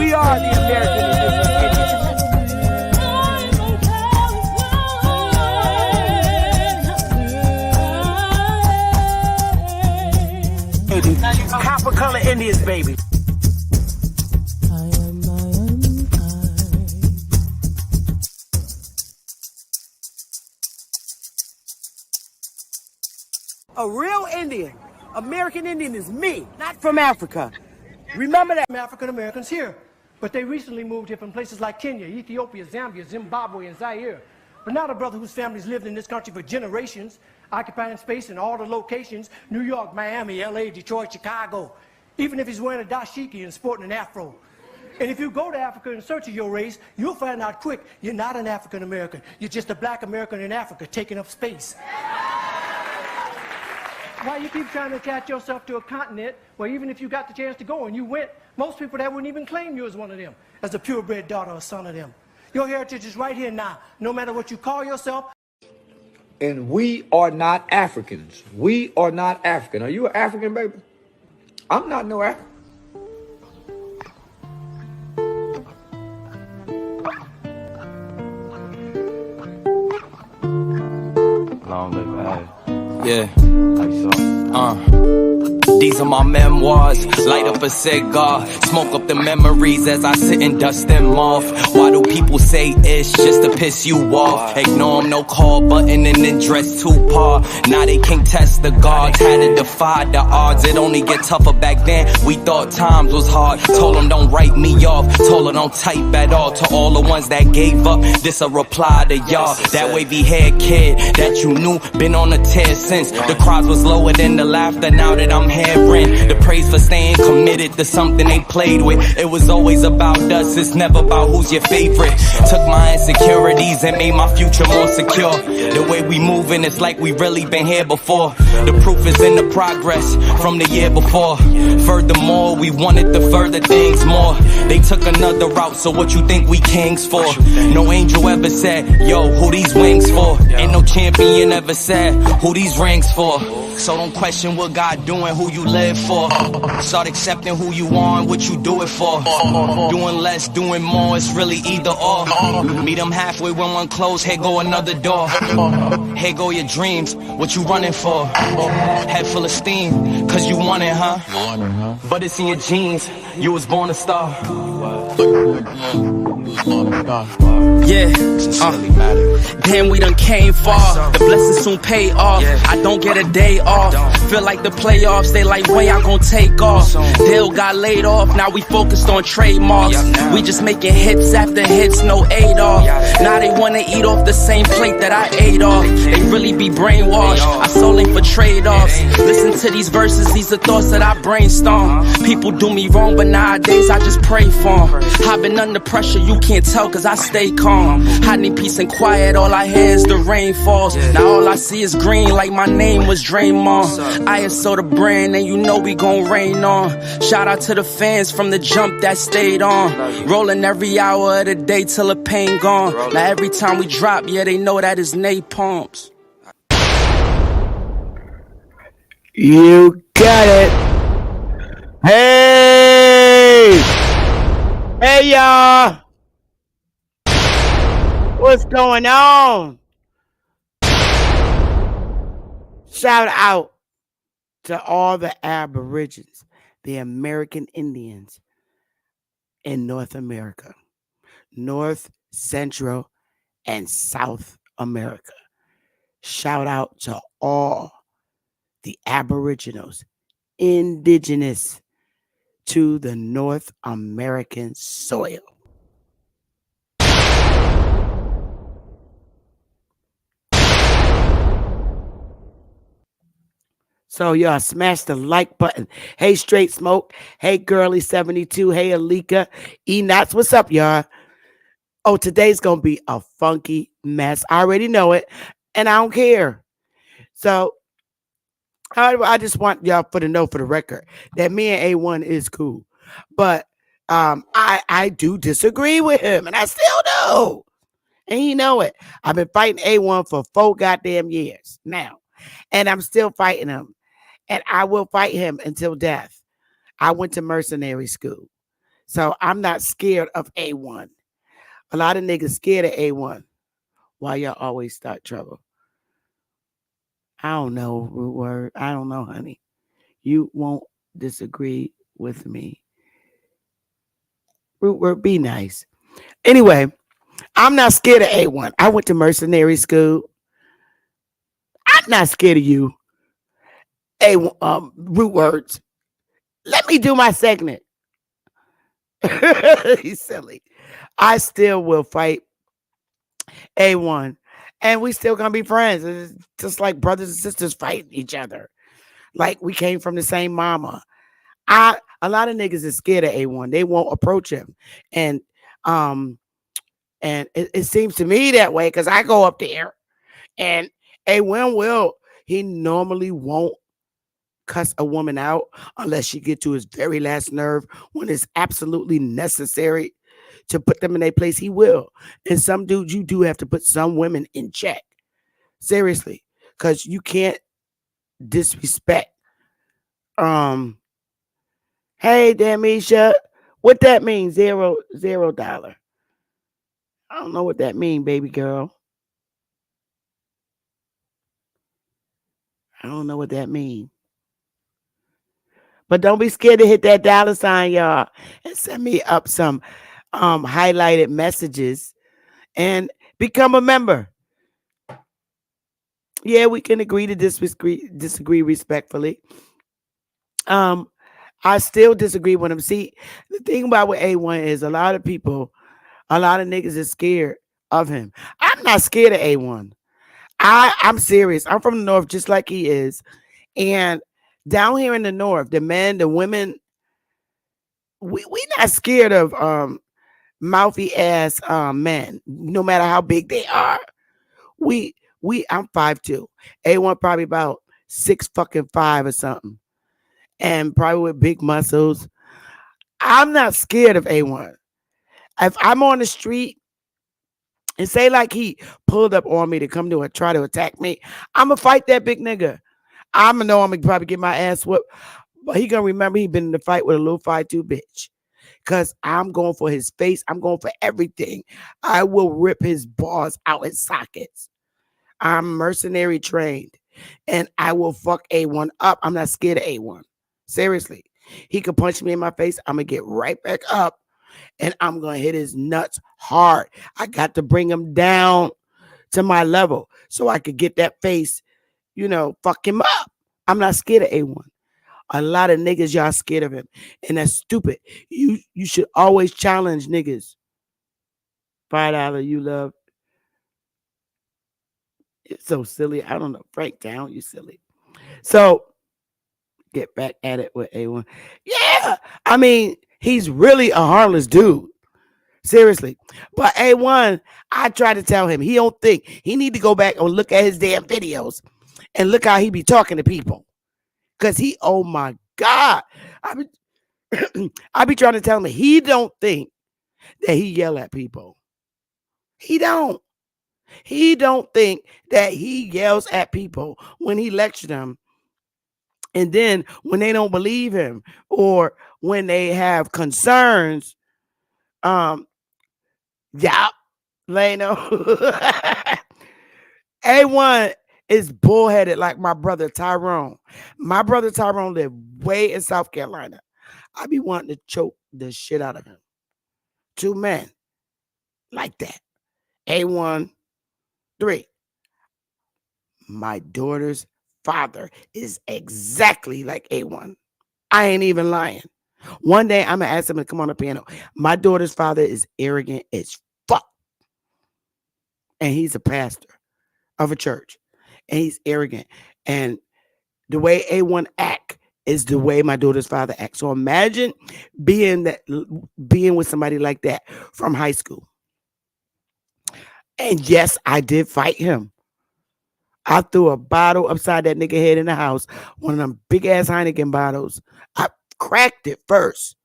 We are the American Indians. Copper color Indians, baby. A real Indian, American Indian is me, not from Africa. Remember that. African Americans here, but they recently moved here from places like Kenya, Ethiopia, Zambia, Zimbabwe, and Zaire. But now the brother whose family's lived in this country for generations, occupying space in all the locations, New York, Miami, LA, Detroit, Chicago, even if he's wearing a dashiki and sporting an afro. And if you go to Africa in search of your race, you'll find out quick, you're not an African American. You're just a black American in Africa taking up space. Why you keep trying to attach yourself to a continent where even if you got the chance to go and you went, most people that wouldn't even claim you as one of them, as a purebred daughter or son of them. Your heritage is right here now, no matter what you call yourself. And we are not Africans. We are not African. Are you an African, baby? I'm not no African. Long live Ag. Yeah. How you saw? These are my memoirs. Light up a cigar, smoke up the memories as I sit and dust them off. Why do people say it's just to piss you off? Ignore them, no call button and then dress too par. Now they can't test the gods, had to defy the odds. It only get tougher back then. We thought times was hard. Told them don't write me off. Told her don't type at all. To all the ones that gave up, this a reply to y'all. That wavy haired kid that you knew been on a tear since. The crowds was lower than the laughter. Now that I'm hearing the praise for staying committed to something they played with. It was always about us, it's never about who's your favorite. Took my insecurities and made my future more secure. The way we moving, it's like we really been here before. The proof is in the progress from the year before. Furthermore, we wanted the further things more. They took another route, so what you think we kings for? No angel ever said, yo, who these wings for? Ain't no champion ever said, who these rings for? So don't question what God doing, who you live for. Start accepting who you are and what you do it for. Doing less, doing more, it's really either or. Meet them halfway when one close, here go another door. Here go your dreams, what you running for? Head full of steam, cause you want it, huh? But it's in your genes, you was born a star. Yeah, damn, we done came far. The blessings soon pay off. I don't get a day off. Feel like the playoffs, they like, when y'all gon' take off? Dale got laid off, now we focused on trademarks. We just making hits after hits, no Adolf. Now they wanna eat off the same plate that I ate off. They really be brainwashed, I sold ain't for trade-offs. Listen to these verses, these are thoughts that I brainstorm. People do me wrong, but nowadays I just pray for them. I've been under pressure, you can't tell cause I stay calm. I need peace and quiet, all I hear is the rain falls. Now all I see is green like my name was Draymond. I ISO the brand and you know we gon' rain on. Shout out to the fans from the jump that stayed on. Rolling every hour of the day till the pain gone. Now every time we drop, yeah, they know that is napalms. You got it. Hey! Hey, y'all! What's going on? Shout out to all the Aborigines, the American Indians in North America, North, Central, and South America. Shout out to all the Aboriginals, indigenous to the North American soil. So y'all smash the like button. Hey, Straight Smoke. Hey, Girly72. Hey, Alika. E-Knots. What's up, y'all? Oh, today's going to be a funky mess. I already know it, and I don't care. So I just want y'all to know for the record that me and A1 is cool. But I do disagree with him, and I still do. And he know it. I've been fighting A1 for 4 goddamn years now, and I'm still fighting him. And I will fight him until death. I went to mercenary school. So I'm not scared of A1. A lot of niggas scared of A1. Why y'all always start trouble? I don't know, root word. I don't know, honey. You won't disagree with me. Root word, be nice. Anyway, I'm not scared of A1. I went to mercenary school. I'm not scared of you. Root words. Let me do my segment. He's silly. I still will fight A1. And we still gonna be friends. It's just like brothers and sisters fighting each other. Like we came from the same mama. A lot of niggas is scared of A1. They won't approach him. And um it seems to me that way because I go up there and A1 will, he normally won't cuss a woman out unless she get to his very last nerve when it's absolutely necessary to put them in their place. He will. And some dudes, you do have to put some women in check. Seriously. Because you can't disrespect. Um, hey, Damisha, what that mean? $0. I don't know what that mean, baby girl. I don't know what that mean. But don't be scared to hit that dollar sign, y'all, and send me up some highlighted messages and become a member. Yeah, we can agree to disagree respectfully. Um, I still disagree with him. See, the thing about with A1 is a lot of people, a lot of niggas is scared of him. I'm not scared of A1. I'm serious. I'm from the north just like he is. And down here in the north, the men, the women, we not scared of mouthy ass men, no matter how big they are. I'm 5'2". A1 probably about 6 fucking 5 or something. And probably with big muscles. I'm not scared of A1. If I'm on the street and say like he pulled up on me to come to try to attack me, I'ma fight that big nigga. I'ma know I'm gonna probably get my ass whooped. But he gonna remember he been in the fight with a little 5'2" bitch. Cause I'm going for his face. I'm going for everything. I will rip his balls out in sockets. I'm mercenary trained. And I will fuck A1 up. I'm not scared of A1. Seriously. He could punch me in my face. I'm gonna get right back up and I'm gonna hit his nuts hard. I got to bring him down to my level so I could get that face, fuck him up. I'm not scared of A1. A lot of niggas y'all scared of him, and that's stupid. You should always challenge niggas. $5 you love. It's so silly. I don't know. Break down, you silly. So get back at it with A1. Yeah, I mean he's really a harmless dude. Seriously. But A1, I try to tell him he don't think he need to go back and look at his damn videos and look how he be talking to people. Cause oh my God. I be, I be trying to tell him he don't think that he yell at people. He don't. He don't think that he yells at people when he lectures them. And then when they don't believe him or when they have concerns, um, yeah, Leno. A1 is bullheaded like my brother Tyrone. My brother Tyrone lived way in South Carolina. I be wanting to choke the shit out of him. Two men like that. A1, 3. My daughter's father is exactly like A1. I ain't even lying. One day I'm gonna ask him to come on the piano. My daughter's father is arrogant as fuck. And he's a pastor of a church. And he's arrogant. And the way A1 act is the way my daughter's father acts. So imagine being with somebody like that from high school. And yes, I did fight him. I threw a bottle upside that nigga head in the house, one of them big ass Heineken bottles. I cracked it first.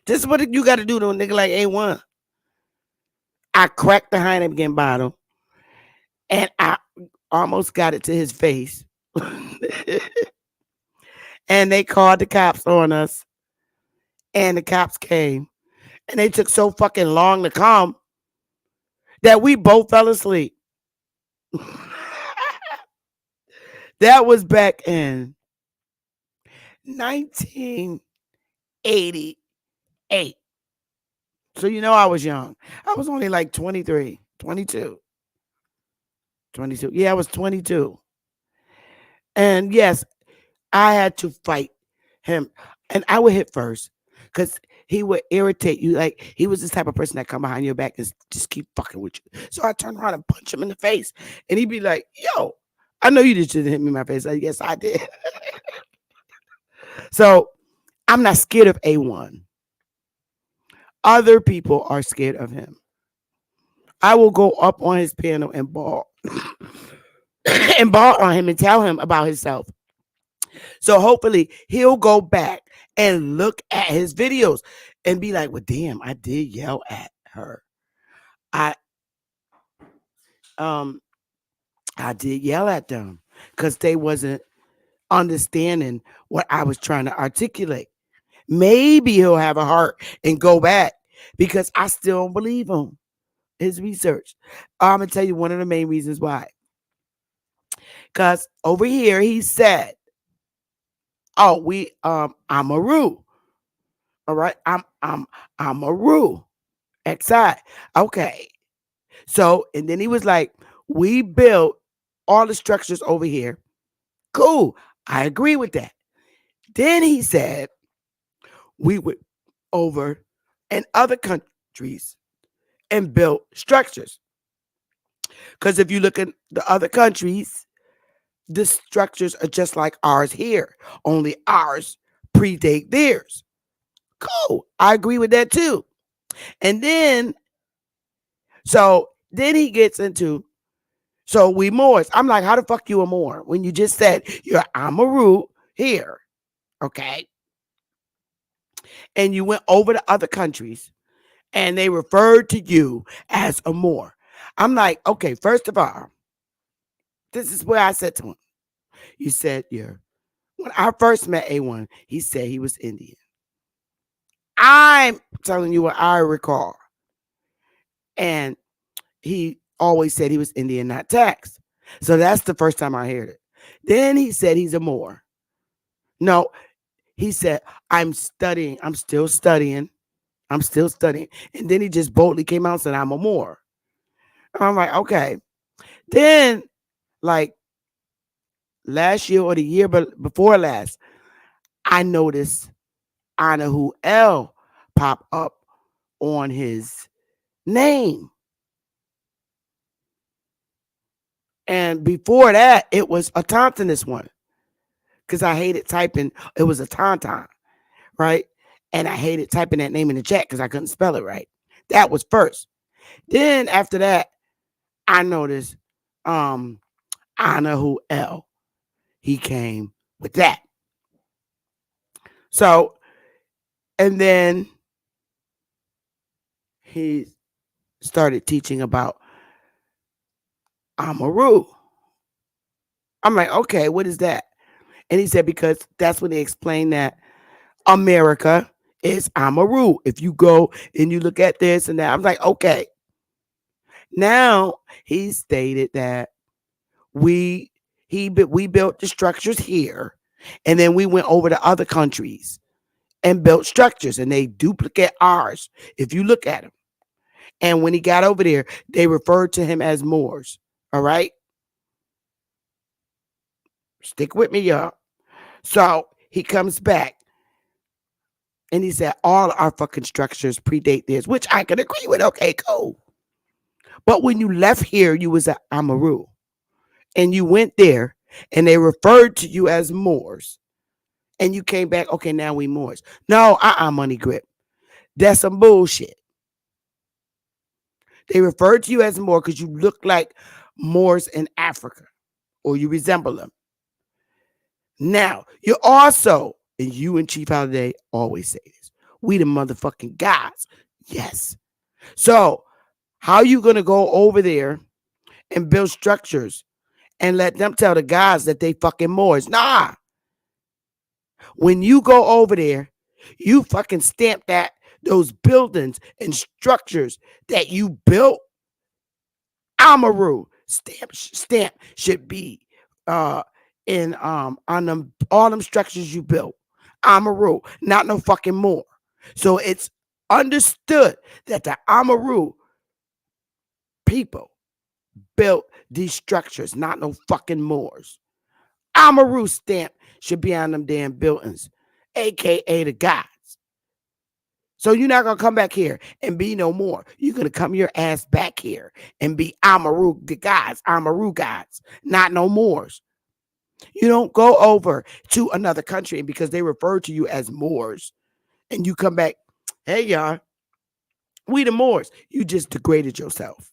This is what you got to do to a nigga like A1. I cracked the Heineken bottle and I almost got it to his face. And they called the cops on us. And the cops came. And they took so fucking long to come that we both fell asleep. That was back in 1988. So you know I was young. I was only like 23, 22, 22. Yeah, I was 22. And yes, I had to fight him. And I would hit first because he would irritate you. Like he was this type of person that come behind your back and just keep fucking with you. So I turned around and punch him in the face. And he'd be like, yo, I know you just didn't hit me in my face. Like, yes, I did. So I'm not scared of A1. Other people are scared of him. I will go up on his panel and ball and ball on him and tell him about himself. So hopefully he'll go back and look at his videos and be like, well, damn, I did yell at her. I um I did yell at them because they wasn't understanding what I was trying to articulate. Maybe he'll have a heart and go back because I still don't believe him. His research. I'm gonna tell you one of the main reasons why. Because over here he said, "Oh, I'm a Roo. All right, I'm a Roo. XI. Okay. So and then he was like, we built all the structures over here. Cool. I agree with that. Then he said we went over in other countries and built structures. Because if you look at the other countries, the structures are just like ours here, only ours predate theirs. Cool. I agree with that too. And then, so then he gets into, so we Moors. I'm like, how the fuck you a Moor when you just said you're Amaru here, okay? And you went over to other countries and they referred to you as a Moor. I'm like, okay, first of all, this is where I said to him, you said you're, when I first met A1, he said he was Indian. I'm telling you what I recall. And he always said he was Indian, not taxed. So that's the first time I heard it. Then he said he's a Moor. No, he said, I'm studying. I'm still studying. I'm still studying. And then he just boldly came out and said, I'm a Moor. I'm like, okay. Then, like last year or the year before last, I noticed Anahu L pop up on his name. And before that, it was a Tontonist one. Because I hated typing. It was a Tauntaun, right? And I hated typing that name in the chat because I couldn't spell it right. That was first. Then after that, I noticed Anahu L. He came with that. So, and then he started teaching about Amaru. I'm like, okay, what is that? And he said, because that's when they explained that America is Amaru. If you go and you look at this and that, I'm like, okay. Now he stated that we we built the structures here, and then we went over to other countries and built structures, and they duplicate ours. If you look at them, and when he got over there, they referred to him as Moors. All right, stick with me, y'all. So he comes back. And he said, all our fucking structures predate theirs, which I can agree with. Okay, cool. But when you left here, you was at Amaru. And you went there and they referred to you as Moors. And you came back, okay, now we Moors. No, money grip. That's some bullshit. They referred to you as Moor because you look like Moors in Africa or you resemble them. Now, you're also, and you and Chief Holiday always say this, we the motherfucking guys. Yes. So, how you going to go over there and build structures and let them tell the guys that they fucking Moors? Nah. When you go over there, you fucking stamp that those buildings and structures that you built, Amaru stamp should be uh in on them all them structures you built. Amaru, not no fucking more. So it's understood that the Amaru people built these structures, not no fucking Moors. Amaru stamp should be on them damn buildings, aka the gods. So you're not gonna come back here and be no more. You're gonna come your ass back here and be Amaru gods, Amaru gods, not no Moors. You don't go over to another country and because they refer to you as Moors, and you come back, hey y'all, we the Moors. You just degraded yourself.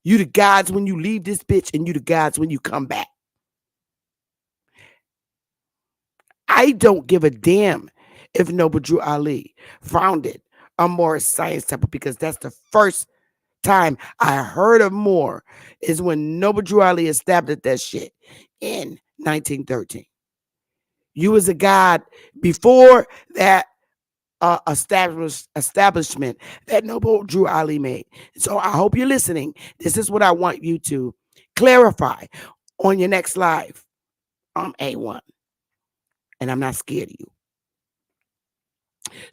You the gods when you leave this bitch, and you the gods when you come back. I don't give a damn if Noble Drew Ali founded a Moorish science temple because that's the first time I heard of Moor is when Noble Drew Ali established that shit in 1913. You was a god before that establishment that Noble Drew Ali made. So I hope you're listening. This is what I want you to clarify on your next live. I'm A1, and I'm not scared of you.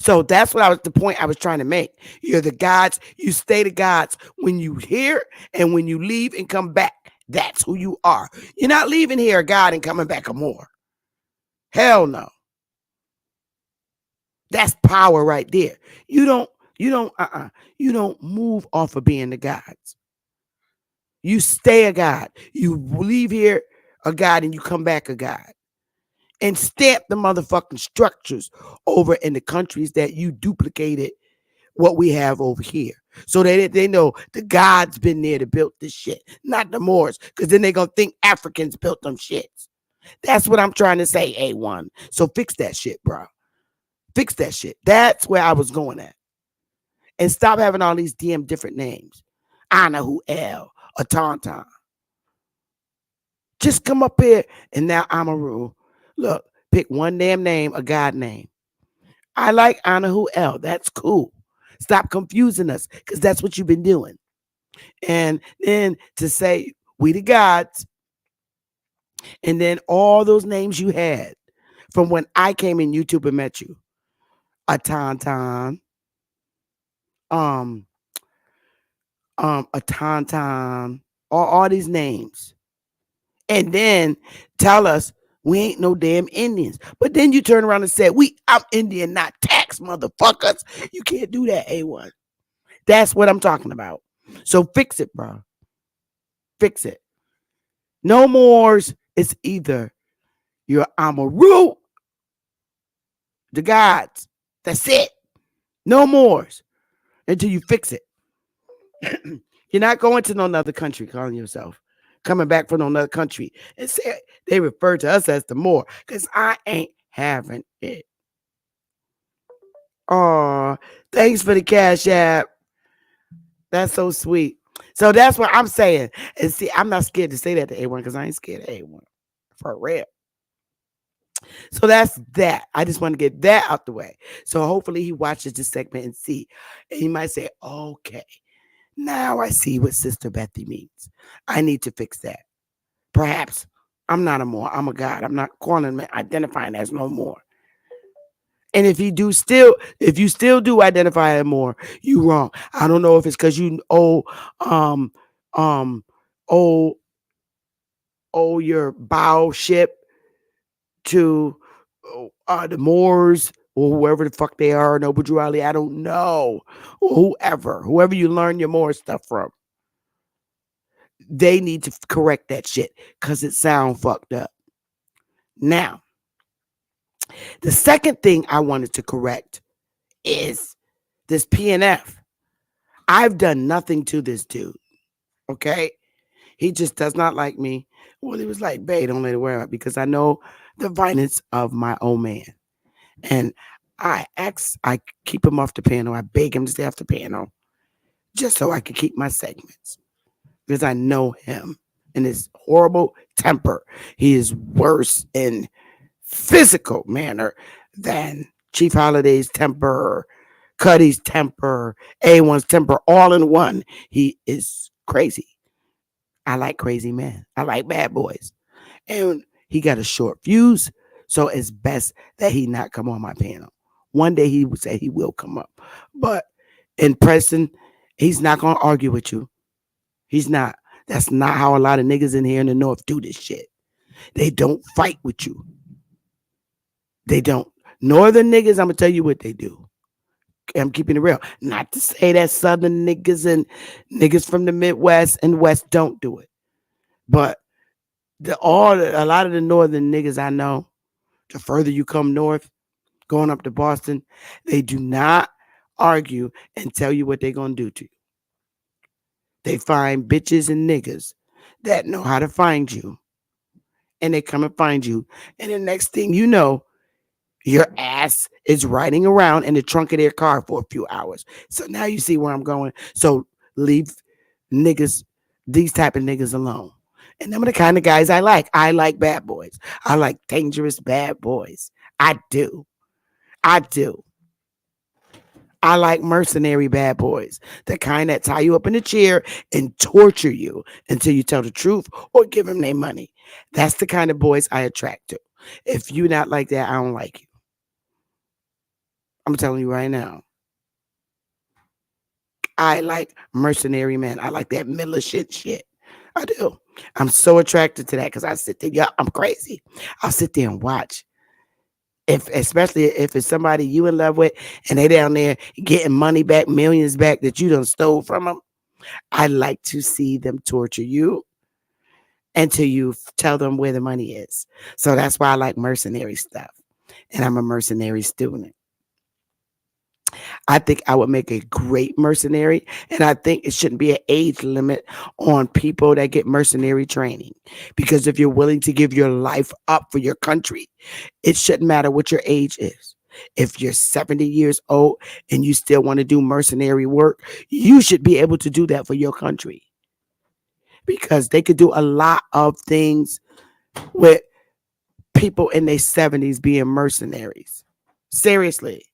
So that's what the point I was trying to make. You're the gods. You stay the gods when you here and when you leave and come back. That's who you are. You're not leaving here a god and coming back a more. Hell no. That's power right there. You don't move off of being the gods. You stay a god. You leave here a god and you come back a god. And stamp the motherfucking structures over in the countries that you duplicated what we have over here. So they know the gods been there to build this shit, not the Moors, because then they gonna think Africans built them shits. That's what I'm trying to say, A1. So fix that shit, bro. Fix that shit. That's where I was going at. And stop having all these damn different names. Anahu El, a Tauntaun. Just come up here and now Amaru. Look, pick one damn name, a god name. I like Anahu El. That's cool. Stop confusing us because that's what you've been doing. And then to say we the gods, and then all those names you had from when I came in YouTube and met you, a Tauntaun, um, a Tauntaun, all these names, and then tell us we ain't no damn Indians. But then you turn around and say I'm Indian, not tax, motherfuckers. You can't do that, A1. That's what I'm talking about. So fix it, bro. Fix it. No mores. It's either you're Amaru, the gods. That's it. No mores until you fix it. You're not going to no other country calling yourself. Coming back from another country and say they refer to us as the Moor because I ain't having it. Oh, thanks for the cash app. That's so sweet. So that's what I'm saying. And see, I'm not scared to say that to A1 because I ain't scared of A1 for real. So that's that. I just want to get that out the way. So hopefully he watches this segment and see. And he might say, okay, now I see what Sister Bethy means. I need to fix that. Perhaps I'm not a Moor. I'm a god. I'm not calling identifying as no more. And if you still do identify as more, you wrong. I don't know if it's because you um um owe your bow ship to the Moors or whoever the fuck they are, Noble Drew Ali. I don't know. Or whoever you learn your Moor stuff from. They need to correct that shit because it sound fucked up. Now, the second thing I wanted to correct is this PNF. I've done nothing to this dude. Okay? He just does not like me. Well, he was like, babe, don't let it wear out because I know the violence of my old man. And I keep him off the panel. I beg him to stay off the panel just so I can keep my segments because I know him and his horrible temper. He is worse in physical manner than Chief Holiday's temper, Cuddy's temper, A1's temper, all in one. He is crazy. I like crazy men. I like bad boys. And he got a short fuse, so it's best that he not come on my panel. One day he would say he will come up, but in person, he's not gonna argue with you. He's not. That's not how a lot of niggas in here in the north do this shit. They don't fight with you. They don't. Northern niggas, I'm gonna tell you what they do. I'm keeping it real. Not to say that southern niggas and niggas from the Midwest and West don't do it, but a lot of the northern niggas I know, the further you come north, going up to Boston, they do not argue and tell you what they're gonna do to you. They find bitches and niggas that know how to find you, and they come and find you, and the next thing you know, your ass is riding around in the trunk of their car for a few hours. So now you see where I'm going. So leave niggas, these type of niggas alone. And them are the kind of guys I like. I like bad boys. I like dangerous bad boys. I do. I do. I like mercenary bad boys, the kind that tie you up in a chair and torture you until you tell the truth or give them their money. That's the kind of boys I attract to. If you not like that, I don't like you. I'm telling you right now. I like mercenary men. I like that militant shit. I do. I'm so attracted to that because I sit there. Yeah, I'm crazy. I'll sit there and watch. If especially if it's somebody you in love with and they down there getting money back, millions back that you done stole from them, I like to see them torture you until you tell them where the money is. So that's why I like mercenary stuff. And I'm a mercenary student. I think I would make a great mercenary. And I think it shouldn't be an age limit on people that get mercenary training. Because if you're willing to give your life up for your country, it shouldn't matter what your age is. If you're 70 years old and you still want to do mercenary work, you should be able to do that for your country. Because they could do a lot of things with people in their 70s being mercenaries. Seriously.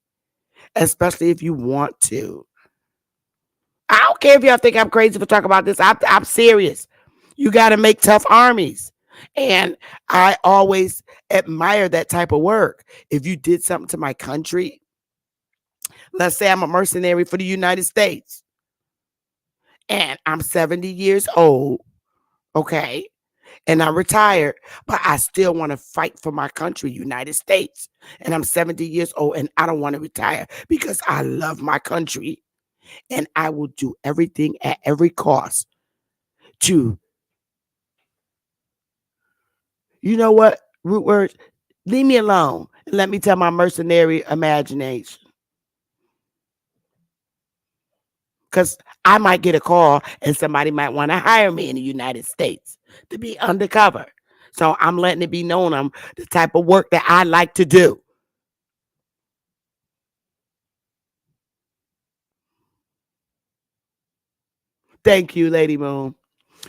Especially if you want to. I don't care if y'all think I'm crazy for talking about this. I'm serious. You got to make tough armies. And I always admire that type of work. If you did something to my country, let's say I'm a mercenary for the United States and I'm 70 years old, okay, and I'm retired, but I still want to fight for my country, United States. And I'm 70 years old and I don't want to retire because I love my country and I will do everything at every cost to, you know what, root words, leave me alone and let me tell my mercenary imagination. Because I might get a call and somebody might want to hire me in the United States to be undercover. So I'm letting it be known I'm the type of work that I like to do. Thank you, Lady Moon.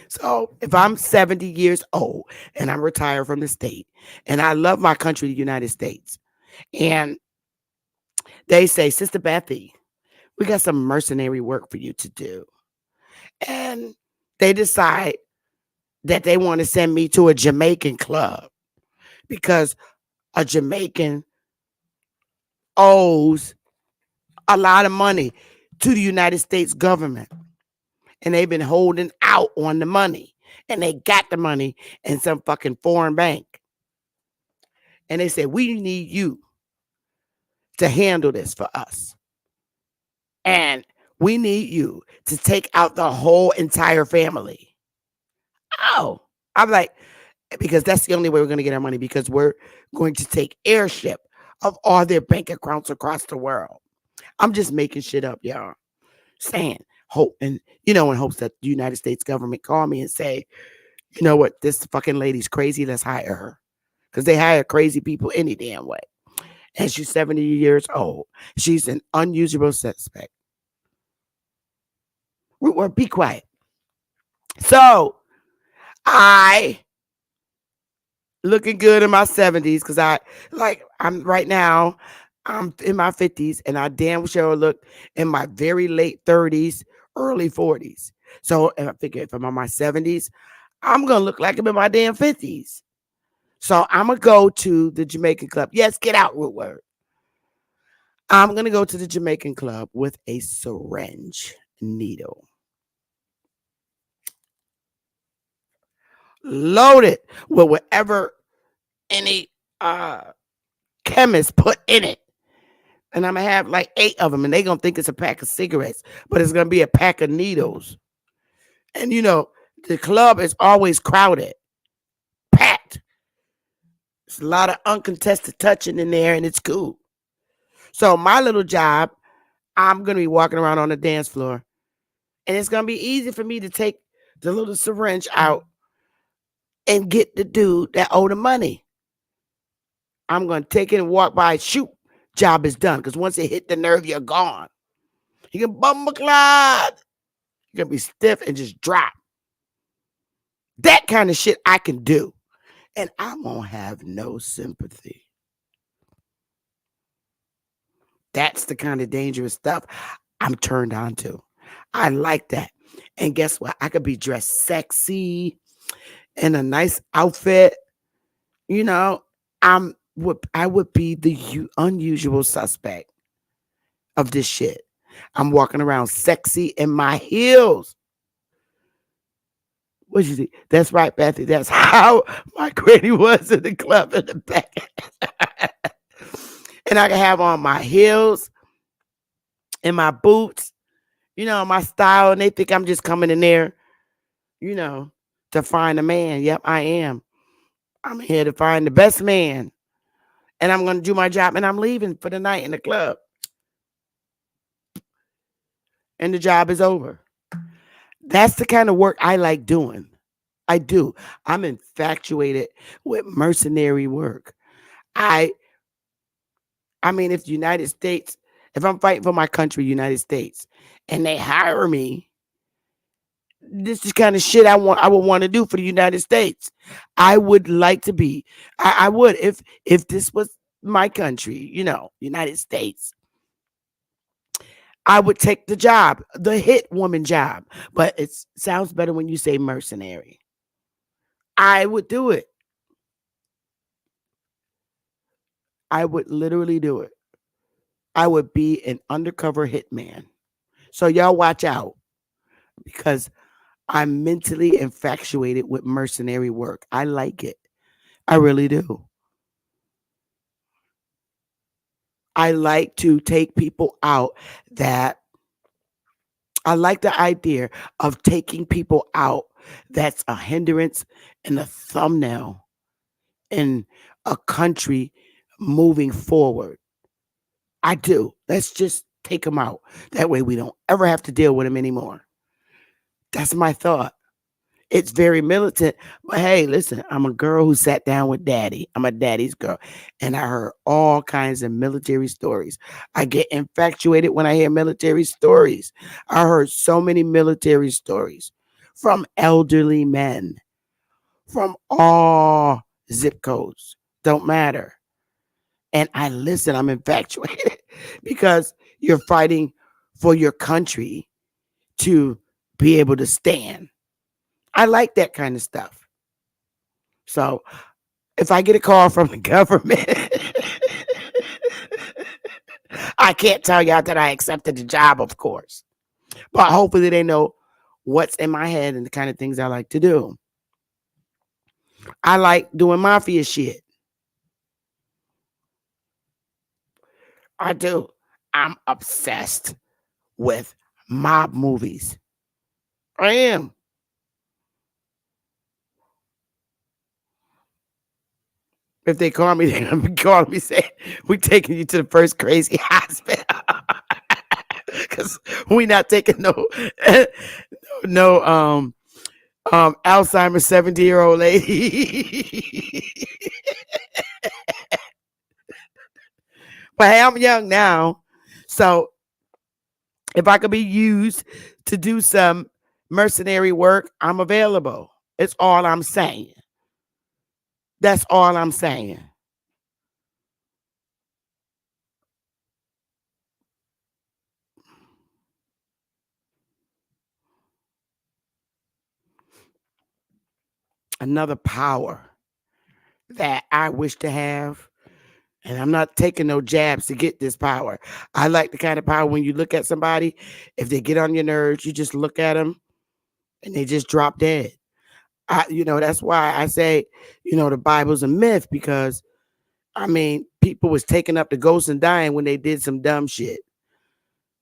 So if I'm 70 years old and I'm retired from the state and I love my country, the United States, and they say, Sister Bethy, we got some mercenary work for you to do. And they decide that they want to send me to a Jamaican club because a Jamaican owes a lot of money to the United States government. And they've been holding out on the money. And they got the money in some fucking foreign bank. And they said, we need you to handle this for us. And we need you to take out the whole entire family. Oh, I'm like, because that's the only way we're going to get our money because we're going to take airship of all their bank accounts across the world. I'm just making shit up, y'all. Saying hope and in hopes that the United States government call me and say, you know what, this fucking lady's crazy, let's hire her. Because they hire crazy people any damn way. And she's 70 years old. She's an unusable suspect. Be quiet. So I looking good in my 70s because I'm right now. I'm in my 50s and I damn sure look in my very late 30s, early 40s. So if I figure if I'm in my 70s, I'm gonna look like I'm in my damn 50s. So I'm gonna go to the Jamaican club. Yes, get out, Woodward. I'm gonna go to the Jamaican club with a syringe needle. Loaded with whatever any chemist put in it. And I'm gonna have like 8 of them, and they're gonna think it's a pack of cigarettes, but it's gonna be a pack of needles. And the club is always crowded, packed. There's a lot of uncontested touching in there, and it's cool. So my little job, I'm gonna be walking around on the dance floor, and it's gonna be easy for me to take the little syringe out and get the dude that owe the money. I'm gonna take it and walk by, shoot, job is done. Because once it hit the nerve, you're gone. You can bum a clot. You're gonna be stiff and just drop. That kind of shit I can do. And I won't have no sympathy. That's the kind of dangerous stuff I'm turned on to. I like that. And guess what? I could be dressed sexy in a nice outfit. You know, I would be the unusual suspect of this shit. I'm walking around sexy in my heels. What you see? That's right, Bethy. That's how my granny was in the club in the back. And I can have on my heels and my boots, my style, and they think I'm just coming in there, you know, to find a man. Yep, I am. I'm here to find the best man. And I'm going to do my job, and I'm leaving for the night in the club. And the job is over. That's the kind of work I like doing. I do. I'm infatuated with mercenary work. I I mean, if the United States, if I'm fighting for my country, United States, and they hire me, this is kind of shit I would want to do for the United States. I would like to be. I would if this was my country, United States. I would take the job, the hit woman job. But it sounds better when you say mercenary. I would do it. I would literally do it. I would be an undercover hitman. So y'all watch out because I'm mentally infatuated with mercenary work. I like it. I really do. I like to take people out that I like the idea of taking people out that's a hindrance and a thumbnail in a country moving forward. I do. Let's just take them out. That way we don't ever have to deal with them anymore. That's my thought. It's very militant. But hey, listen, I'm a girl who sat down with daddy. I'm a daddy's girl. And I heard all kinds of military stories. I get infatuated when I hear military stories. I heard so many military stories from elderly men, from all zip codes. Don't matter. And I listen, I'm infatuated because you're fighting for your country to be able to stand. I like that kind of stuff. So if I get a call from the government, I can't tell y'all that I accepted the job, of course. But hopefully they know what's in my head and the kind of things I like to do. I like doing mafia shit. I do. I'm obsessed with mob movies. I am. If they call me, they're gonna be calling me saying, "We taking you to the first crazy hospital." Because we not taking no Alzheimer's 70-year-old lady. But hey, I'm young now. So if I could be used to do some mercenary work, I'm available. It's all I'm saying. That's all I'm saying. another power that I wish to have. And I'm not taking no jabs to get this power. I like the kind of power when you look at somebody, if they get on your nerves, you just look at them and they just drop dead. That's why I say, the Bible's a myth because people was taking up the ghosts and dying when they did some dumb shit.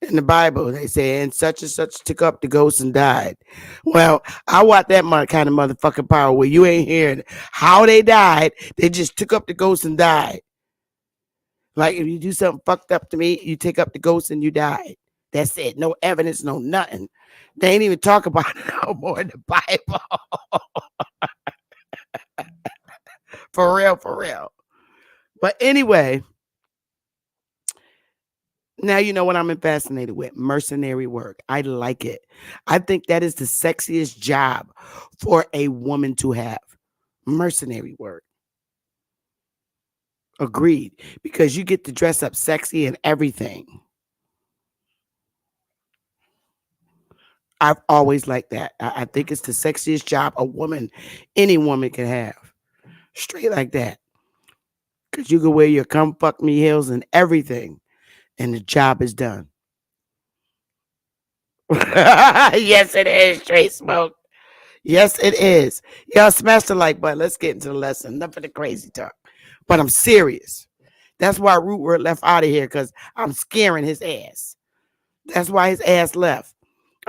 In the Bible, they say, and such took up the ghosts and died. Well, I want that kind of motherfucking power where you ain't hearing how they died. They just took up the ghosts and died. Like if you do something fucked up to me, you take up the ghost and you died. That's it. No evidence, no nothing. They ain't even talk about it no more in the Bible. For real, for real. But anyway, now you know what I'm fascinated with. Mercenary work. I like it. I think that is the sexiest job for a woman to have. Mercenary work. Agreed. Because you get to dress up sexy and everything. I've always liked that. I think it's the sexiest job any woman can have. Straight like that. Because you can wear your come fuck me heels and everything, and the job is done. Yes, it is. Straight smoke. Yes, it is. Y'all smash the like button. Let's get into the lesson. Enough of the crazy talk. But I'm serious. That's why Root Word left out of here, because I'm scaring his ass. That's why his ass left.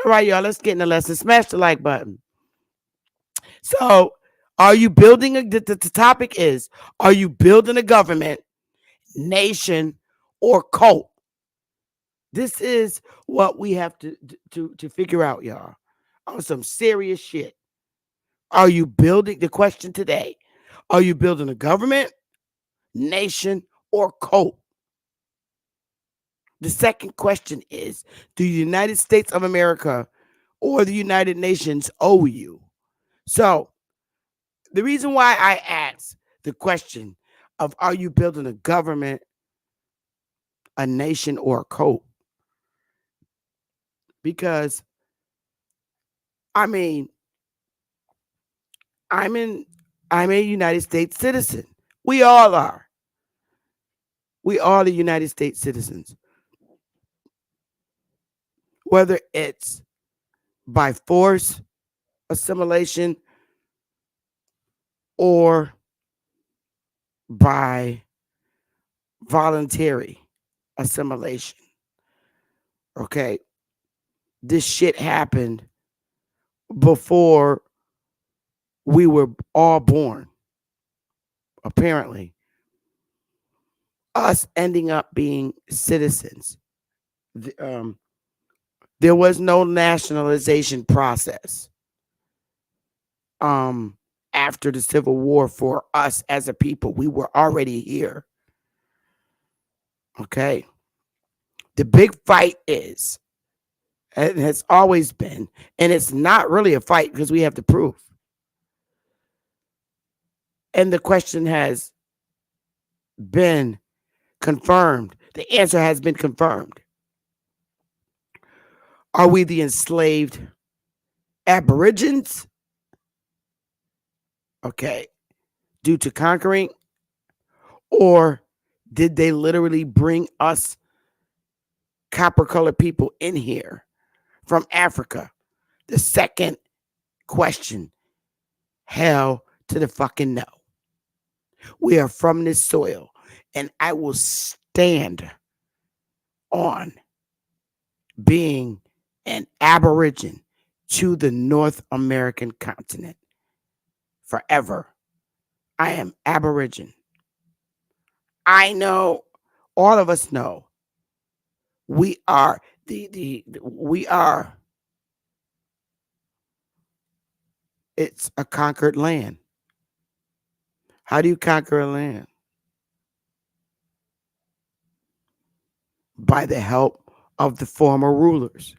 All right, y'all, let's get in the lesson. Smash the like button. So, are you building the topic is, are you building a government, nation, or cult? This is what we have to figure out, y'all. On some serious shit. Are you building the question today? Are you building a government, nation, or cult? The second question is, do the United States of America or the United Nations owe you? So, the reason why I asked the question of are you building a government, a nation, or a cult? Because I mean, I'm in I'm a United States citizen. We all are. We are the United States citizens. Whether it's by force, assimilation, or by voluntary assimilation. Okay. This shit happened before we were all born, apparently. Us ending up being citizens. There was no nationalization process um, after the Civil War for us as a people. We were already here. Okay. The big fight is, and has always been, and it's not really a fight because we have the proof. And the question has been confirmed. The answer has been confirmed. Are we the enslaved aborigines? Okay. Due to conquering? Or did they literally bring us copper colored people in here from Africa? The second question, hell to the fucking no. We are from this soil, and I will stand on being an aborigine to the North American continent forever. I am aborigine. I know, all of us know, we are we are, it's a conquered land. How do you conquer a land? By the help of the former rulers.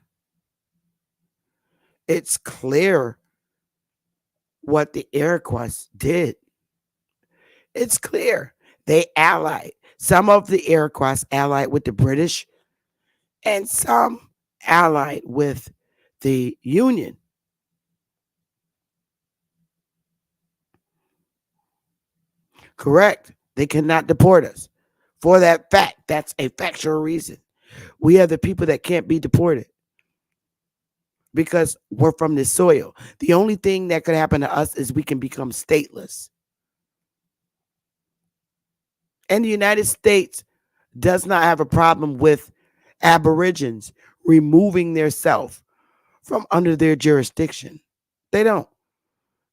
It's clear what the Iroquois did. It's clear. They allied. Some of the Iroquois allied with the British, and some allied with the Union. Correct. They cannot deport us. For that fact, that's a factual reason. We are the people that can't be deported because we're from this soil. The only thing that could happen to us is we can become stateless. And the United States does not have a problem with Aborigines removing their self from under their jurisdiction. They don't.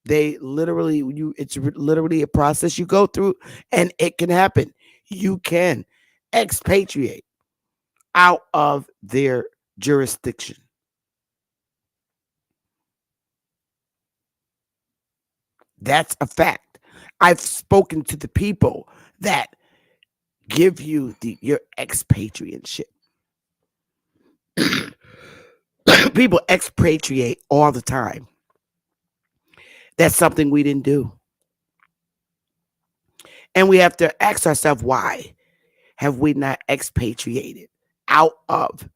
They literally it's literally a process you go through and it can happen. You can expatriate out of their jurisdiction. That's a fact. I've spoken to the people that give you your expatriateship. People expatriate all the time. That's something we didn't do. And we have to ask ourselves, why have we not expatriated out of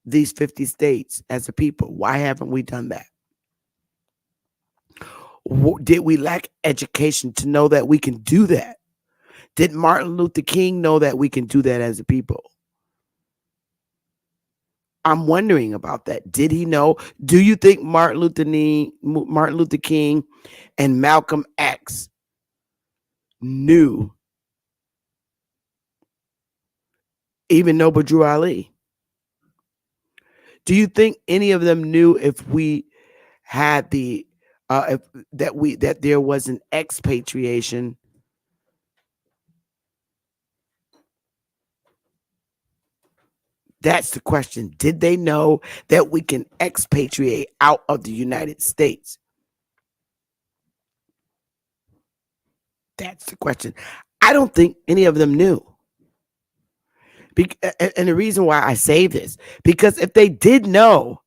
these 50 states as a people? Why haven't we done that? Did we lack education to know that we can do that? Did Martin Luther King know that we can do that as a people? I'm wondering about that. Did he know? Do you think Martin Luther King and Malcolm X knew, even Noble Drew Ali? Do you think any of them knew if we had the if that there was an expatriation? That's the question. Did they know that we can expatriate out of the United States? That's the question. I don't think any of them knew. And the reason why I say this, because if they did know,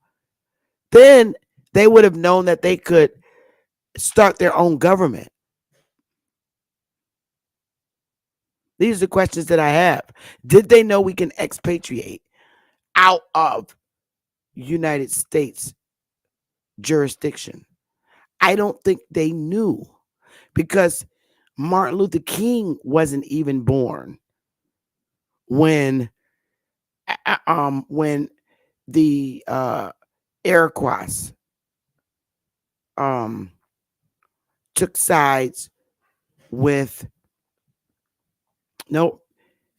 then they would have known that they could start their own government. These are the questions that I have. Did they know we can expatriate out of United States jurisdiction? I don't think they knew because Martin Luther King wasn't even born when when the Iroquois um took sides with, no,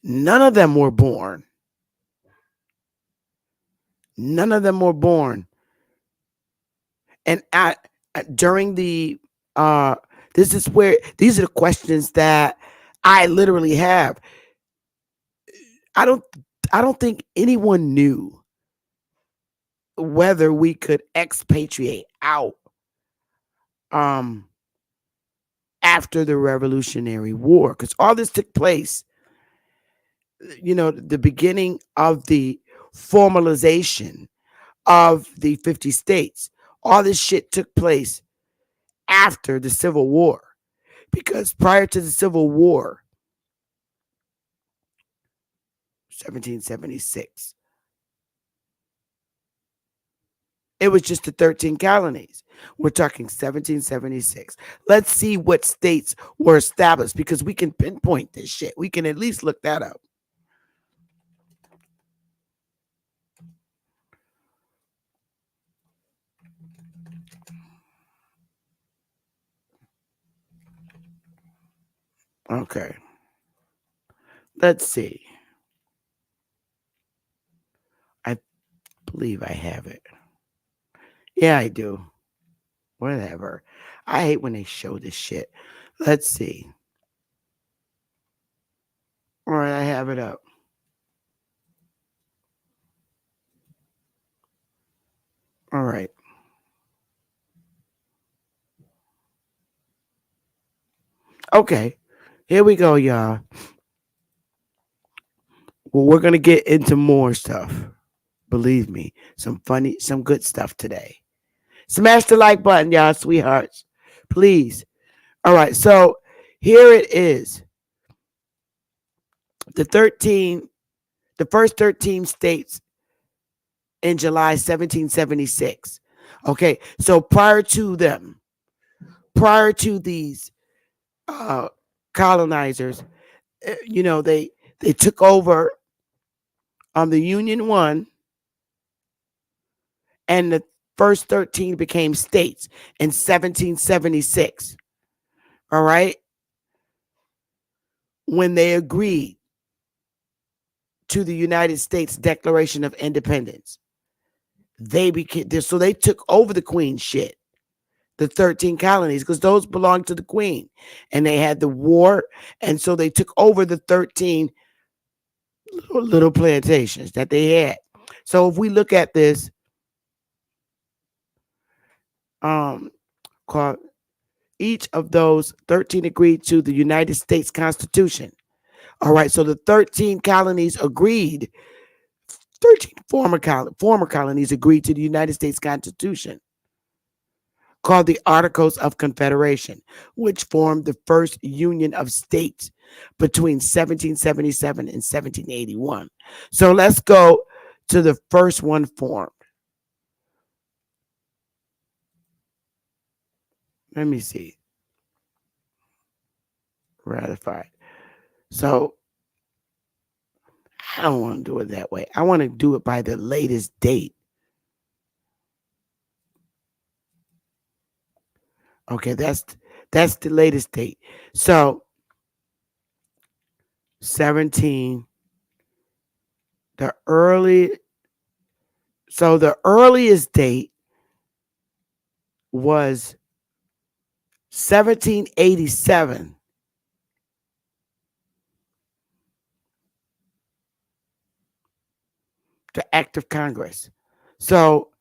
none of them were born. None of them were born. And during the this is where these are the questions that I literally have. I don't I don't think anyone knew whether we could expatriate out um after the Revolutionary War, because all this took place, the beginning of the formalization of the 50 states. All this shit took place after the Civil War, because prior to the Civil War, 1776, it was just the 13 colonies. We're talking 1776. Let's see what states were established, because we can pinpoint this shit. We can at least look that up. Okay. Let's see. I believe I have it. Yeah, I do. Whatever. I hate when they show this shit. Let's see. All right, I have it up. All right. Okay. Here we go, y'all. Well, we're going to get into more stuff. Believe me, some good stuff today. Smash the like button, y'all, sweethearts. Please. All right. So here it is. The first 13 states in July 1776. Okay. So prior to these uh, colonizers, they took over the Union won, and the first 13 became states in 1776. All right, when they agreed to the United States Declaration of Independence, they became so they took over the Queen shit, the 13 colonies, because those belonged to the Queen, and they had the war, and so they took over the 13 little plantations that they had. So if we look at this, um, called each of those 13 agreed to the United States Constitution. All right, so the 13 colonies agreed. 13 former colonies agreed to the United States Constitution, called the Articles of Confederation, which formed the first union of states between 1777 and 1781. So let's go to the first one formed. Let me see. Ratified. So I don't want to do it that way. I want to do it by the latest date. Okay, that's the latest date. So 17 the early so the earliest date was 1787, the act of Congress. So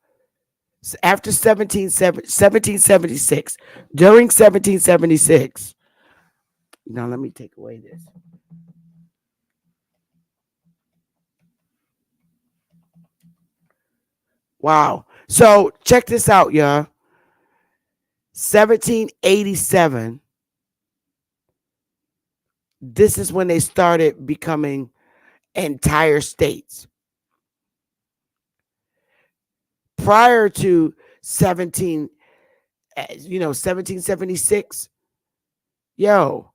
after 1776, during 1776, now let me take away this. Wow. So check this out, y'all. 1787, this is when they started becoming entire states. Prior to 1776, yo,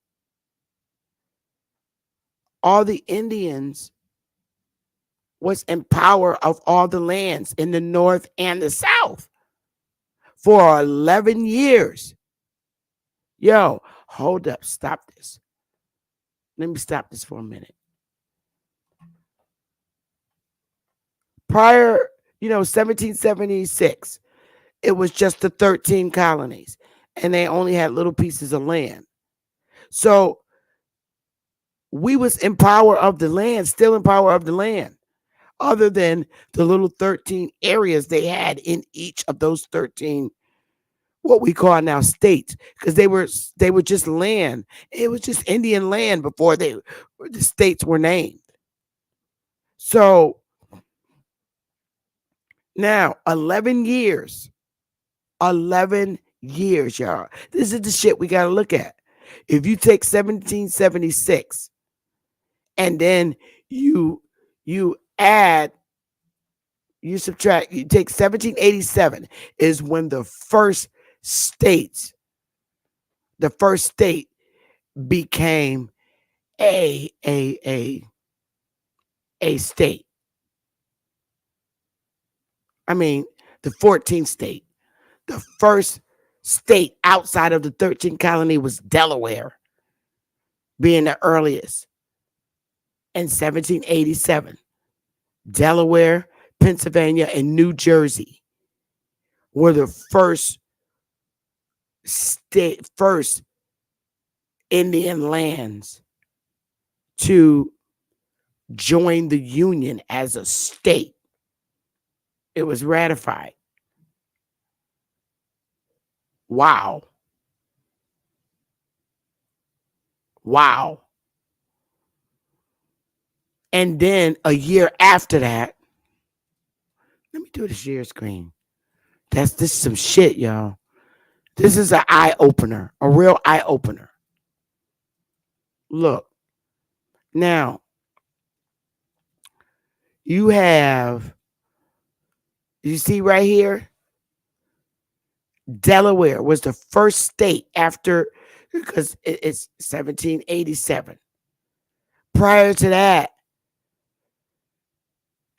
all the Indians was in power of all the lands in the north and the south for 11 years. Yo, hold up, stop this. Let me stop this for a minute. Prior, 1776, it was just the 13 colonies, and they only had little pieces of land. So we was in power of the land, still in power of the land, other than the little 13 areas they had in each of those 13, what we call now states, because they were just land. It was just Indian land before the states were named. So now 11 years, y'all. This is the shit we got to look at. If you take 1776 and then you add, you subtract, you take 1787 is when states the first state became a a a a state. I mean, the 14th state. The first state outside of the 13th colony was Delaware, being the earliest in 1787. Delaware, Pennsylvania, and New Jersey were the first Indian lands to join the Union as a state. It was ratified. Wow. Wow. And then a year after that, let me do the share screen. This is some shit, y'all. This is an eye opener, a real eye opener. Look, now you have, you see right here, Delaware was the first state after because it's 1787. Prior to that,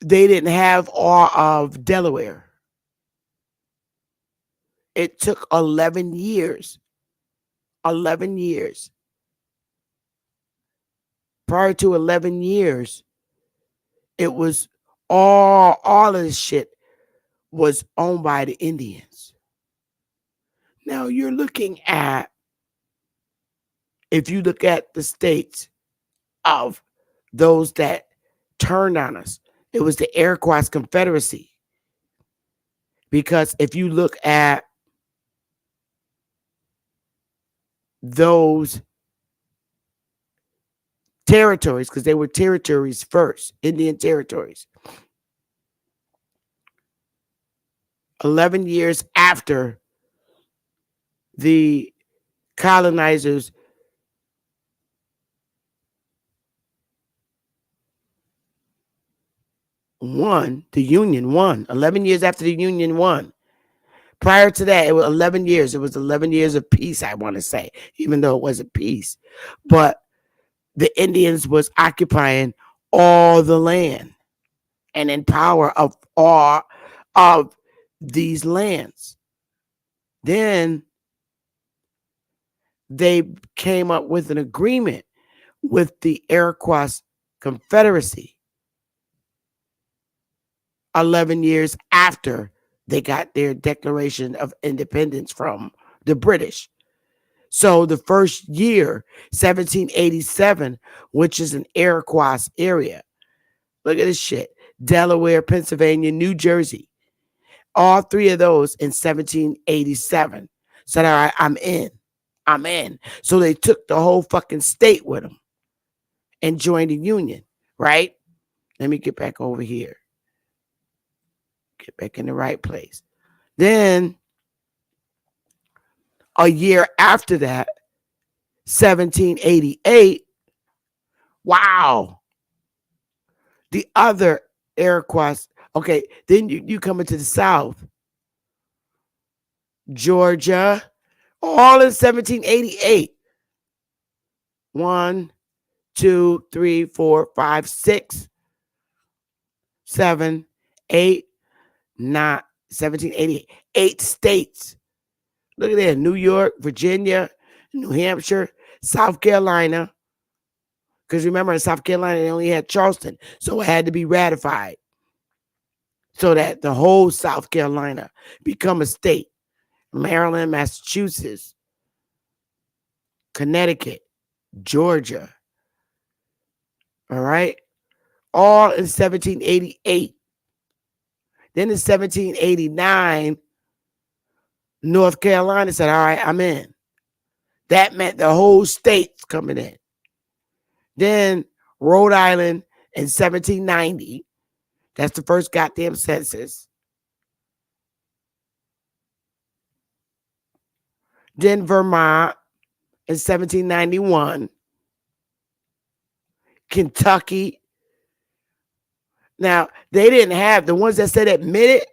they didn't have all of Delaware. It took 11 years. 11 years. Prior to 11 years, it was all of this shit was owned by the Indians. Now you're looking at, if you look at the states of those that turned on us, it was the Iroquois Confederacy. Because if you look at those territories, because they were territories first, Indian territories, 11 years after the colonizers won, the Union won, 11 years after the Union won. Prior to that, it was 11 years. It was 11 years of peace, I want to say, even though it wasn't peace. But the Indians was occupying all the land and in power of all of these lands. Then they came up with an agreement with the Iroquois Confederacy 11 years after they got their Declaration of Independence from the British. So the first year, 1787, which is an Iroquois area. Look at this shit. Delaware, Pennsylvania, New Jersey. All three of those in 1787. Said, all right, I'm in. I'm in. So they took the whole fucking state with them and joined the Union, right? Let me get back over here. Get back in the right place. Then a year after that, 1788, wow, the other Iroquois. Okay, then you come into the South, Georgia, all in 1788. 1, 2, 3, 4, 5, 6, 7, 8, 9, 1788. 8 states. Look at that. New York, Virginia, New Hampshire, South Carolina. Because remember, in South Carolina, they only had Charleston. So it had to be ratified so that the whole South Carolina become a state. Maryland, Massachusetts, Connecticut, Georgia. All right. All in 1788. Then in 1789, North Carolina said, all right, I'm in. That meant the whole state's coming in. Then Rhode Island in 1790. That's the first goddamn census. Then Vermont in 1791. Kentucky. Now, they didn't have, the ones that said admitted,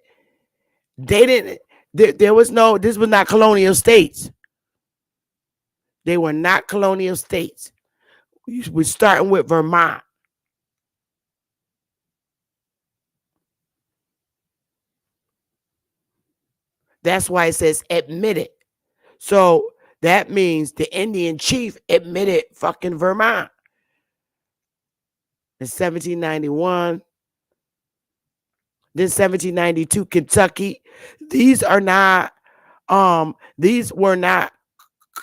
they didn't, there was no, this was not colonial states. They were not colonial states. We're starting with Vermont. That's why it says admitted. So that means the Indian chief admitted fucking Vermont in 1791. Then 1792, Kentucky. These are not, these were not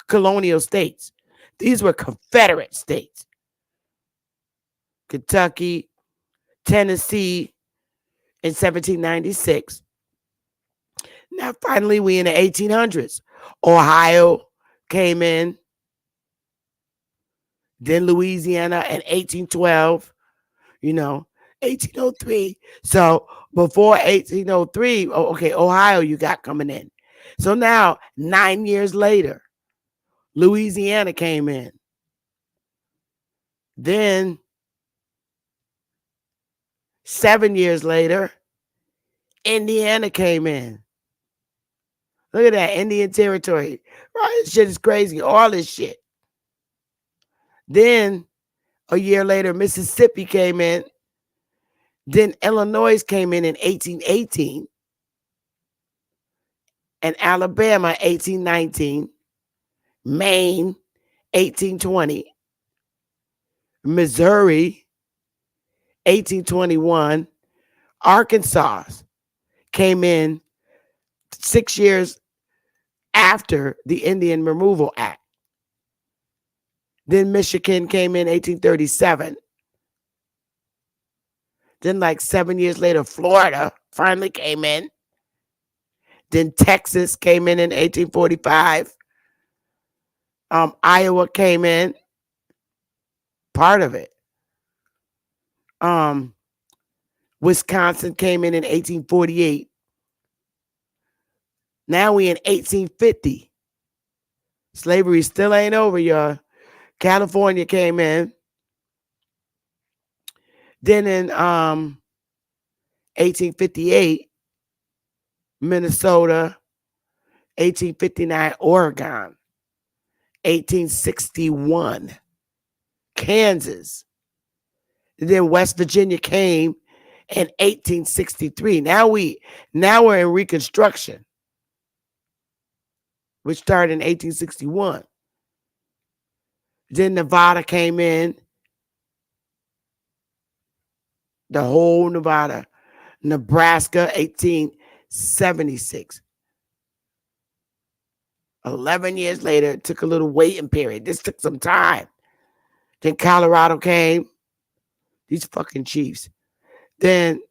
colonial states. These were Confederate states. Kentucky, Tennessee in 1796. Now, finally, we in the 1800s. Ohio came in. Then Louisiana in 1812. 1803. So before 1803, okay, Ohio you got coming in. So now, 9 years later, Louisiana came in. Then 7 years later, Indiana came in. Look at that Indian Territory. Right, this shit is crazy. All this shit. Then a year later, Mississippi came in. Then Illinois came in 1818, and Alabama 1819, Maine 1820, Missouri 1821, Arkansas came in 6 years after the Indian Removal Act. Then Michigan came in 1837. Then, like 7 years later, Florida finally came in. Then Texas came in 1845. Iowa came in, part of it. Um, Wisconsin came in 1848. Now we in 1850. Slavery still ain't over, y'all. California came in. Then in 1858, Minnesota, 1859, Oregon, 1861, Kansas. And then West Virginia came in 1863. Now we're in Reconstruction, which started in 1861. Then Nevada came in, the whole Nevada. Nebraska, 1876. 11 years later, it took a little waiting period. This took some time. Then Colorado came. These fucking chiefs. Then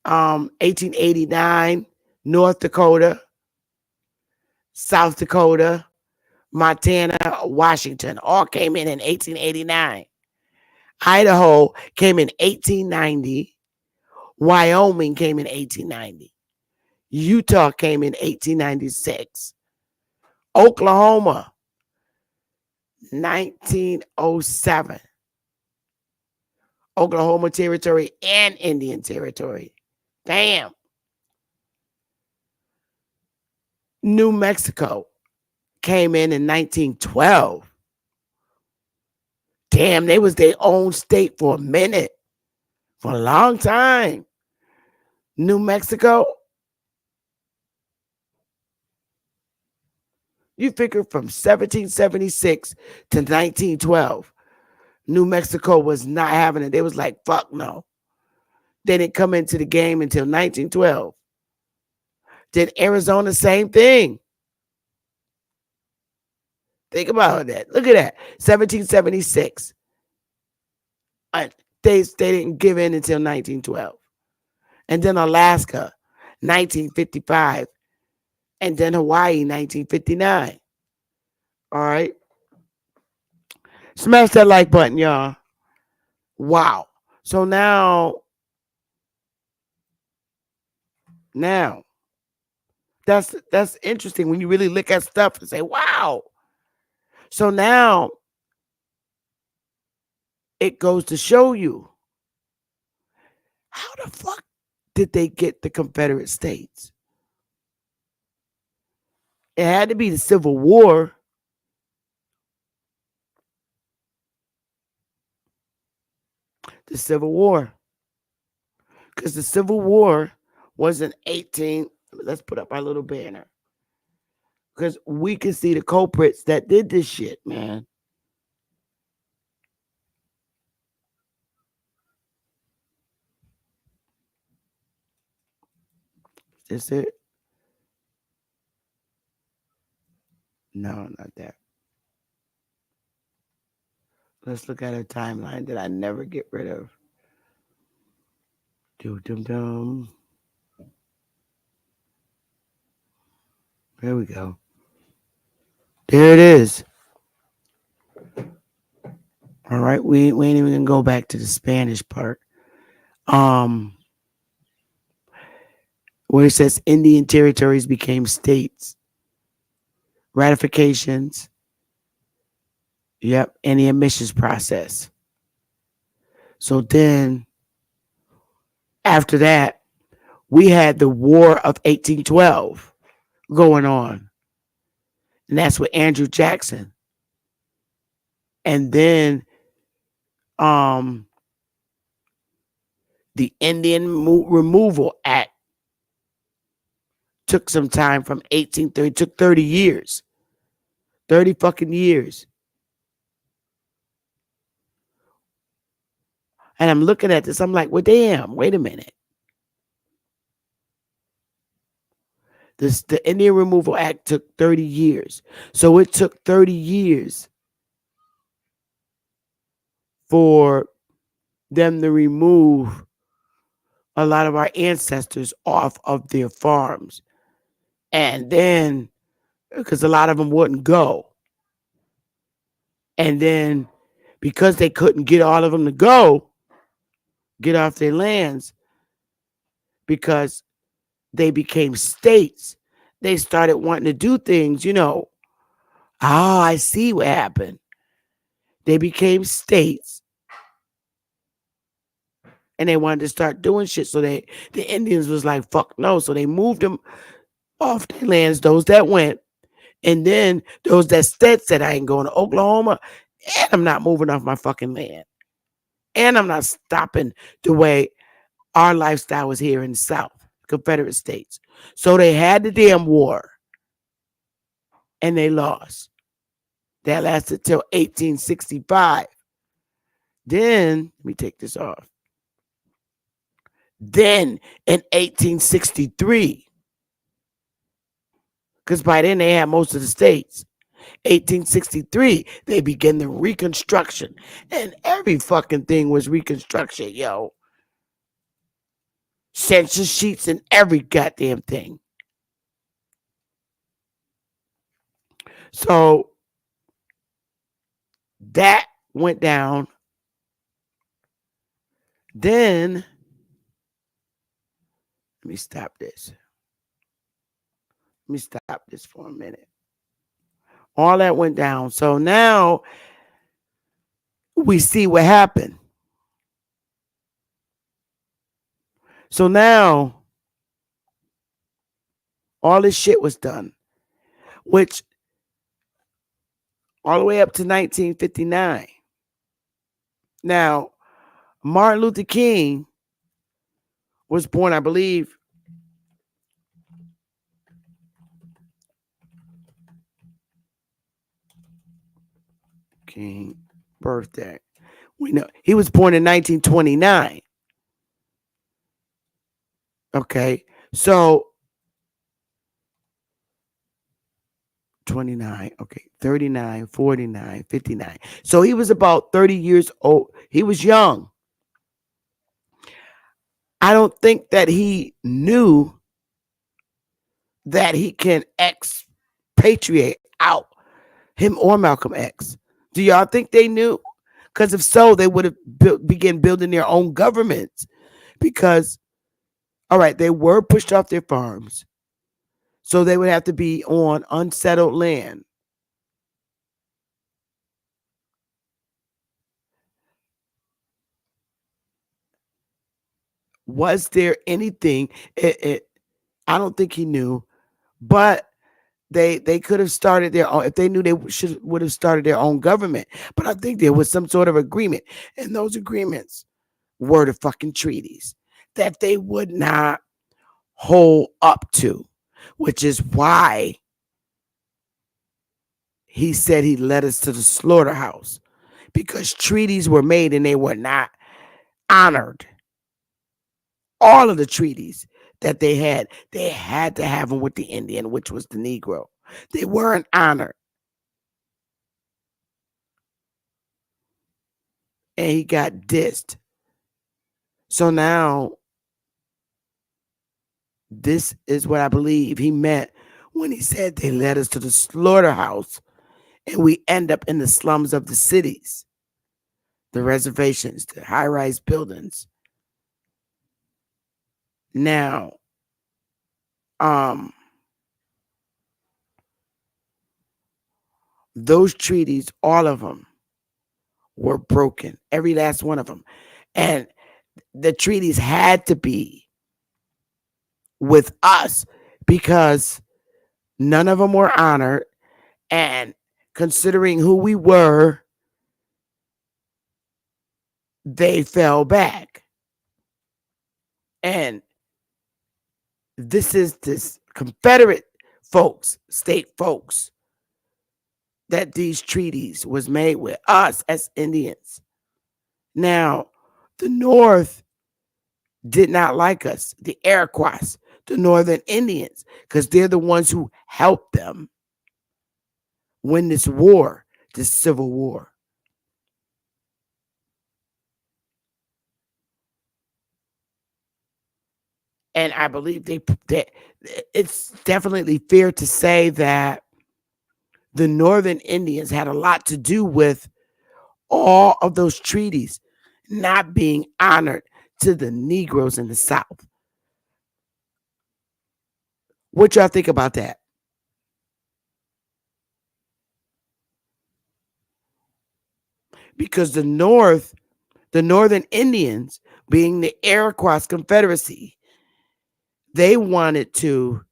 1889, North Dakota, South Dakota, Montana, Washington all came in 1889. Idaho came in 1890. Wyoming came in 1890. Utah came in 1896. Oklahoma, 1907. Oklahoma Territory and Indian Territory. Damn. New Mexico came in 1912. Damn, they was their own state for a minute. For a long time. New Mexico. You figure from 1776 to 1912, New Mexico was not having it. They was like, fuck no. They didn't come into the game until 1912. Then Arizona, same thing. Think about that. Look at that. 1776. They didn't give in until 1912. And then Alaska, 1955. And then Hawaii, 1959. All right. Smash that like button, y'all. Wow. So now, that's interesting when you really look at stuff and say, wow. So now it goes to show you, how the fuck did they get the Confederate States? It had to be the Civil War. The Civil War. Because the Civil War was in 18. Let's put up our little banner. Because we can see the culprits that did this shit, man. Is this it? No, not that. Let's look at a timeline that I never get rid of. Dum. There we go. There it is. All right, we ain't even gonna go back to the Spanish part. Where it says Indian territories became states. Ratifications. Yep, and the admissions process. So then, after that, we had the War of 1812. going on. And that's with Andrew Jackson. And then um, the Removal Act took some time from 1830. It took 30 years. 30 fucking years. And I'm looking at this. I'm like, well, damn, wait a minute. The Indian Removal Act took 30 years. So it took 30 years for them to remove a lot of our ancestors off of their farms. And then, because a lot of them wouldn't go. And then, because they couldn't get all of them to go, get off their lands, because they became states, they started wanting to do things, Oh, I see what happened. They became states and they wanted to start doing shit. So the Indians was like, fuck no. So they moved them off their lands, those that went. And then those that said, I ain't going to Oklahoma and I'm not moving off my fucking land. And I'm not stopping the way our lifestyle was here in the South, Confederate States. So they had the damn war and they lost. That lasted till 1865. Then, let me take this off. Then in 1863, because by then they had most of the states. 1863, they began the Reconstruction. And every fucking thing was Reconstruction, yo. Census sheets and every goddamn thing. So that went down. Then, let me stop this. Let me stop this for a minute. All that went down. So now we see what happened. So now all this shit was done, which all the way up to 1959. Now, Martin Luther King was born, I believe, King birthday. We know he was born in 1929. Okay. So 29, okay, 39, 49, 59. So he was about 30 years old. He was young. I don't think that he knew that he can expatriate out him or Malcolm X. Do y'all think they knew? Because if so, they would have began building their own governments. Because, all right, they were pushed off their farms. So they would have to be on unsettled land. Was there anything? I don't think he knew, but they could have started their own if they knew they would have started their own government. But I think there was some sort of agreement, and those agreements were the fucking treaties that they would not hold up to, which is why he said he led us to the slaughterhouse, because treaties were made and they were not honored. All of the treaties that they had to have them with the Indian, which was the Negro. They weren't honored. And he got dissed. So now, this is what I believe he meant when he said they led us to the slaughterhouse and we end up in the slums of the cities, the reservations, the high rise buildings. Now, um, those treaties, all of them were broken, every last one of them. And the treaties had to be with us because None of them were honored. And considering who we were, they fell back. And this is this Confederate folks, state folks, that these treaties was made with us as Indians. Now, the North did not like us, the Iroquois, the Northern Indians, because they're the ones who helped them win this war, this Civil War. And I believe that it's definitely fair to say that the Northern Indians had a lot to do with all of those treaties not being honored to the Negroes in the South. What y'all think about that? Because the Northern Indians, being the Iroquois Confederacy, they wanted to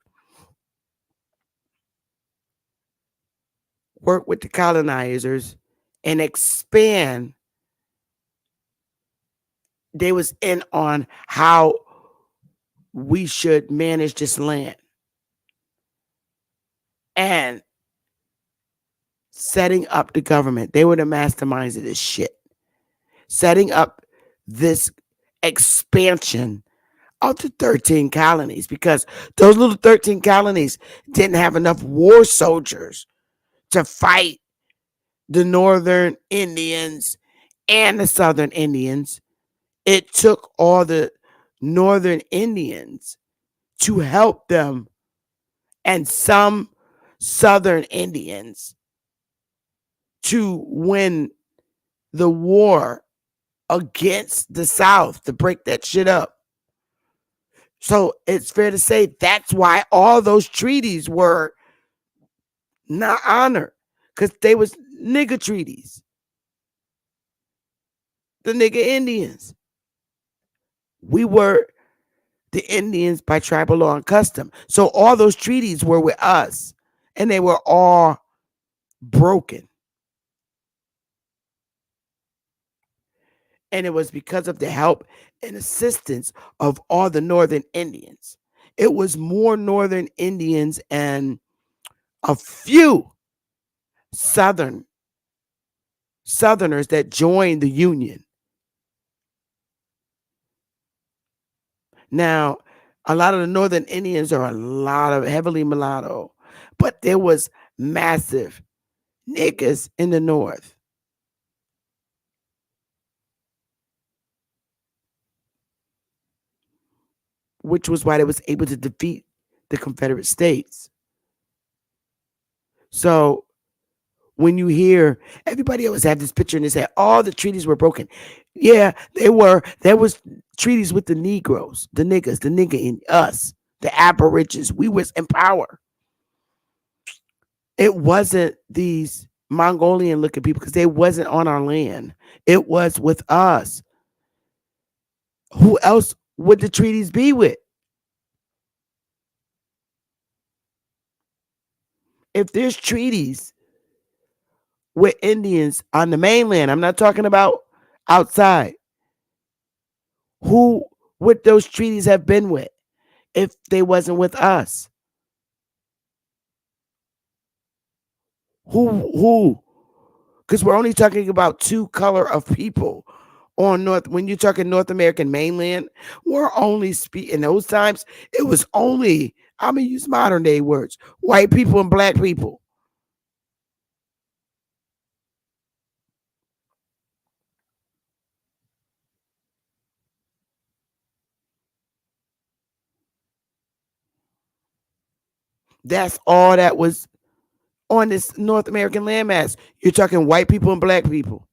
work with the colonizers and expand. They was in on how we should manage this land and setting up the government. They were the masterminds of this shit. Setting up this expansion of the 13 colonies because those little 13 colonies didn't have enough war soldiers to fight the Northern Indians and the Southern Indians. It took all the Northern Indians to help them and some Southern Indians to win the war against the South to break that shit up. So it's fair to say that's why all those treaties were not honored because they was nigger treaties, the nigger Indians. We were the Indians by tribal law and custom. So all those treaties were with us and they were all broken. And it was because of the help and assistance of all the Northern Indians. It was more Northern Indians and a few Southern Southerners that joined the Union. Now, a lot of the Northern Indians are a lot of heavily mulatto, but there was massive niggas in the North, which was why they was able to defeat the Confederate States. So when you hear everybody always have this picture and they say all the treaties were broken. Yeah, they were. There was treaties with the Negroes, the niggas, the nigga in us, the Aborigines. We was in power. It wasn't these Mongolian looking people because they wasn't on our land. It was with us. Who else would the treaties be with? If there's treaties with Indians on the mainland, I'm not talking about outside. Who would those treaties have been with if they wasn't with us? Who? Because we're only talking about two color of people on North. When you're talking North American mainland, we're only speak in those times. It was only I'm gonna use modern day words: white people and black people. That's all that was on this North American landmass. You're talking white people and black people.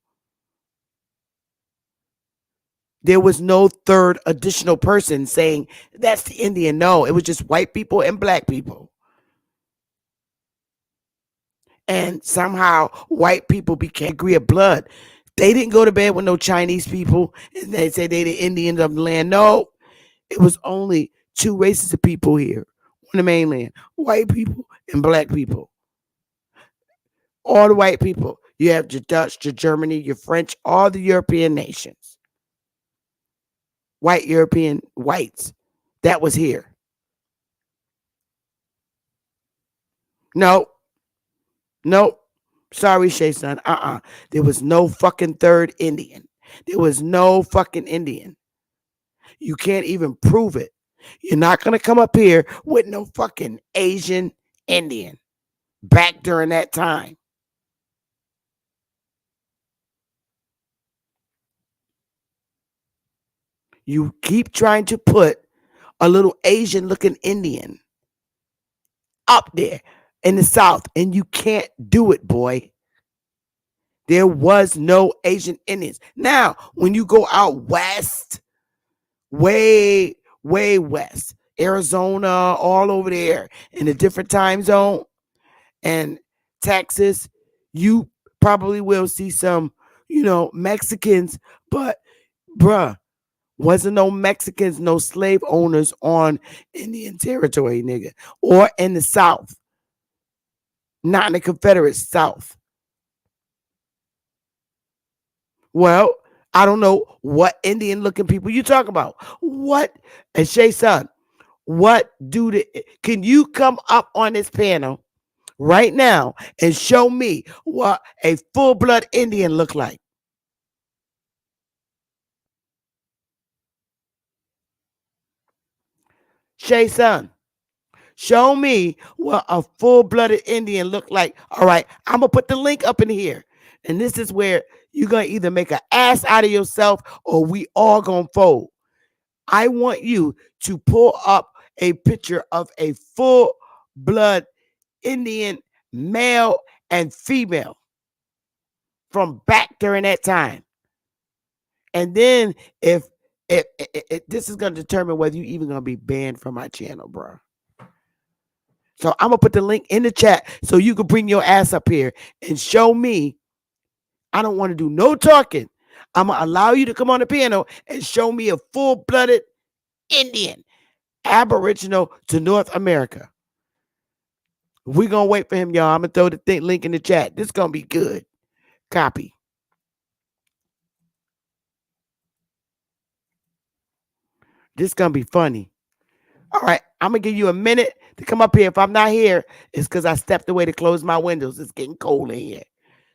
There was no third additional person saying that's the Indian. No, it was just white people and black people. And somehow white people became a degree of blood. They didn't go to bed with no Chinese people and they say they the Indians of the land. No, it was only two races of people here on the mainland: white people and black people. All the white people. You have your Dutch, your Germany, your French, all the European nations. White European whites. That was here. No. Nope. Sorry, Shay son. There was no fucking third Indian. There was no fucking Indian. You can't even prove it. You're not going to come up here with no fucking Asian Indian back during that time. You keep trying to put a little Asian looking Indian up there in the South, and you can't do it, boy. There was no Asian Indians. Now, when you go out west, way west, Arizona, all over there in a different time zone, and Texas, you probably will see some, Mexicans, but bruh, wasn't no Mexicans, no slave owners on Indian territory, nigga, or in the South, not in the Confederate South. Well, I don't know what Indian looking people you talk about. What, and Shay son, can you come up on this panel right now and show me what a full-blood Indian look like? Shay son, show me what a full-blooded Indian look like. All right, I'm going to put the link up in here. And this is where you're going to either make an ass out of yourself or we all going to fold. I want you to pull up a picture of a full-blood Indian male and female from back during that time. And then if this is going to determine whether you even going to be banned from my channel, bro. So I'm going to put the link in the chat so you can bring your ass up here and show me. I don't want to do no talking. I'm going to allow you to come on the panel and show me a full-blooded Indian, Aboriginal to North America. We're going to wait for him, y'all. I'm going to throw the link in the chat. This is going to be good. Copy. This is going to be funny. All right, I'm going to give you a minute to come up here. If I'm not here, it's because I stepped away to close my windows. It's getting cold in here.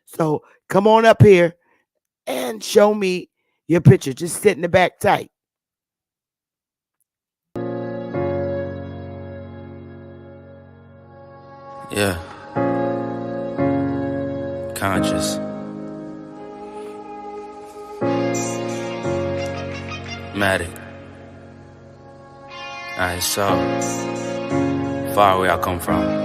So come on up here and show me your picture. Just sit in the back tight. Yeah. Conscious. Matic. Alright, so far away I come from.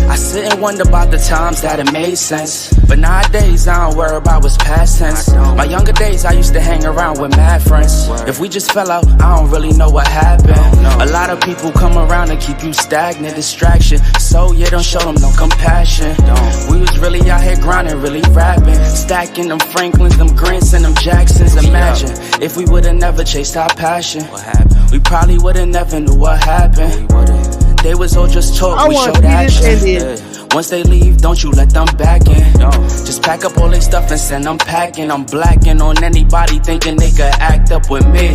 I sit and wonder about the times that it made sense. But nowadays I don't worry about what's past tense. My younger days I used to hang around with mad friends. If we just fell out, I don't really know what happened. A lot of people come around and keep you stagnant, distraction. So yeah, don't show them no compassion. We was really out here grinding, really rapping, stacking them Franklins, them Grants, and them Jacksons. Imagine if we would've never chased our passion. We probably would've never knew what happened. They was all just talk, we showed action. Once they leave, don't you let them back in. Just pack up all their stuff and send them packing. I'm blacking on anybody thinking they could act up with me.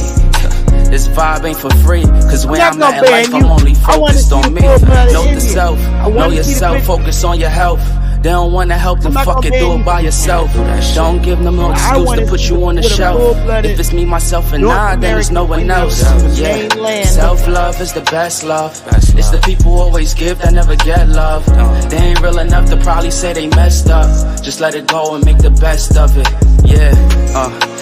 This vibe ain't for free, cause when I'm at in life, I'm only focused on me. Note the self, know yourself, focus on your health. They don't wanna help them, fuck it, do it by yourself. Don't give them no excuse to put you on the shelf. If it's me, myself, and I, then there's no one else. Yeah, self-love is the best love. It's the people who always give that never get love. They ain't real enough to probably say they messed up. Just let it go and make the best of it. Yeah,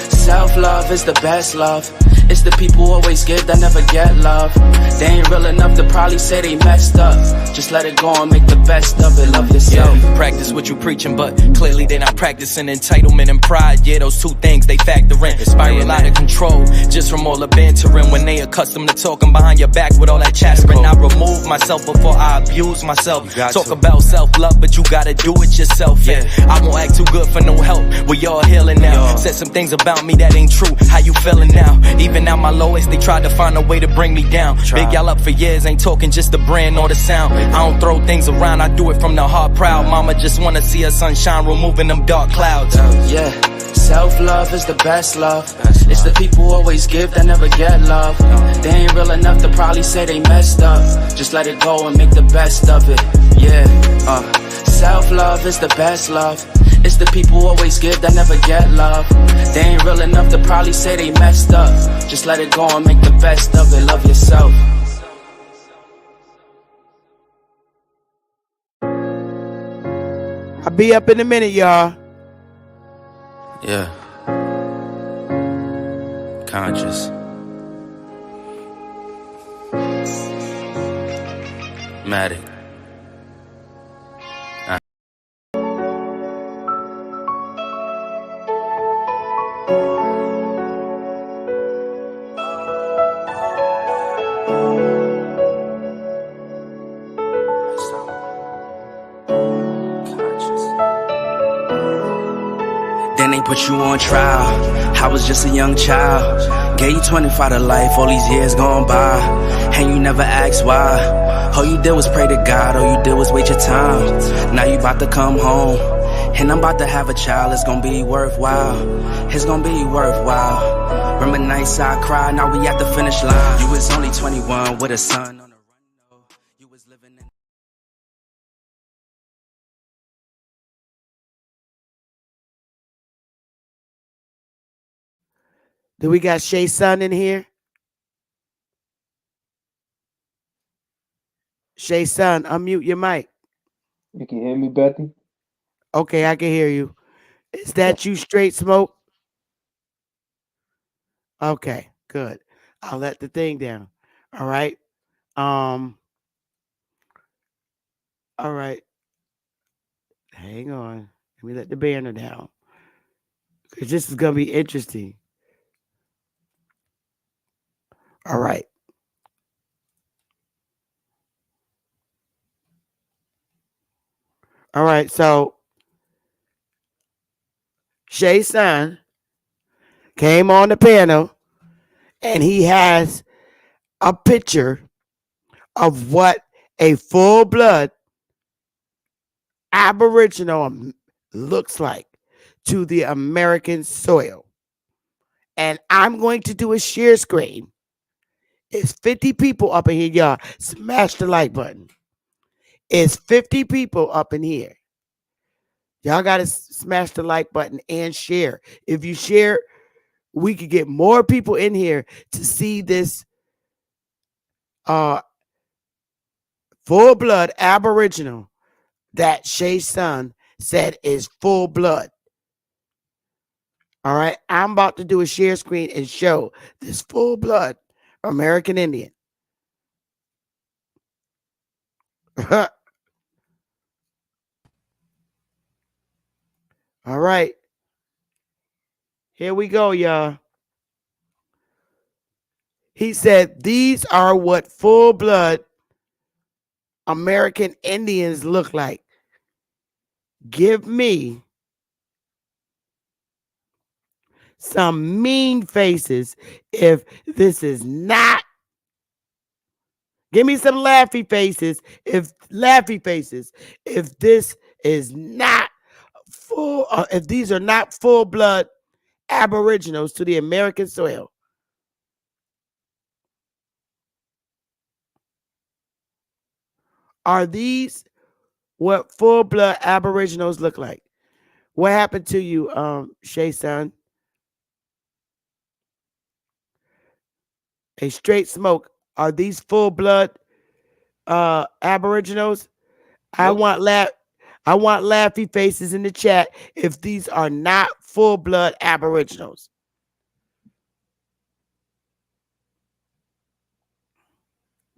self-love is the best love. It's the people who always give that never get love. They ain't real enough to probably say they messed up. Just let it go and make the best of it. Love yourself. Yeah, practice what you preaching, but clearly they not practicing entitlement and pride. Yeah, those two things they factor in. Spiral out of control just from all the bantering. When they accustomed to talking behind your back with all that chattering. I remove myself before I abuse myself. Talk about self-love, but you gotta do it yourself. Yeah, I won't act too good for no help. We all healing now. Said some things about me that ain't true. How you feeling now? Even at my lowest, they tried to find a way to bring me down. Big y'all up for years, ain't talking just the brand or the sound. I don't throw things around, I do it from the heart proud. Mama just wanna see her sunshine, removing them dark clouds. Yeah, self-love is the best love. It's the people who always give that never get love. They ain't real enough to probably say they messed up. Just let it go and make the best of it. Yeah, self-love is the best love. It's the people who always give that never get love. They ain't real enough to probably say they messed up. Just let it go and make the best of it. Love yourself. I'll be up in a minute, y'all. Yeah. Conscious. Matic. Then they put you on trial. I was just a young child. Gave you 25 to life, all these years gone by. And you never asked why. All you did was pray to God, all you did was wait your time. Now you about to come home. And I'm about to have a child, it's gonna be worthwhile. It's gonna be worthwhile. Remember nights I cried, now we at the finish line. You was only 21 with a son on the run. You was living in Do we got Shay's son in here? Shay's son, unmute your mic. You can hear me, Bethy? Okay, I can hear you. Is that you, Straight Smoke? Okay, good. I'll let the thing down. All right. Um. All right. Hang on. Let me let the banner down. Cause this is gonna be interesting. All right. All right. So Shay's son came on the panel and he has a picture of what a full blood Aboriginal looks like to the American soil. And I'm going to do a share screen. It's 50 people up in here, y'all. Smash the like button. It's 50 people up in here. Y'all got to smash the like button and share. If you share, we could get more people in here to see this uh full blood Aboriginal that Shay's son said is full blood. All right. I'm about to do a share screen and show this full blood American Indian. All right. Here we go, y'all. He said, these are what full blood American Indians look like. Give me some mean faces if this is not. Give me some laughy faces if this is not full, if these are not full blood Aboriginals to the American soil. Are these what full blood Aboriginals look like? What happened to you, Shay son? A Straight Smoke. Are these full blood Aboriginals? I Nope. want I want laughy faces in the chat if these are not full blood Aboriginals.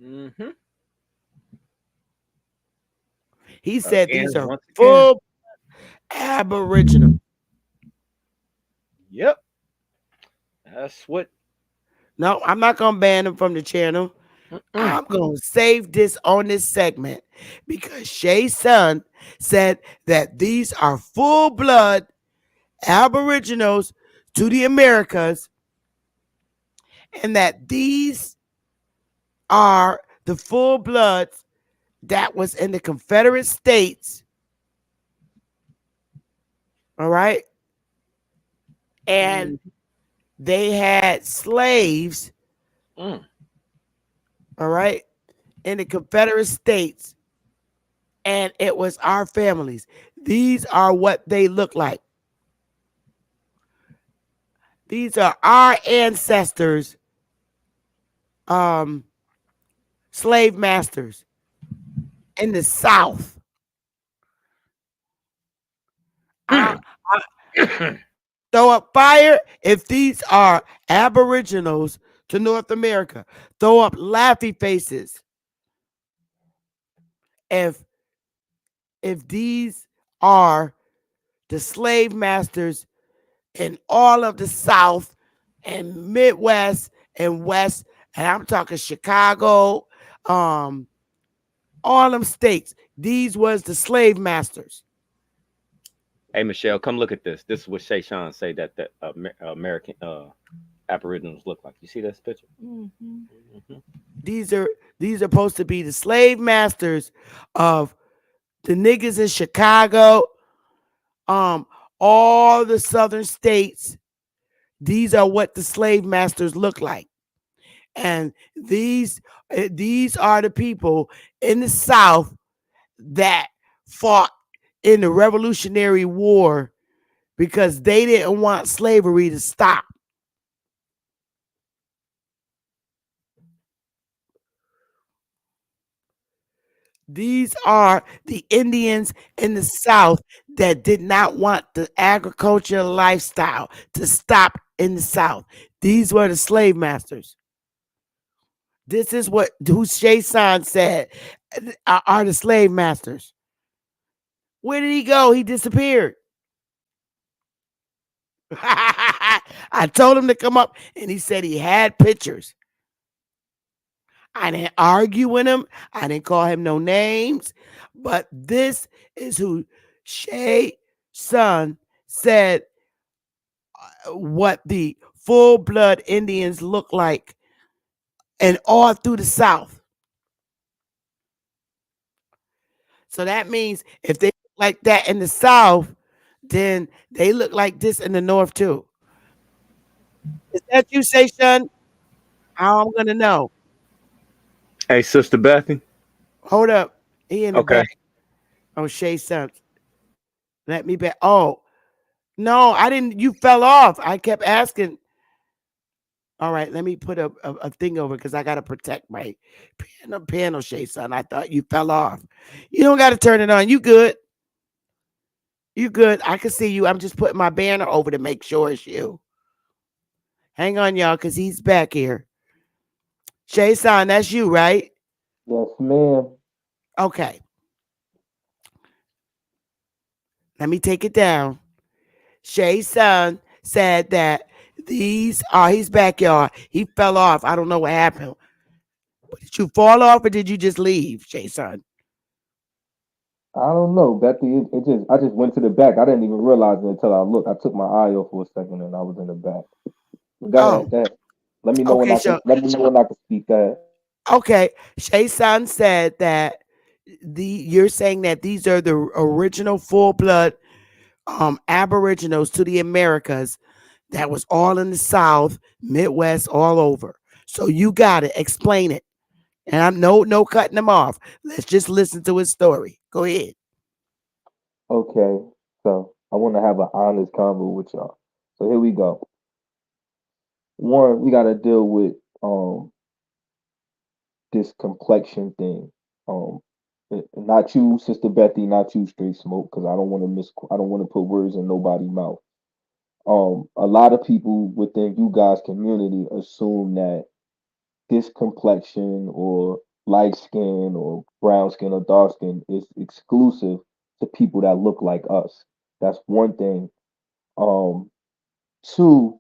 Mm-hmm. He said Again, these are once again. full Aboriginal. Yep. That's what. No, I'm not gonna ban them from the channel. Mm-mm. I'm gonna save this on this segment because Shay's son said that these are full blood Aboriginals to the Americas, and that these are the full bloods that was in the Confederate States, all right? And Mm. they had slaves, Mm. all right, in the Confederate States, and it was our families. These are what they look like. These are our ancestors, um, slave masters in the South. I, I throw up fire if these are aboriginals to North America. Throw up laughy faces if these are the slave masters in all of the South and Midwest and West, and I'm talking Chicago, um, all them states. These was the slave masters. Hey Michelle, come look at this. This is what Shay Sean say that American Aboriginals look like. You see this picture? Hmm. These are supposed to be the slave masters of the niggas in Chicago, um, all the southern states. These are what the slave masters look like. And these are the people in the South that fought in the Revolutionary War because they didn't want slavery to stop. These are the Indians in the South that did not want the agricultural lifestyle to stop in the South. These were the slave masters. This is what Hussein said are the slave masters. Where did he go? He disappeared. I told him to come up and he said he had pictures. I didn't argue with him. I didn't call him no names. But this is who Shay Sun said what the full blood Indians look like and all through the South. So that means if they look like that in the South, then they look like this in the North too. Is that you, Shay Sun? How I'm gonna know? Hey, Sister Bethy. Hold up. He in the Okay. back. Oh, Shay Sun. Let me back. Oh, no, I didn't. You fell off. I kept asking. All right, let me put a thing over because I got to protect my piano Shay Sun. I thought you fell off. You don't got to turn it on. You good. You good. I can see you. I'm just putting my banner over to make sure it's you. Hang on, y'all, because he's back here. Shay Sun, that's you, right? Yes, ma'am. Okay. Let me take it down. Shay Sun said that these are his backyard. He fell off. I don't know what happened. Did you fall off or did you just leave, Shay Sun? I don't know, Bethy. It just I just went to the back. I didn't even realize it until I looked. I took my eye off for a second and I was in the back. But go ahead, Oh, go ahead. Let me know when okay, I can. so Let me know when I can speak. Go ahead. okay. Shay Sun said that you're saying that these are the original full blood aboriginals to the Americas that was all in the South, Midwest, all over. So you got it. Explain it. And I'm no cutting him off. Let's just listen to his story. Go ahead. Okay, so I want to have an honest convo with y'all. So here we go. One, we got to deal with this complexion thing. Um, not you, Sister Bethy, not you, Straight Smoke, because I don't want to put words in nobody's mouth. A lot of people within you guys' community assume that this complexion or light skin or brown skin or dark skin is exclusive to people that look like us. That's one thing. Um, Two,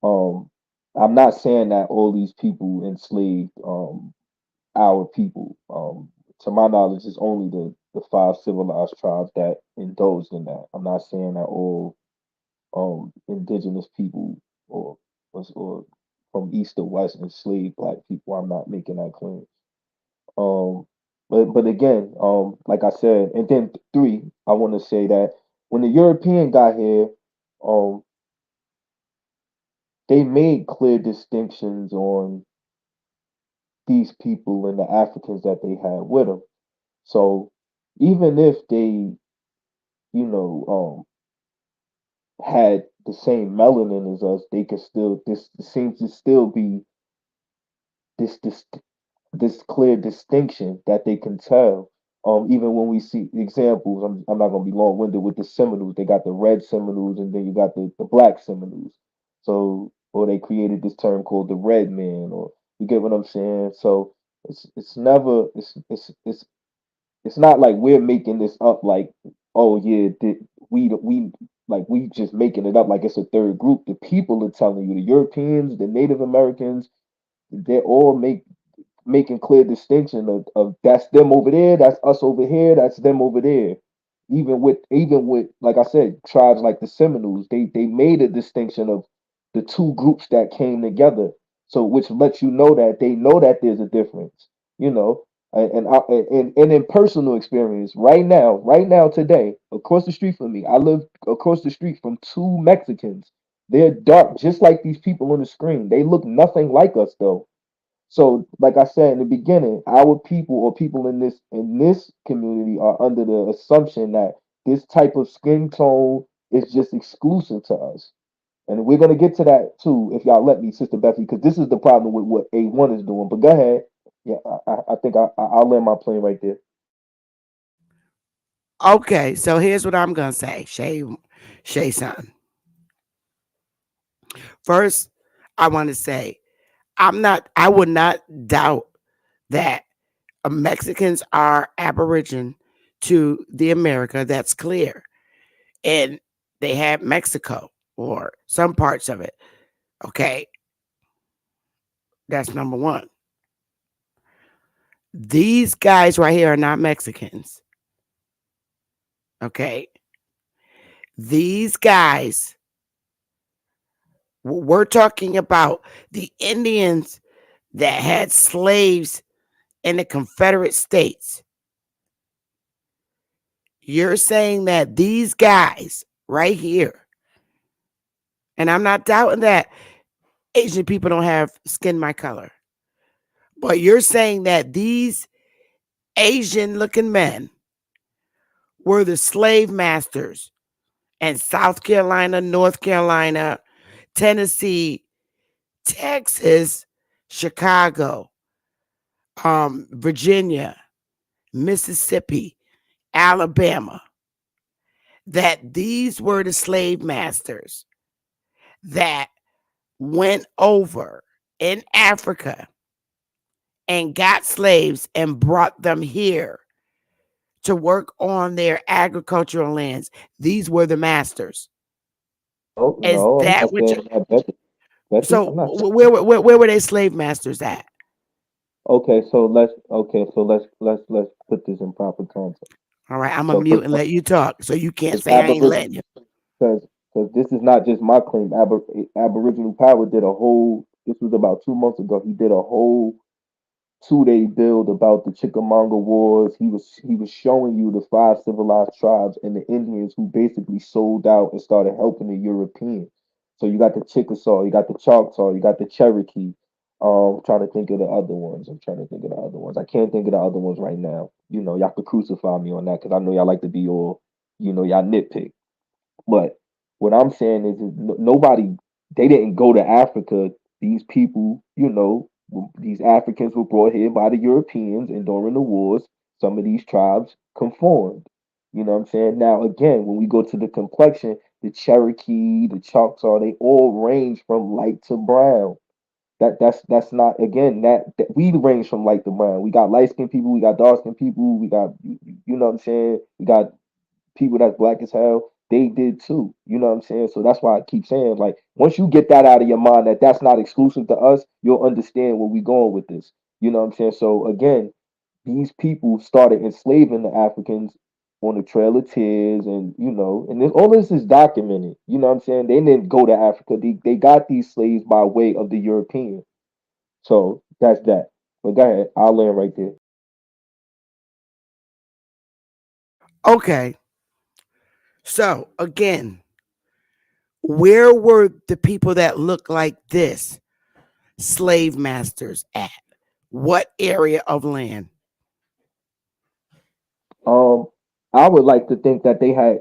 um, I'm not saying that all these people enslaved our people. To my knowledge, it's only the five civilized tribes that indulged in that. I'm not saying that all indigenous people or from east or west enslaved black people. I'm not making that claim. Um, but again, like I said, and then three, I want to say that when the European got here, um, they made clear distinctions on these people and the Africans that they had with them. So even if they, you know, had the same melanin as us, they could still this seems to still be this this clear distinction that they can tell. Even when we see examples, I'm not gonna be long winded with the Seminoles. They got the red Seminoles and then you got the black Seminoles. So or they created this term called the red man, or you get what I'm saying? So it's never it's not like we're making this up like, oh yeah, we like we just making it up like it's a third group. The people are telling you, the Europeans, the Native Americans, they're all making clear distinction of that's them over there, that's us over here, that's them over there. Even with like I said, tribes like the Seminoles, they made a distinction of the two groups that came together. So which lets you know that they know that there's a difference, you know. And in personal experience, right now today, across the street from me, I live across the street from two Mexicans. They're dark, just like these people on the screen. They look nothing like us though. So, like I said in the beginning, our people or people in this community are under the assumption that this type of skin tone is just exclusive to us. And we're gonna get to that too, if y'all let me, Sister Becky, because this is the problem with what A1 is doing. But go ahead. Yeah, I think I'll land my plane right there. Okay, so here's what I'm gonna say. Shay son. First, I want to say I would not doubt that Mexicans are aboriginal to the America. That's clear. And they have Mexico or some parts of it. Okay, that's number one. These guys right here are not Mexicans. Okay, these guys, we're talking about the Indians that had slaves in the Confederate States. You're saying that these guys right here, and I'm not doubting that Asian people don't have skin my color, but you're saying that these Asian looking men were the slave masters in South Carolina, North Carolina, Tennessee, Texas, Chicago, Virginia, Mississippi, Alabama, that these were the slave masters that went over in Africa and got slaves and brought them here to work on their agricultural lands. These were the masters. No, Is no, I'm that not what you saying that, Becky. Becky, so I'm not saying. where were they slave masters at? Okay, so let's put this in proper context. All right, I'm a So, mute and let you talk. So you can't say I ain't because letting you. because this is not just my claim. Aboriginal Power did a whole. This was about 2 months ago. He did a whole 2 day build about the Chickamauga Wars. He was showing you the five civilized tribes and the Indians who basically sold out and started helping the Europeans. So you got the Chickasaw, you got the Choctaw, you got the Cherokee. I'm trying to think of the other ones. I'm trying to think of the other ones. I can't think of the other ones right now. You know, y'all could crucify me on that because I know y'all like to be all, y'all nitpick. But what I'm saying is nobody, they didn't go to Africa. These people, these Africans were brought here by the Europeans, and during the wars, some of these tribes conformed. You know what I'm saying? Now, again, when we go to the complexion, the Cherokee, the Choctaw, they all range from light to brown. That's not again that we range from light to brown. We got light skinned people, we got dark skinned people, we got you know what I'm saying. We got people that's black as hell, they did too. You know what I'm saying? So that's why I keep saying, like, once you get that out of your mind that that's not exclusive to us, you'll understand where we going with this. You know what I'm saying? So again, these people started enslaving the Africans on the Trail of Tears, and and all this is documented. You know what I'm saying? They didn't go to Africa. They got these slaves by way of the European. So that's that. But go ahead, I'll land right there. Okay. So again, where were the people that look like this slave masters at? What area of land? Um, I would like to think that they had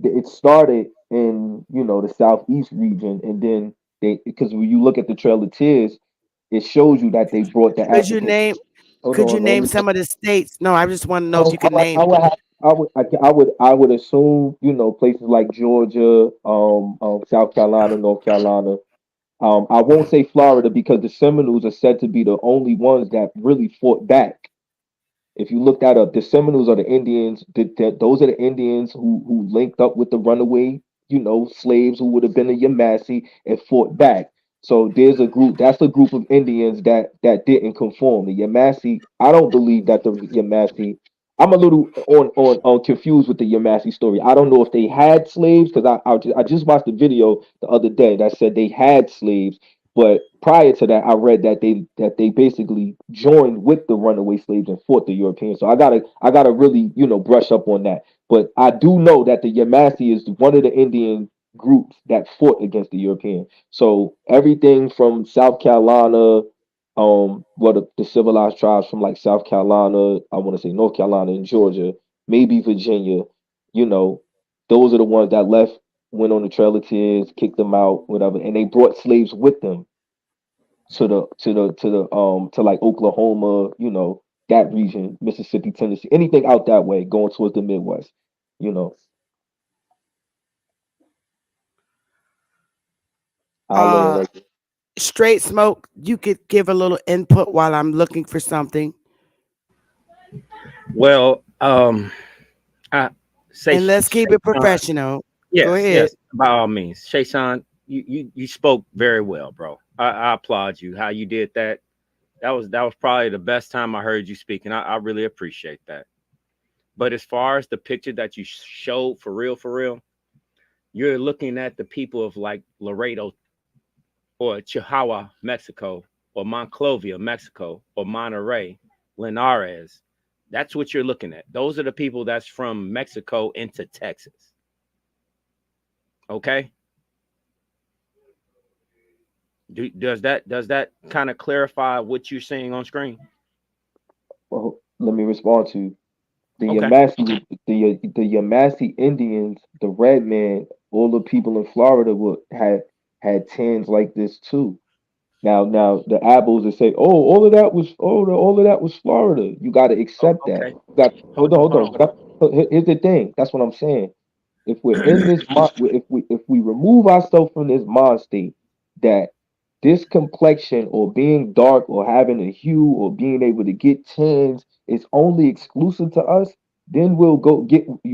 it started in the southeast region, and then they because when you look at the Trail of Tears, it shows you that they brought the Could you African. name Hold could you on, let name me. some of the states? No, I just want to know if Oh, you could name. I would assume places like Georgia, South Carolina, North Carolina. I won't say Florida because the Seminoles are said to be the only ones that really fought back. If you look that up, the Seminoles are the Indians. Those are the Indians who linked up with the runaway, slaves who would have been the Yamasee and fought back. So there's a group. That's a group of Indians that didn't conform. The Yamasee. I don't believe that the Yamasee. I'm a little on confused with the Yamasee story. I don't know if they had slaves because I just watched a video the other day that said they had slaves, but prior to that, I read that they basically joined with the runaway slaves and fought the Europeans. So I gotta really brush up on that. But I do know that the Yamasee is one of the Indian groups that fought against the European. So everything from South Carolina, well the civilized tribes from like South Carolina, I want to say North Carolina and Georgia, maybe Virginia, you know, those are the ones that left, went on the Trail of Tears, kicked them out, whatever, and they brought slaves with them to like Oklahoma, that region, Mississippi, Tennessee, anything out that way, going towards the Midwest, you know. I land Uh right there. Straight Smoke, you could give a little input while I'm looking for something. Well, I say And let's keep it Sean, professional. Go yes, ahead. yes, by all means. Shay Sean, you spoke very well, bro. I applaud you. How you did that. That was probably the best time I heard you speak, and I really appreciate that. But as far as the picture that you showed for real, you're looking at the people of like Laredo or Chihuahua, Mexico, or Monclovia, Mexico, or Monterrey, Linares. That's what you're looking at. Those are the people that's from Mexico into Texas. Okay. Does that kind of clarify what you're seeing on screen? Well, let me respond to Okay. the Yamasee Indians, the red man, all the people in Florida had tans like this too. Now the apples that say, "Oh, all of that was Florida." You got to accept that. Okay. You got hold Hold on. Here's the thing. That's what I'm saying. If we're in this, if we remove ourselves from this mind state, that this complexion or being dark or having a hue or being able to get tans is only exclusive to us, then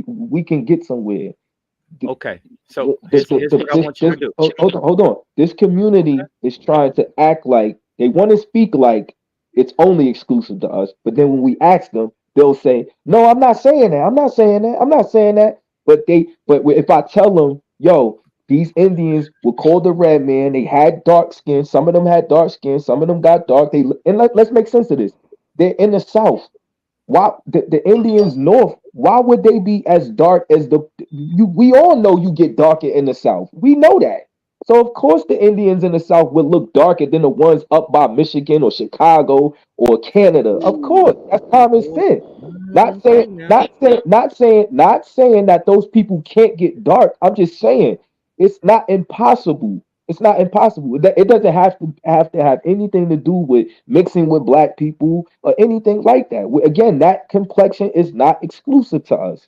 we can get somewhere. okay. So here's what I want you to do. Hold on. This Okay. community is trying to act like they want to speak like it's only exclusive to us, but then when we ask them, they'll say, "No, I'm not saying that. I'm not saying that. I'm not saying that." But if I tell them, "Yo, these Indians were called the Red Man. They had dark skin. Some of them had dark skin. Some of them got dark. Let's make sense of this. They're in the South. Why the Indians north? Why would they be as dark as the you? We all know you get darker in the South. We know that. So of course the Indians in the South would look darker than the ones up by Michigan or Chicago or Canada. Of course, that's common sense. Not saying, Okay now. not saying, not saying that those people can't get dark. I'm just saying it's not impossible. It's not impossible. It doesn't have anything to do with mixing with black people or anything like that. Again, that complexion is not exclusive to us.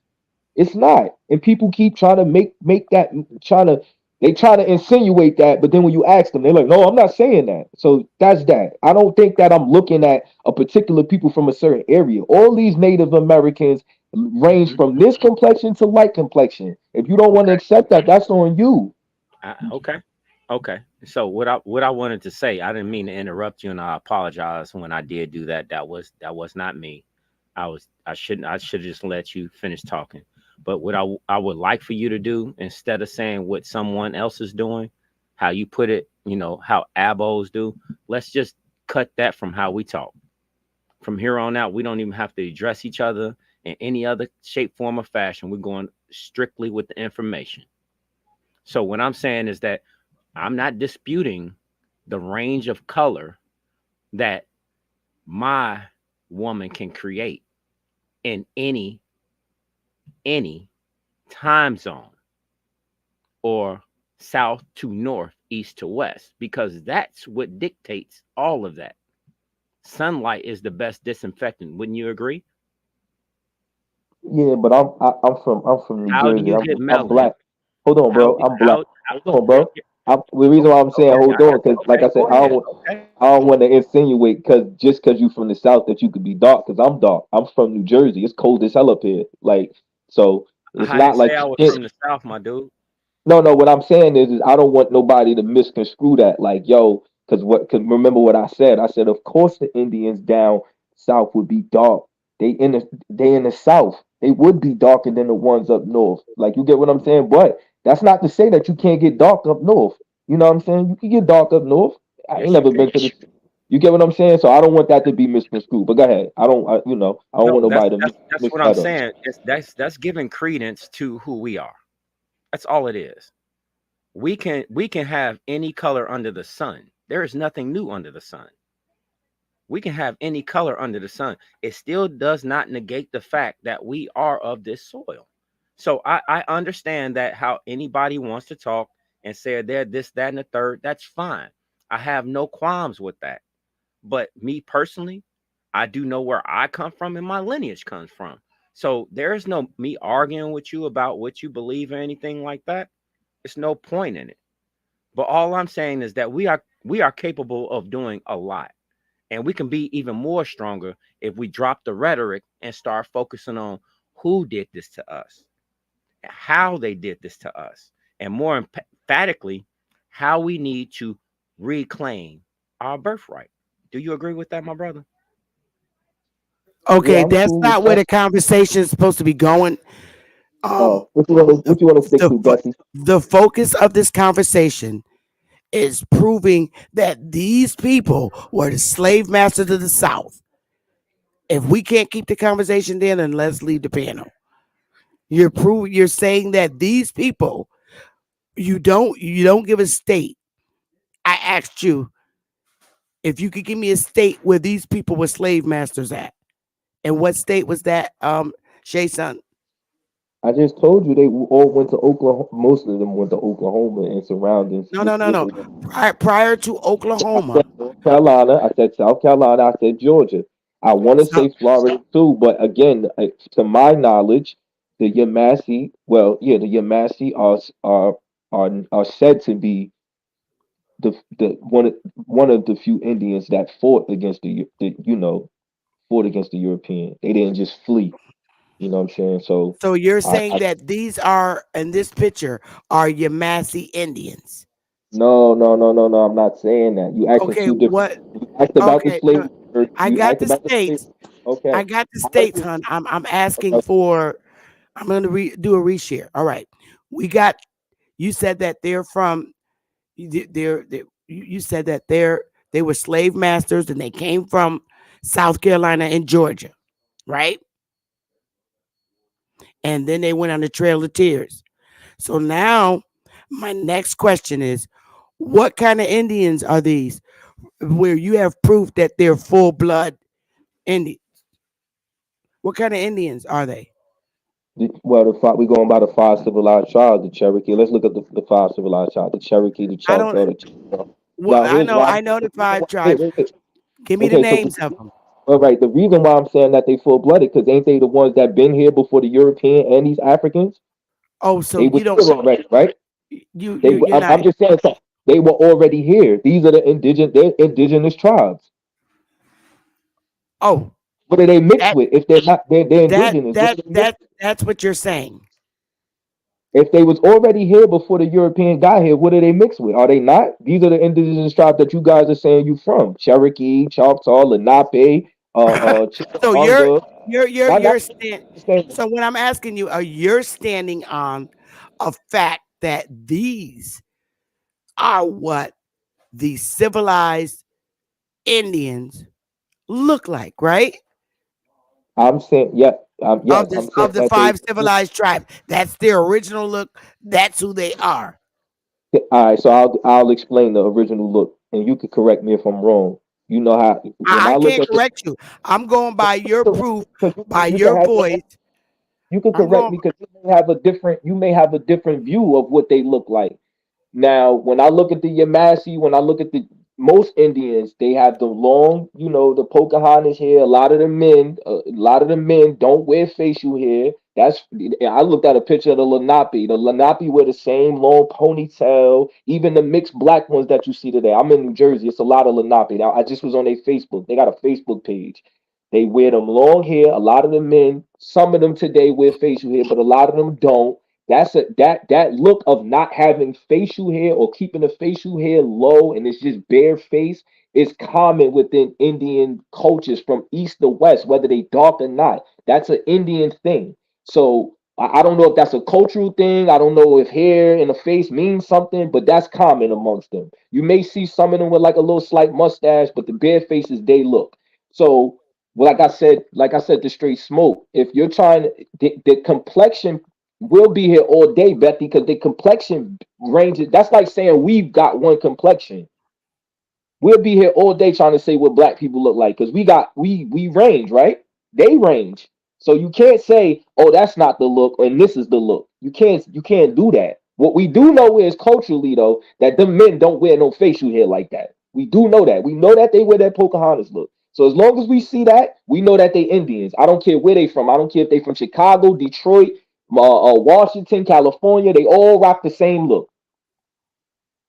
It's not. And people keep trying to make that trying to they try to insinuate that, but then when you ask them, they're like, "No, I'm not saying that." So that's that. I don't think that I'm looking at a particular people from a certain area. All these Native Americans range Hmm. from this complexion to light complexion. If you don't want to Okay. accept that, that's on you. Okay. Okay. So what I wanted to say, I didn't mean to interrupt you, and I apologize when I did do that. That was not me. I should have just let you finish talking. But what I would like for you to do, instead of saying what someone else is doing, how you put it, how abos do, let's just cut that from how we talk. From here on out, we don't even have to address each other in any other shape, form, or fashion. We're going strictly with the information. So what I'm saying is that I'm not disputing the range of color that my woman can create in any time zone, or south to north, east to west, because that's what dictates all of that. Sunlight is the best disinfectant. Wouldn't you agree? Yeah, but I'm from New How do Jersey. you get I'm melanin? black. Hold on, How bro. do I'm black. how Hold on, you're, bro. The reason why I'm saying okay, hold on, because like okay, I said, go ahead. Okay. I don't want to insinuate because just because you from the south that you could be dark. Because I'm dark. I'm from New Jersey. It's cold as hell up here. Like so, it's I didn't not like say I was shit. from the south, my dude. No, no. What I'm saying is I don't want nobody to misconstrue that. Like, yo, because what? Cause remember what I said? I said, of course, the Indians down south would be dark. They in the south. They would be darker than the ones up north. Like, you get what I'm saying? But that's not to say that you can't get dark up north. You know what I'm saying? You can get dark up north. I ain't Yes, you never been can. to the. You get what I'm saying? So I don't want that to be misconstrued. But go ahead. I don't No, want that's nobody to that's that's mix what I'm that up. saying. That's giving credence to who we are. That's all it is. We can have any color under the sun. There is nothing new under the sun. We can have any color under the sun. It still does not negate the fact that we are of this soil. So I understand that how anybody wants to talk and say they're this, that, and the third. That's fine. I have no qualms with that. But me personally, I do know where I come from and my lineage comes from. So there is no me arguing with you about what you believe or anything like that. It's no point in it. But all I'm saying is that we are capable of doing a lot. And we can be even more stronger if we drop the rhetoric and start focusing on who did this to us, how they did this to us, and more emphatically, how we need to reclaim our birthright. Do you agree with that, my brother? Yeah, Okay, I'm that's cool with not where that. the conversation is supposed to be going. Um, the What you want to stick the to, fo- Bessie? the focus of this conversation is proving that these people were the slave masters of the South. If we can't keep the conversation there, then let's leave the panel. You're saying that these people, you don't give a state. I asked you if you could give me a state where these people were slave masters at. And what state was that, Shay Son? I just told you they all went to Oklahoma. Most of them went to Oklahoma and surroundings, No, no, which no, was no. Prior to I said Oklahoma, North Carolina. I said South Carolina. I said Georgia. I want to so say Florida too, but again, to my knowledge, the Yamasee, well, yeah, the Yamasee are said to be the one of the few Indians that fought against fought against the European. They didn't just flee. You know what I'm saying? So so you're saying I that these are in this picture are Yamasee Indians. no, no, no, no, no. I'm not saying that. You asking Okay, two different. what You asked about the okay, slave. no, I You got asked the about the slave. states. I Okay. got the How does states, this? hon. I'm asking Uh, for I'm gonna do a reshare. All right. We got you said that they're from you said that they were slave masters and they came from South Carolina and Georgia, right? And then they went on the Trail of Tears. So now my next question is what kind of Indians are these where you have proof that they're full blood Indian? What kind of Indians are they? well, we going by the five civilized tribes. The Cherokee. Let's look at the five civilized tribes. The Cherokee, the I don't Choctaw, the Chippewa. well, Now, here's why. I know the five Wait, tribes. wait, wait. Give me the Okay, so names of them. all right. The reason why I'm saying that they full blooded because ain't they the ones that been here before the European and these Africans? Oh, so They was you don't here already, right? you're not I'm just saying something. They were already here. These are they're indigenous tribes. oh What are they mixed that with? If they're indigenous. What are they mixed with? that's what you're saying. If they was already here before the European got here, what are they mixed with? Are they not? These are the indigenous tribes that you guys are saying you from. Cherokee, Choctaw, Lenape, So you're Chickamauga. you're you're Not you're not stand, saying so when I'm asking you, are you standing on a fact that these are what the civilized Indians look like, right? I'm saying yeah, Of yes, this I'm saying of the that they. five civilized tribes. That's their original look. That's who they are. All right, so I'll explain the original look, and you can correct me if I'm wrong. You know how when I I look can't at the correct you. I'm going by your proof, because by you can your have voice. you can I'm correct going. me because you may have a different view of what they look like. Now, when I look at the Yamasi, when I look at the most Indians, they have the long, the Pocahontas hair. A lot of the men don't wear facial hair. I looked at a picture of the Lenape. The Lenape wear the same long ponytail. Even the mixed black ones that you see today. I'm in New Jersey. It's a lot of Lenape. Now, I just was on their Facebook. They got a Facebook page. They wear them long hair. A lot of the men, some of them today wear facial hair, but a lot of them don't. That look of not having facial hair or keeping the facial hair low and it's just bare face is common within Indian cultures from east to west, whether they dark or not. That's an Indian thing. So I don't know if that's a cultural thing. I don't know if hair in the face means something, but that's common amongst them. You may see some of them with like a little slight mustache, but the bare faces they look. So like I said, the straight smoke. If you're trying to, the complexion will be here all day, Bethy, because the complexion ranges. That's like saying we've got one complexion. We'll be here all day trying to say what black people look like because we range, right? They range. So you can't say, oh, that's not the look and this is the look. You can't do that. What we do know is culturally though, that the men don't wear no facial hair like that. We do know that. We know that they wear that Pocahontas look. So as long as we see that, we know that they Indians. I don't care where they from. I don't care if they from Chicago, Detroit, Washington, California. They all rock the same look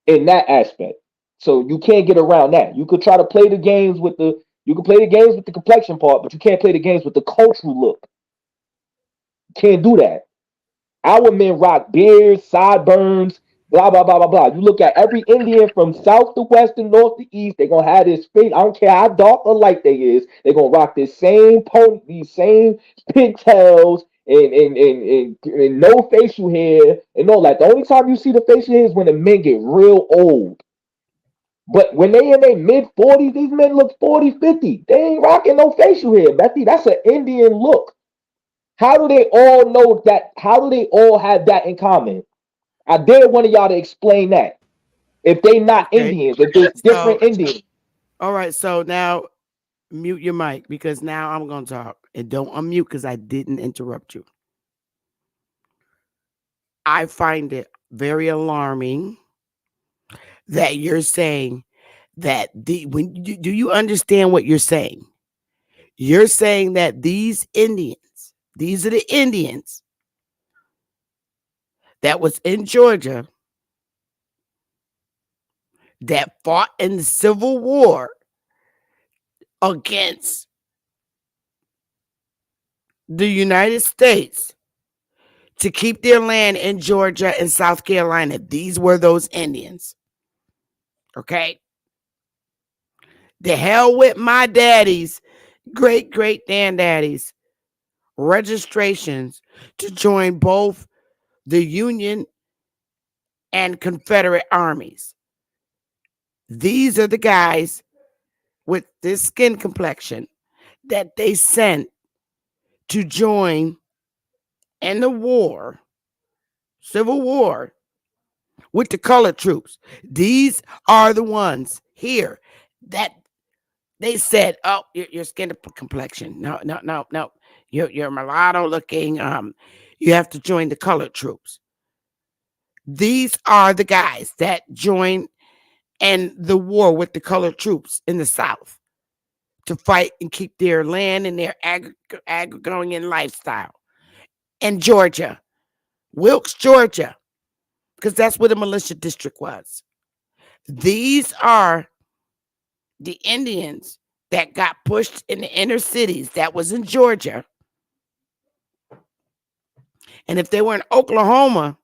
in that aspect. So you can't get around that. You could try to play the games with the you can play the games with the complexion part, but you can't play the games with the cultural look. Can't do that. Our men rock beards, sideburns, blah blah blah blah blah. You look at every Indian from south to west and north to east, they're gonna have this face. I don't care how dark or light they is, they're gonna rock this same pony, these same pigtails and no facial hair and all that. The only time you see the facial hair is when the men get real old. But when they in their mid 40s, these men look 40, 50. They ain't rocking no facial hair, Bethy. That's an Indian look. How do they all know that? How do they all have that in common? I dare one of y'all to explain that. If they not Okay. Indians, if there's So different Indians. all right. So now mute your mic because now I'm gonna talk and don't unmute because I didn't interrupt you. I find it very alarming that you're saying that the when you, do you understand what you're saying? You're saying that these are the Indians that was in Georgia that fought in the Civil War against the United States to keep their land in Georgia and South Carolina. These were those Indians. Okay. The hell with my daddy's great great granddaddy's registrations to join both the Union and Confederate armies. These are the guys with this skin complexion that they sent to join in the war, Civil War, with the colored troops. These are the ones here that they said, "Oh, your skin complexion. No, no, no, no. You're mulatto looking. You have to join the colored troops." These are the guys that joined in the war with the colored troops in the South to fight and keep their land and their agrarian lifestyle. In Georgia, Wilkes, Georgia, because that's where the militia district was. These are the Indians that got pushed in the inner cities. That was in Georgia. And if they were in Oklahoma,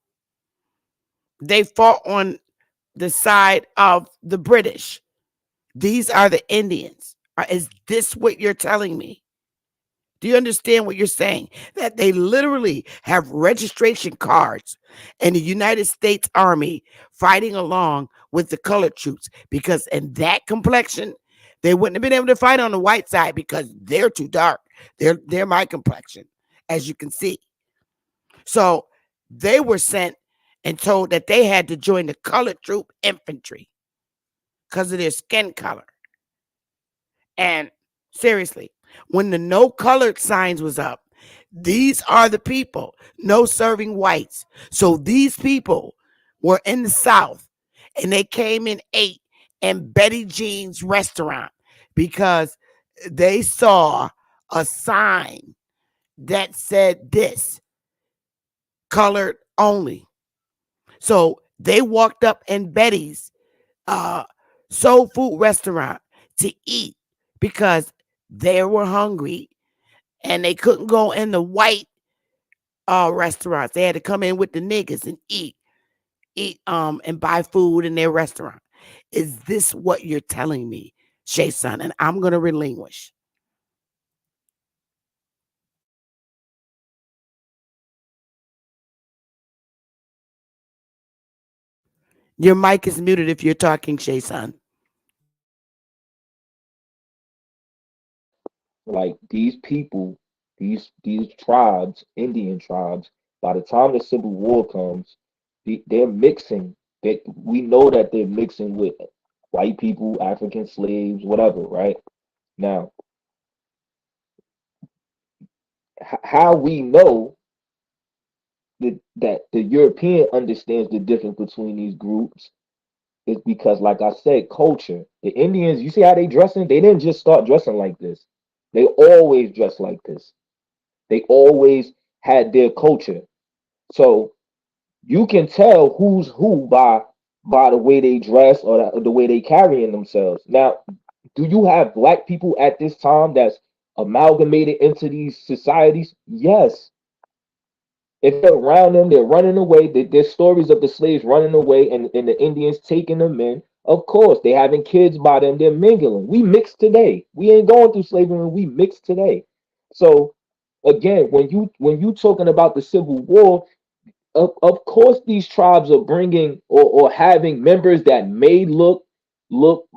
they fought on the side of the British. These are the Indians. Is this what you're telling me? Do you understand what you're saying? That they literally have registration cards in the United States Army fighting along with the colored troops because in that complexion, they wouldn't have been able to fight on the white side because they're too dark. They're my complexion, as you can see. So they were sent and told that they had to join the colored troop infantry because of their skin color. And seriously, when the no colored signs was up, these are the people, no serving whites. So these people were in the South and they came and ate in Betty Jean's restaurant because they saw a sign that said this, colored only. So they walked up in Betty's uh, soul food restaurant to eat because they were hungry and they couldn't go in the white restaurants. They had to come in with the niggas and eat and buy food in their restaurant. Is this what you're telling me, Shay Son? And I'm gonna relinquish. Your mic is muted if you're talking, Shay Son. Like these people, these tribes, Indian tribes, by the time the Civil War comes, they're mixing. We know that they're mixing with white people, African slaves, whatever, right? Now, how we know that the European understands the difference between these groups is because, like I said, culture. The Indians, you see how they dressing? They didn't just start dressing like this. They always dress like this. They always had their culture. So you can tell who's who by the way they dress or the way they carrying themselves. Now, do you have black people at this time that's amalgamated into these societies? Yes. If you're around them, they're running away. There's stories of the slaves running away and the Indians taking them in. Of course, they having kids by them. They're mingling. We mix today. We ain't going through slavery. We mix today. So again, when you talking about the Civil War, of course these tribes are bringing or having members that may look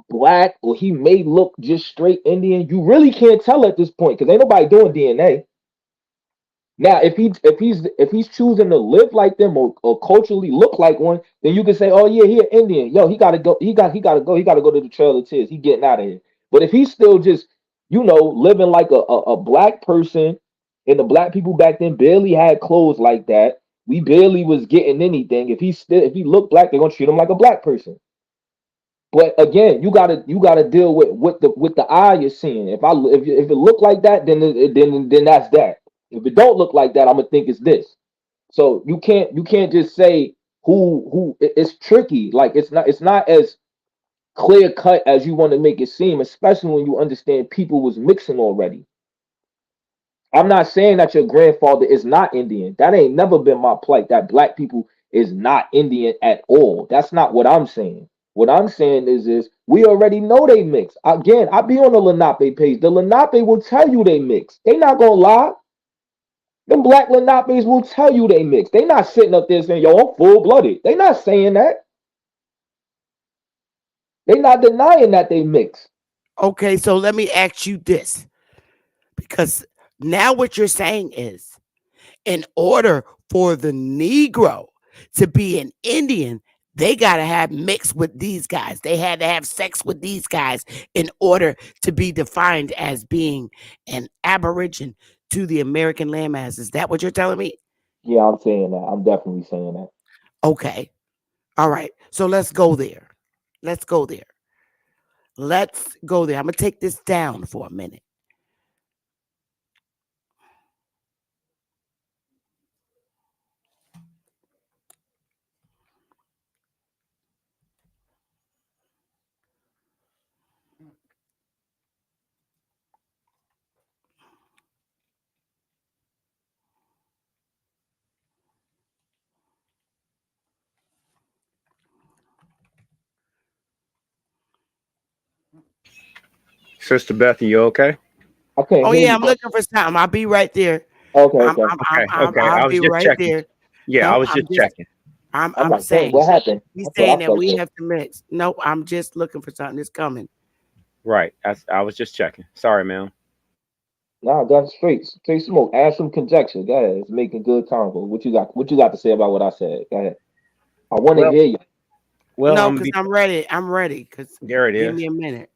black or he may look just straight Indian. You really can't tell at this point because ain't nobody doing DNA. Now, if he's choosing to live like them or culturally look like one, then you can say, oh yeah, he an Indian. Yo, he gotta go. He gotta go to the Trail of Tears. He getting out of here. But if he's still just living like a black person, and the black people back then barely had clothes like that. We barely was getting anything. If he looked black, they're gonna treat him like a black person. But again, you gotta deal with the eye you're seeing. If it look like that, then that's that. If it don't look like that, I'm gonna think it's this. So you can't just say it's tricky. Like it's not as clear cut as you want to make it seem, especially when you understand people was mixing already. I'm not saying that your grandfather is not Indian. That ain't never been my plight. That black people is not Indian at all. That's not what I'm saying. What I'm saying is we already know they mix. Again, I be on the Lenape page. The Lenape will tell you they mix. They not gonna lie. Them black Lenapes will tell you they mix. They not sitting up there saying, yo, I'm full blooded. They not saying that. They not denying that they mix. Okay, so let me ask you this because now what you're saying is in order for the Negro to be an Indian, they got to have mixed with these guys. They had to have sex with these guys in order to be defined as being an aborigine to the American landmass. Is that what you're telling me? Yeah, I'm saying that. I'm definitely saying that. Okay. All right. So let's go there. Let's go there. Let's go there. I'm going to take this down for a minute. Sister Beth, you okay? I can't Oh hear yeah, you, I'm but looking for something. I'll be right there. okay, okay. Okay. I'll I was be just right checking. there. Yeah, I Nope, was just checking. I'm I'm like, dang, saying what happened? he's That's what saying I that felt. we Like. have to mix. Nope, I'm just looking for something that's coming. Right. I was just checking. Sorry, ma'am. Nah, that's straight smoke. Add some conjecture. Go ahead. It's making good convo. What you got? What you got to say about what I said? Go ahead. I want to Well, hear you. No, I'm because be I'm ready. I'm ready. Cause there. It give is. me a minute.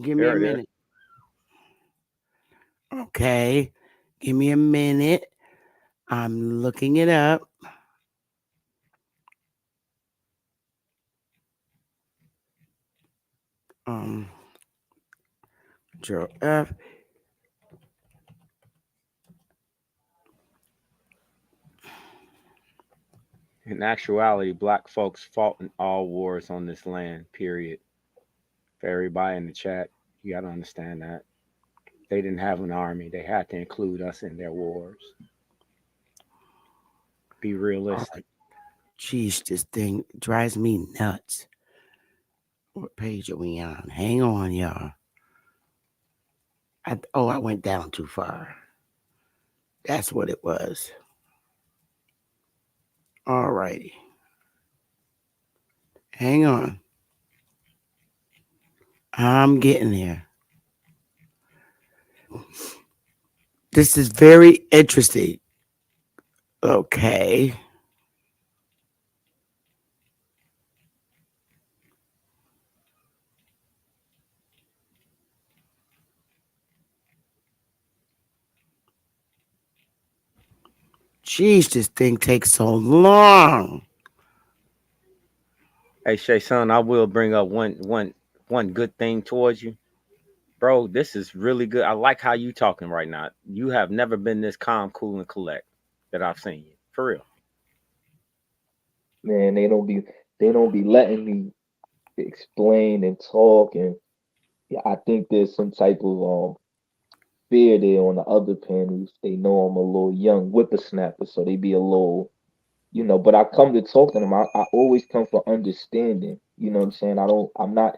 Give me a There it is. minute. Okay. Give me a minute. I'm looking it up. Um, Control F. In actuality, black folks fought in all wars on this land. Period. For everybody in the chat, you got to understand that they didn't have an army. They had to include us in their wars. Be All realistic. right. Jeez, this thing drives me nuts. What page are we on? Hang on, y'all. I went down too far. That's what it was. All righty. Hang on. I'm getting there. This is very interesting. Okay. Jeez, this thing takes so long. Hey, Shay, son, I will bring up one good thing towards you, bro. This is really good. I like how you talking right now. You have never been this calm, cool, and collect that I've seen you for real. Man, they don't be letting me explain and talk, and yeah, I think there's some type of fear there on the other panels. They know I'm a little young whippersnapper, so they be a little, but I come to talk to them. I always come for understanding. You know what I'm saying? I'm not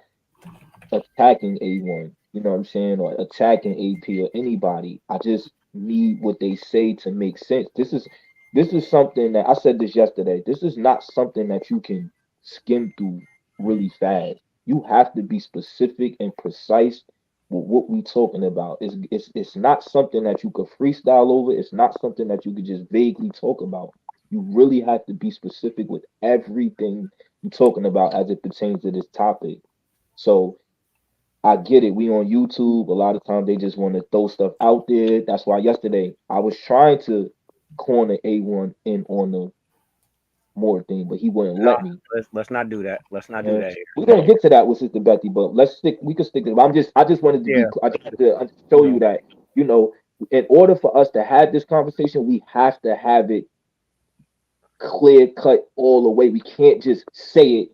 attacking A1, you know what I'm saying, or attacking AP or anybody. I just need what they say to make sense. This is something that I said this yesterday. This is not something that you can skim through really fast. You have to be specific and precise with what we talking about. It's not something that you could freestyle over. It's not something that you could just vaguely talk about. You really have to be specific with everything you're talking about as it pertains to this topic. So I get it. We on YouTube. A lot of times they just want to throw stuff out there. That's why yesterday I was trying to corner A1 in on the more thing, but he wouldn't No, let me. let's not do that. Let's not do And that here. we're gonna get to that with Sister Betty, but let's stick. We can stick to. I just wanted to be. Yeah, I just wanted to show you that you know, in order for us to have this conversation, we have to have it clear cut all the way. We can't just say it.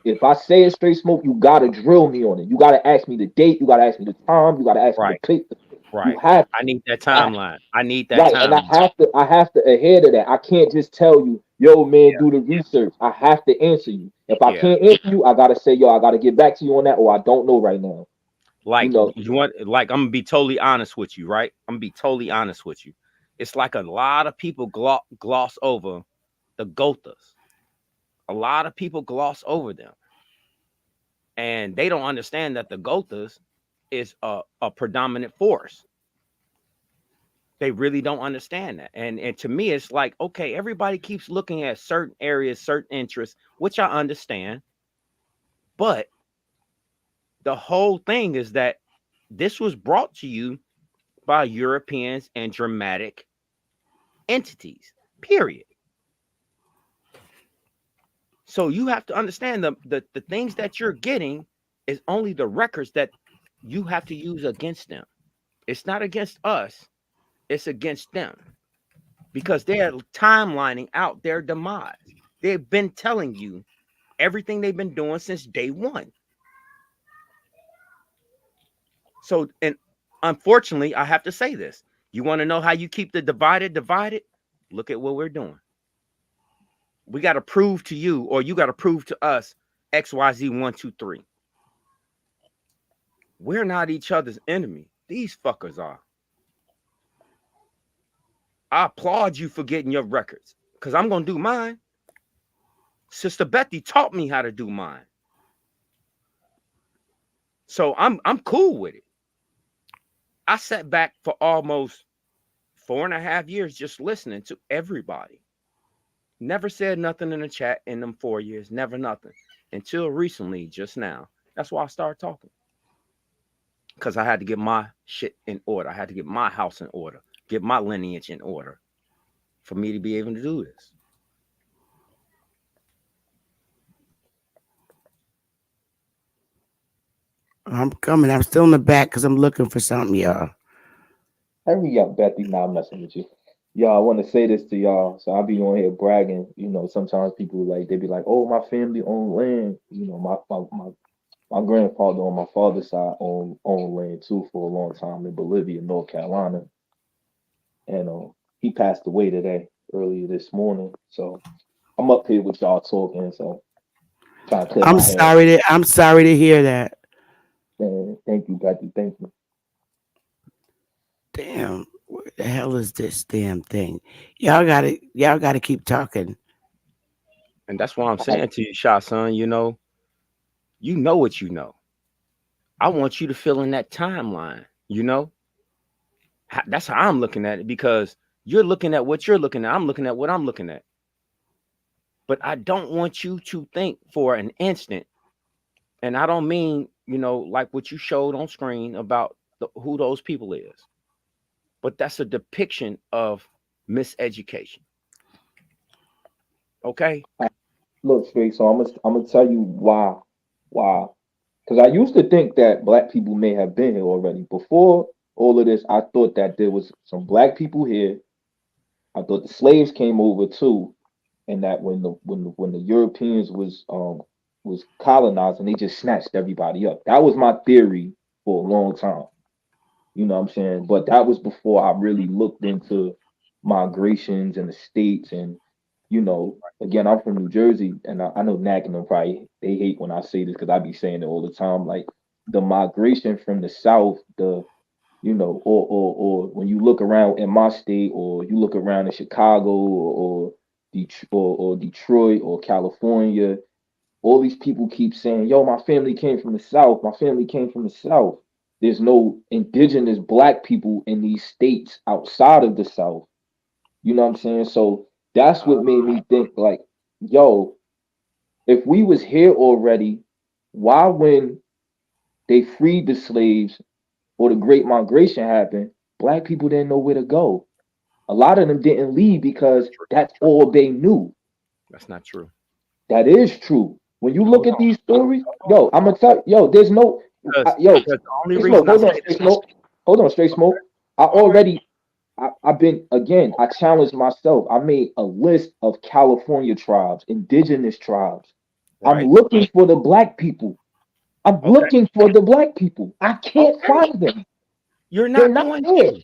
If I say it straight smoke, you gotta drill me on it. You gotta ask me the date. You gotta ask me the time. You gotta ask me the right, place. You right. have I need that I, timeline. I need that right, and I timeline. have to. I have to adhere to that. I can't just tell you, yo, man, Yeah, do the research. I have to answer you. If I yeah. can't answer you, I gotta say, yo, I gotta get back to you on that, or I don't know right now. You Like know, you want, like I'm gonna be totally honest with you, right? I'm gonna be totally honest with you. It's like a lot of people gloss over the Gothas. A lot of people gloss over them, and they don't understand that the Gothas is a predominant force. They really don't understand that. And to me, it's like, okay, everybody keeps looking at certain areas, certain interests, which I understand. But the whole thing is that this was brought to you by Europeans and dramatic entities, period. So you have to understand the things that you're getting is only the records that you have to use against them. It's not against us, it's against them because they're timelining out their demise. They've been telling you everything they've been doing since day one. So, and unfortunately, I have to say this. You want to know how you keep the divided? Look at what we're doing. We got to prove to you, or you got to prove to us XYZ 1, 2, 3. We're not each other's enemy. These fuckers are. I applaud you for getting your records because I'm going to do mine. Sister Betty taught me how to do mine. So I'm cool with it. I sat back for almost 4.5 years just listening to everybody. Never said nothing in the chat in them 4 years. Never nothing. Until recently, just now. That's why I started talking. Because I had to get my shit in order. I had to get my house in order. Get my lineage in order for me to be able to do this. I'm coming. I'm still in the back because I'm looking for something, y'all. Hurry up, Bethy. Nah, I'm messing with you. Y'all, I want to say this to y'all. So I be on here bragging. Sometimes people like they be like, "Oh, my family own land." My grandfather on my father's side owned land too for a long time in Bolivia, North Carolina, and he passed away today, earlier this morning. So I'm up here with y'all talking, so trying to clear I'm my head. sorry to I'm sorry to hear that. And thank you, Bethy. Thank you. Damn, where the hell is this damn thing? Y'all gotta keep talking. And that's why I'm I, saying to you, Shot Son, you know what you know. I want you to fill in that timeline. That's how I'm looking at it because you're looking at what you're looking at. I'm looking at what I'm looking at. But I don't want you to think for an instant, and I don't mean, like what you showed on screen about who those people is, but that's a depiction of miseducation. Okay? look straight. So I'm gonna tell you why. Because I used to think that black people may have been here already. Before all of this, I thought that there was some black people here. I thought the slaves came over too, and that when the Europeans was colonizing, they just snatched everybody up. That was my theory for a long time. You know what I'm saying? But that was before I really looked into migrations in the states. And again, I'm from New Jersey, and I know Knack and them probably they hate when I say this because I be saying it all the time. Like the migration from the South, or when you look around in my state, or you look around in Chicago, or Detroit, or California, all these people keep saying, "Yo, my family came from the South. My family came from the South." There's no indigenous black people in these states outside of the South. You know what I'm saying? So that's what made me think like, yo, if we was here already, why when they freed the slaves or the Great Migration happened, black people didn't know where to go. A lot of them didn't leave because that's all they knew. That's not true. That is true. When you look Hold at on. these stories, Hold yo, I'm gonna tell yo, there's no Because yo, because the only straight smoke. reason I Hold on, say straight this, smoke. Hold on, straight okay, smoke. I all right, already I've been again, I challenged myself. I made a list of California tribes, indigenous tribes. I'm right, looking for the black people. I'm okay, looking for the black people. I can't okay. find them. You're They're not not going there. to.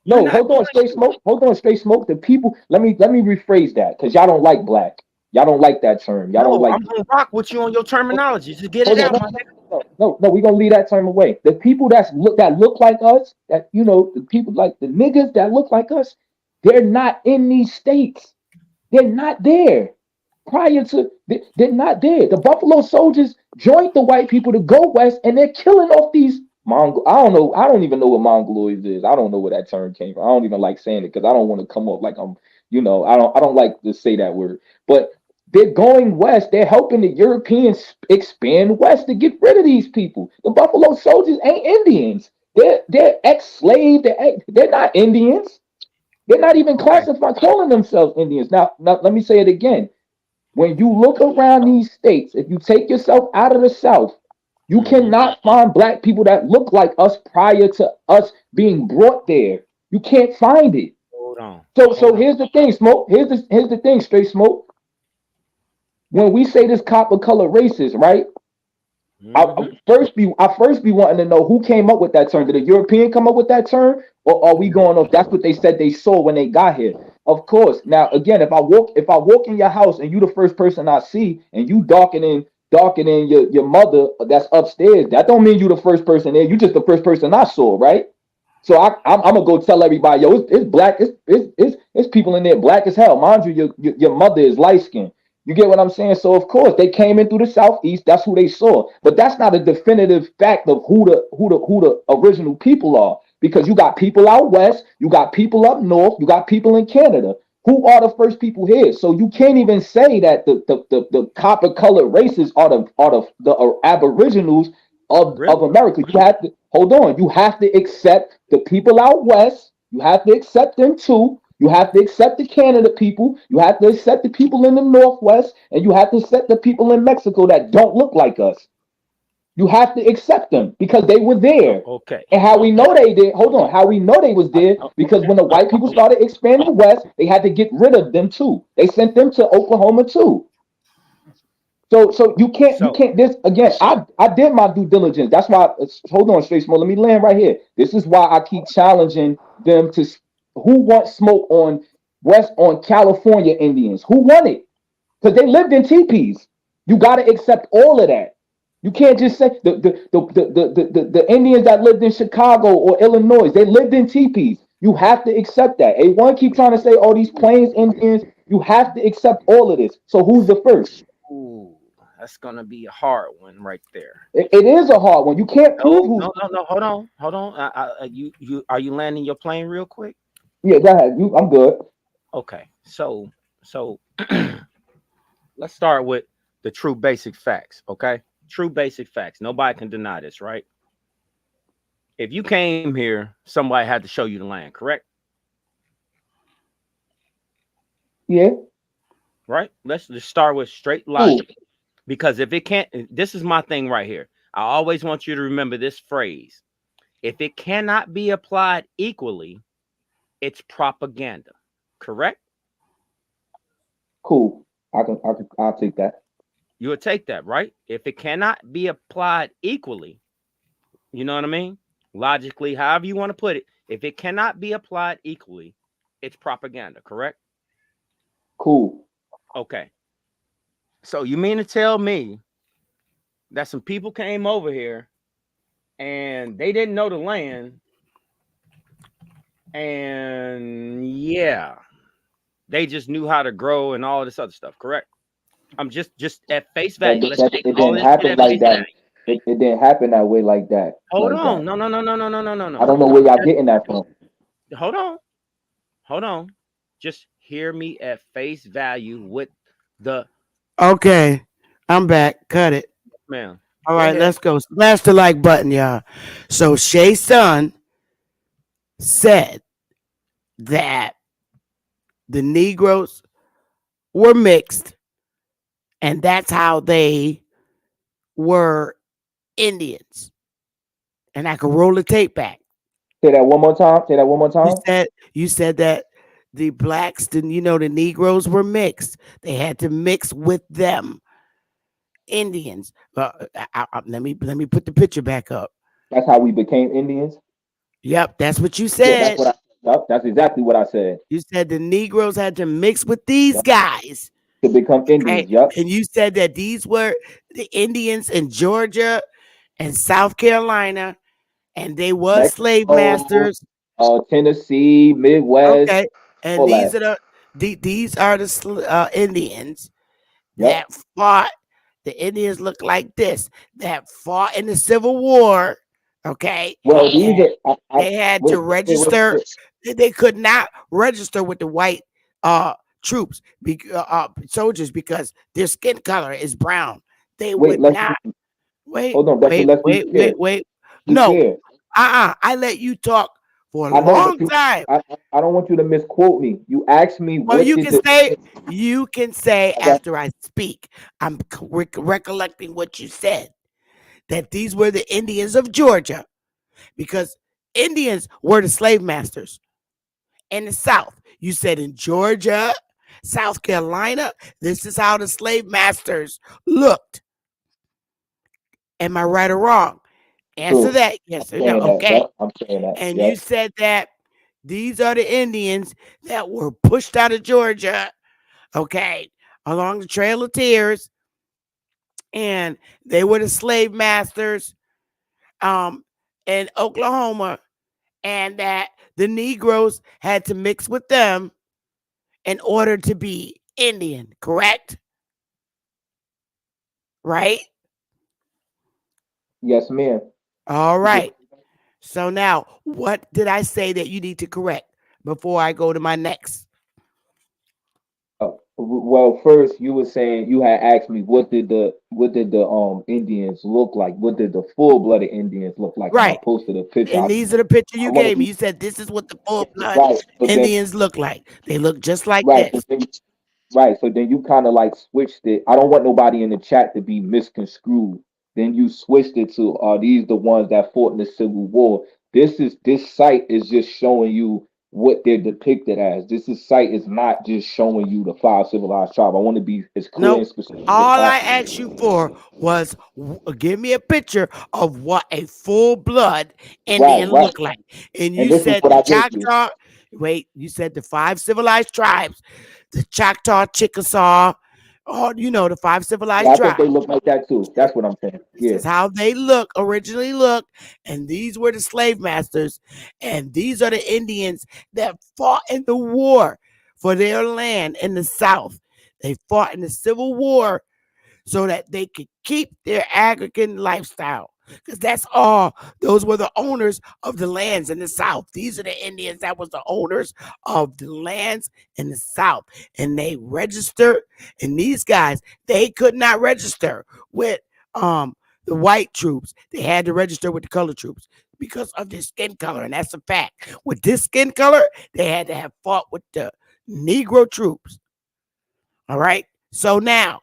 You're No, not hold on, going straight to. smoke. Hold on, straight smoke. The people. Let me rephrase that because y'all don't like black. Y'all don't like that term. Y'all don't No, like. I'm gonna rock with you on your terminology. Just get it Hold on, out, no, my no, nigga. no, no, no. We're gonna leave that term away. The people that look like us, that the people like the niggas that look like us, they're not in these states. They're not there. They're not there. The Buffalo Soldiers joined the white people to go west, and they're killing off these Mongol. I don't know. I don't even know what Mongoloids is. I don't know where that term came from. I don't even like saying it because I don't want to come off like I'm. I don't like to say that word. But they're going west. They're helping the Europeans expand west to get rid of these people. The Buffalo Soldiers ain't Indians. They're ex-slave. They're not Indians. They're not even Okay, classified calling themselves Indians. Now let me say it again. When you look around these states, if you take yourself out of the South, you hmm, cannot find black people that look like us prior to us being brought there. You can't find it. hold on, So hold on. here's the thing, smoke. Here's the thing, straight smoke. When we say this copper color racist, right? I, I Hmm. first be wanting to know who came up with that term. Did a European come up with that term, or are we going off? That's what they said they saw when they got here. Of course. Now again, if I walk in your house and you the first person I see, and you darkening darker than your mother that's upstairs, that don't mean you the first person there. You just the first person I saw, right? So I'm gonna go tell everybody, yo, it's black, it's people in there black as hell. Mind you, your mother is light skinned. You get what I'm saying? So of course they came in through the southeast. That's who they saw. But that's not a definitive fact of who the original people are. Because you got people out west, you got people up north, you got people in Canada. Who are the first people here? So you can't even say that the copper colored races are the aboriginals of Really? America. You have to hold on. You have to accept the people out west. You have to accept them too. You have to accept the Canada people. You have to accept the people in the Northwest, and you have to accept the people in Mexico that don't look like us. You have to accept them because they were there. Okay. And how we Okay. know they did, hold on, how we know they was there because when the white people started expanding west, they had to get rid of them too. They sent them to Oklahoma too. So you So can't this again. I did my due diligence. That's why. Hold on, straight smoke. Let me land right here. This is why I keep challenging them to who wants smoke on West on California Indians. Who want it? Because they lived in teepees. You got to accept all of that. You can't just say the Indians that lived in Chicago or Illinois. They lived in teepees. You have to accept that. A1 keep trying to say all these Plains Indians. You have to accept all of this. So who's the first? ooh, that's gonna be a hard one right there. It is a hard one. You can't prove No, who's. no, no, no. Hold on, hold on. You are you landing your plane real quick? Yeah, go ahead. I'm good. Okay. So let's start with the true basic facts. Okay, true basic facts. Nobody can deny this, right? If you came here, somebody had to show you the land, correct? Yeah, Right? Let's just start with straight cool, logic. Because if it can't, this is my thing right here. I always want you to remember this phrase. If it cannot be applied equally, it's propaganda. Correct? cool. I'll take that. You would take that, right? If it cannot be applied equally, you know what I mean? Logically, however you want to put it, if it cannot be applied equally, it's propaganda, correct? Cool. Okay. So you mean to tell me that some people came over here and they didn't know the land and yeah, they just knew how to grow and all this other stuff, correct? I'm just at face value. Let's That take it all didn't this shit happen at like face that. value. It didn't happen that way like that. Hold Like on. that. No, no, no, no, no, no, no, no, I no. don't know where y'all getting that from. Hold on. Hold on. Just hear me at face value with the Okay, I'm back. Cut it. man. All Go right, ahead. let's go. Smash the like button, y'all. So Shay's son said that the Negroes were mixed, and that's how they were Indians. And I can roll the tape back. Say that one more time. Say that one more You time. said you said that the blacks, the Negroes were mixed. They had to mix with them Indians. Let me put the picture back up. That's how we became Indians. Yep, that's what you Yeah, that's said. what I. Yep, that's exactly what I said. You said the Negroes had to mix with these Yep. guys. To become Okay. Indians. Yep. And you said that these were the Indians in Georgia and South Carolina, and they was slave Mexico, masters. Tennessee, Midwest, Okay. And all that. these are the Indians Yep. that fought. The Indians look like this, that fought in the Civil War. Okay. Well, these And are. they had to register. They could not register with the white uh troops, soldiers, because their skin color is brown. They wait. would Let's not. Wait, hold on, Becky. wait, Let's be wait, fair. wait, wait. Be No, fair. I let you talk for a I know, but long time. I don't want you to misquote me. You asked me Well, what did the you can say okay. after I speak. I'm recollecting what you said, that these were the Indians of Georgia, because Indians were the slave masters in the South. You said in Georgia, South Carolina, this is how the slave masters looked. Am I right or wrong? Answer True. that I'm yes or no. saying that. Okay. Yep. I'm saying that. And you Yep. said that these are the Indians that were pushed out of Georgia, okay, along the Trail of Tears, and they were the slave masters um, in Oklahoma, and that the Negroes had to mix with them in order to be Indian, correct? Right? Yes, ma'am. All You could. right. So now, what did I say that you need to correct before I go to my next? Well, first you were saying you had asked me what did the Indians look like? What did the full blooded Indians look like? And I Right. posted a picture. And these are the pictures I you want to gave me. be You said this is what the full blood right. So then Indians look like. They look just like right. So this. then right. So then you kind of like switched it. I don't want nobody in the chat to be misconstrued. Then you switched it to these the ones that fought in the Civil War. This site is just showing you what they're depicted as. Site is not just showing you the five civilized tribe. I want to be as clear Nope. and specific as All I possible. asked you for was give me a picture of what a full blood Right, Indian right. look like. And And you this is said what the I gave you. Choctaw. Wait, you said the five civilized tribes, the Choctaw, Chickasaw, all the five Yeah, civilized I think tribes. they look like that too. That's what I'm saying. This Yeah. is how they originally looked, and these were the slave masters, and these are the Indians that fought in the war for their land in the South. They fought in the Civil War so that they could keep their African lifestyle. Because that's all. Those were the owners of the lands in the South. These are the Indians that was the owners of the lands in the South. And they registered. And these guys, they could not register with um the white troops. They had to register with the colored troops because of their skin color. And that's a fact. With this skin color, they had to have fought with the Negro troops. All right. So now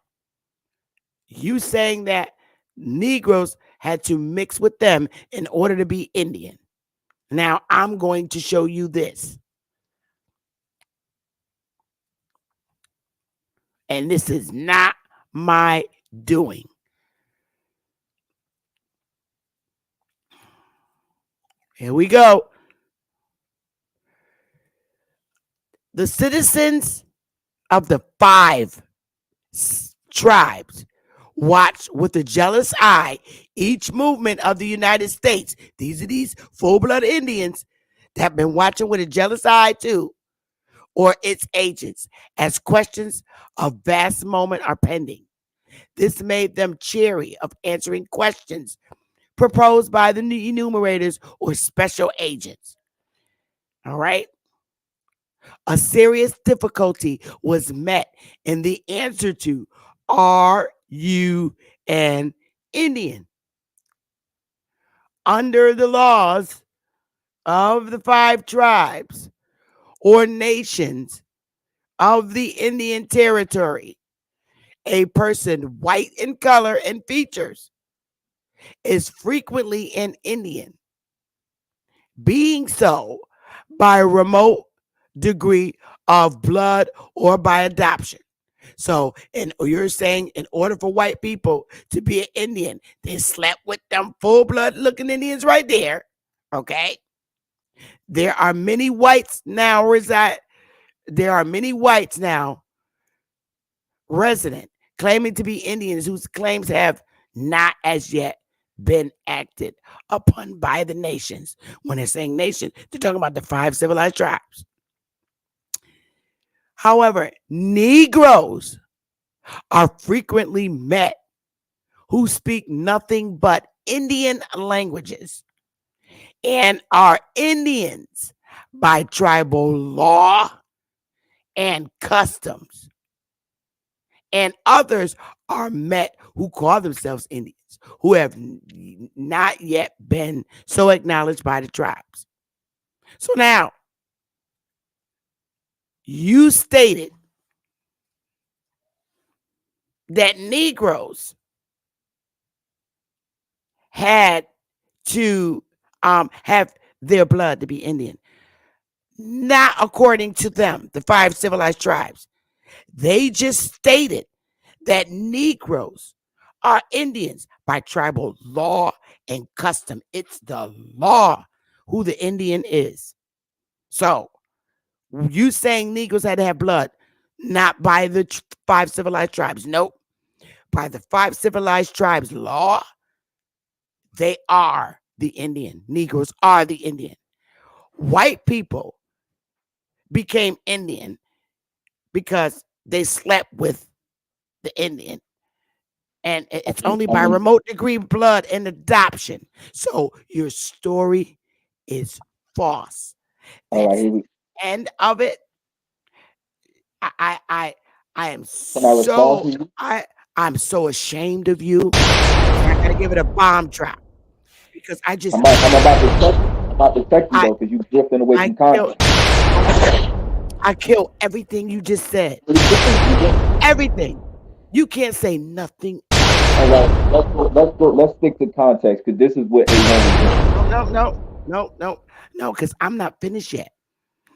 you saying that Negroes had to mix with them in order to be Indian. Now I'm going to show you this. And this is not my doing. Here we go. The citizens of the five tribes watch with a jealous eye each movement of the United States. These are these full blood Indians that have been watching with a jealous eye too, or its agents, as questions of vast moment are pending. This made them chary of answering questions proposed by the enumerators or special agents. All right. A serious difficulty was met in the answer to Are you an Indian? Under the laws of the five tribes or nations of the Indian Territory, a person white in color and features is frequently an Indian, being so by a remote degree of blood or by adoption. So, and you're saying in order for white people to be an Indian, they slept with them full blood looking Indians right there. Okay. There are many whites now reside. There are many whites now resident claiming to be Indians whose claims have not as yet been acted upon by the nations. When they're saying nation, they're talking about the five civilized tribes. However, Negroes are frequently met who speak nothing but Indian languages and are Indians by tribal law and customs. And others are met who call themselves Indians, who have not yet been so acknowledged by the tribes. So now, you stated that Negroes had to have their blood to be Indian. Not according to them, the five civilized tribes. They just stated that Negroes are Indians by tribal law and custom. It's the law who the Indian is. So, you saying Negroes had to have blood, not by the five civilized tribes. Nope. by the five civilized tribes law, they are the Indian. Negroes are the Indian. White people became Indian because they slept with the Indian. And it's only I by mean, remote degree blood and adoption. So your story is false. all right, That's here we the end of it. I I I, I am can I respond so to you? I'm so ashamed of you. And I gotta give it a bomb drop because I'm about to check you I though, because you drifting away I from kill content. I I kill everything you just said. Everything. You can't say nothing All else. right, let's stick to context because this is what A1 was doing. No, no, no, no, no, no, because I'm not finished yet.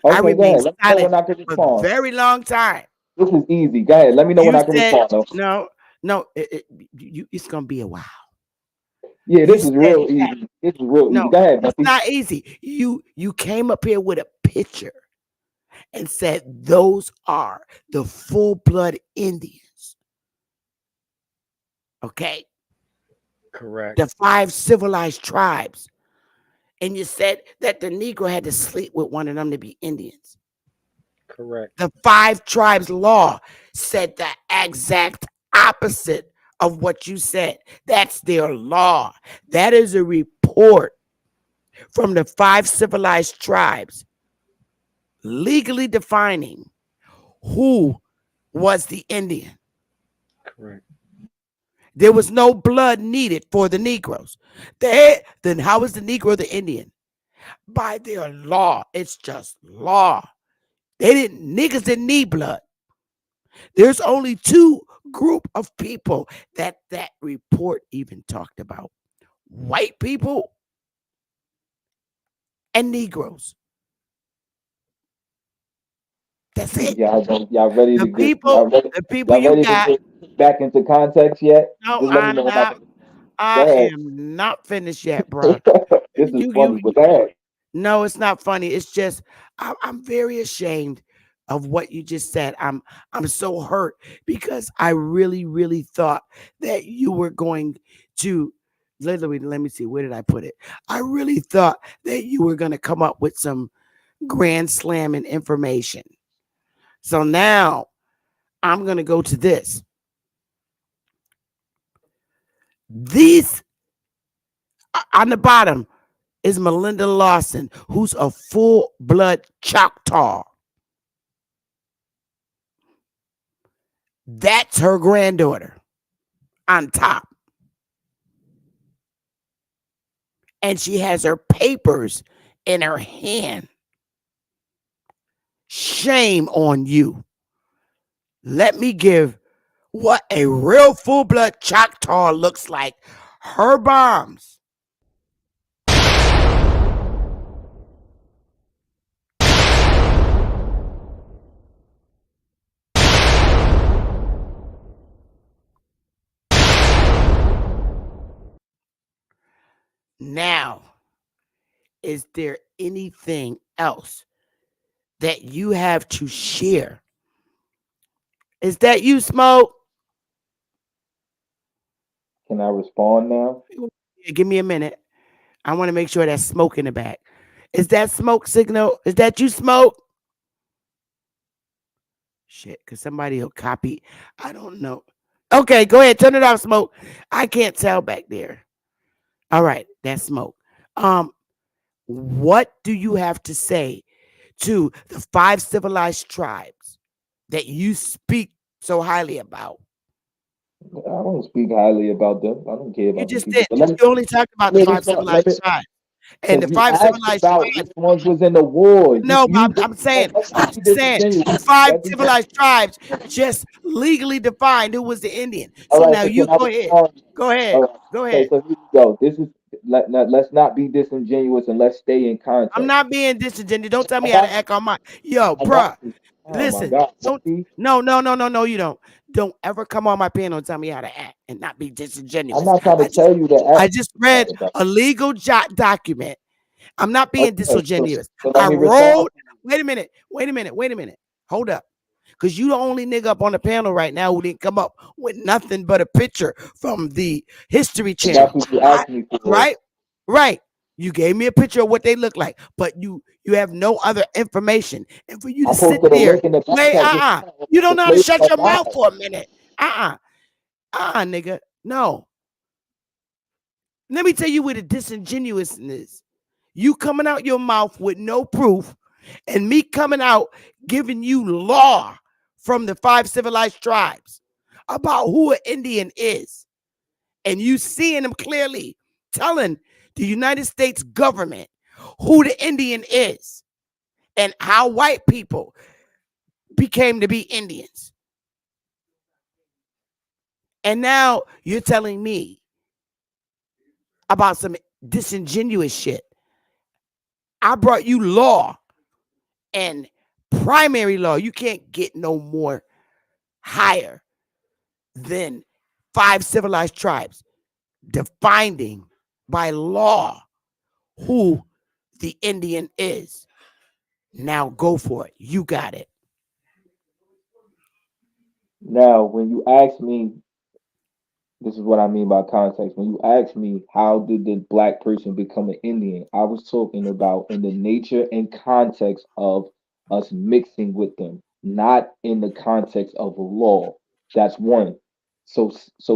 I Okay, go remain ahead. Let me know silent when I can for a respond. very long time. This is easy. Go ahead. Let me know when You I can said respond though. no, no. It's gonna be a while. Yeah, You this is said real that. easy. This is real easy. No, Go ahead, it's Buffy. not easy. You came up here with a picture and said those are the full blood Indians. Okay, Correct. the five civilized tribes, and you said that the Negro had to sleep with one of them to be Indians. Correct. The five tribes law said the exact opposite of what you said. That's their law. That is a report from the five civilized tribes legally defining who was the Indian. Correct. There was no blood needed for the Negroes. Then how is the Negro the Indian? By their law. It's just law. Niggas didn't need blood. There's only two group of people that report even talked about. White people and Negroes. That's it. Y'all ready to The get people, the people y'all you ready to got. get back into context yet? No, Just let me I'm know when I not. can. Go I ahead. am not finished yet, bro. This is You, funny, but go ahead. no, it's not funny. It's just I'm very ashamed of what you just said. I'm so hurt because I really, really thought that you were going to literally, let me see, where did I put it? I really thought that you were gonna come up with some grand slamming information. So now I'm gonna go to this. These on the bottom is Melinda Lawson, who's a full blood Choctaw. That's her granddaughter on top. And she has her papers in her hand. Shame on you. Let me give what a real full blood Choctaw looks like. Her bombs. Now, is there anything else that you have to share? Is that you, Smoke? Can I respond now? Give me a minute. I want to make sure that's smoke in the back. Is that smoke signal? Is that you, Smoke? Shit, because somebody will copy. I don't know. Okay, go ahead. Turn it off, Smoke. I can't tell back there. All right, that's Smoke. Um, what do you have to say to the five civilized tribes that you speak so highly about? I don't speak highly about them. I don't care You about them just people. did. But You only talked about the let me five respond. Let civilized me, tribes. And the because you five asked civilized about tribes. which ones was in the war. No, You I'm saying, let's I'm not be saying the disingenuous. five Let me, civilized tribes just legally defined who was the Indian. all So right, now so you can I go ahead. respond? Go ahead. All right. Go Okay, ahead. so here we go. This is let's not be disingenuous and let's stay in I'm context. not being disingenuous. Don't tell I me how to got you. act on my yo, I got bruh. you. Oh my Listen, God. don't See, no, you don't. Don't ever come on my panel and tell me how to act and not be I'm disingenuous. not trying to tell you that I just read act. a legal document. I'm not being Okay, disingenuous. so let I me respond. wrote, wait a minute. Hold up. because you the only nigga up on the panel right now who didn't come up with nothing but a picture from the History And that's Channel. what you I asked me for. right, right. You gave me a picture of what they look like, but you have no other information. And for you I to sit posted a there, link in the back wait, chat just you don't the know how to flavor shut of your God. mouth for a minute. Uh nigga, no. Let me tell you where the disingenuousness is. You coming out your mouth with no proof, and me coming out giving you law from the five civilized tribes about who an Indian is, and you seeing them clearly telling the United States government who the Indian is and how white people became to be Indians. And now you're telling me about some disingenuous shit. I brought you law and primary law. You can't get no more higher than five civilized tribes defining by law who the Indian is. Now go for it. You got it. Now, when you ask me, this is what I mean by context. When you ask me how did the black person become an Indian, I was talking about in the nature and context of us mixing with them, not in the context of a law. That's one. So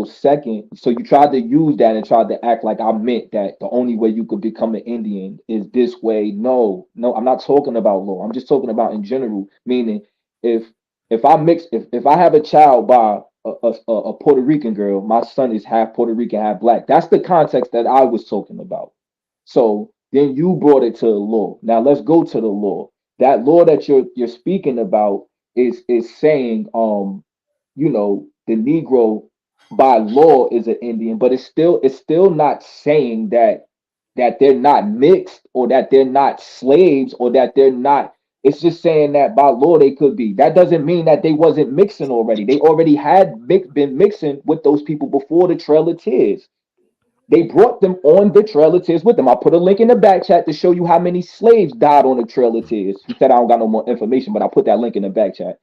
second, so you tried to use that and tried to act like I meant that the only way you could become an Indian is this way. No, no, I'm not talking about law. I'm just talking about in general, meaning if if I have a child by a Puerto Rican girl, my son is half Puerto Rican, half black. That's the context that I was talking about. So then you brought it to the law. Now let's go to the law. That law that you're speaking about is saying the Negro by law is an Indian, but it's still not saying that they're not mixed or that they're not slaves or that they're not. It's just saying that by law they could be. That doesn't mean that they wasn't mixing already. They already had been mixing with those people before the Trail of Tears. They brought them on the Trail of Tears with them. I put a link in the back chat to show you how many slaves died on the Trail of Tears. He said I don't got no more information, but I put that link in the back chat.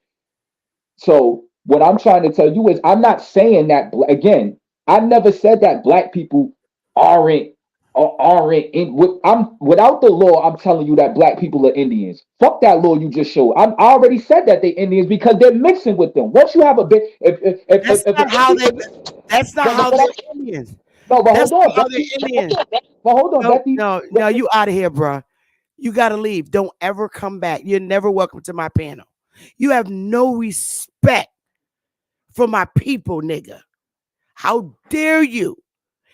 So what I'm trying to tell you is, I'm not saying that again. I never said that black people aren't or aren't in. I'm without the law. I'm telling you that black people are Indians. Fuck that law you just showed. I already said that they Indians because they're mixing with them. Once you have a bit, That's if not an how they. Indian, That's not no, how but they're Indians. no, but That's hold on, not how they're Betty. Indians. But hold on, No, Betty. no, no. You out of here, bruh. You gotta leave. Don't ever come back. You're never welcome to my panel. You have no respect for my people, nigga. How dare you?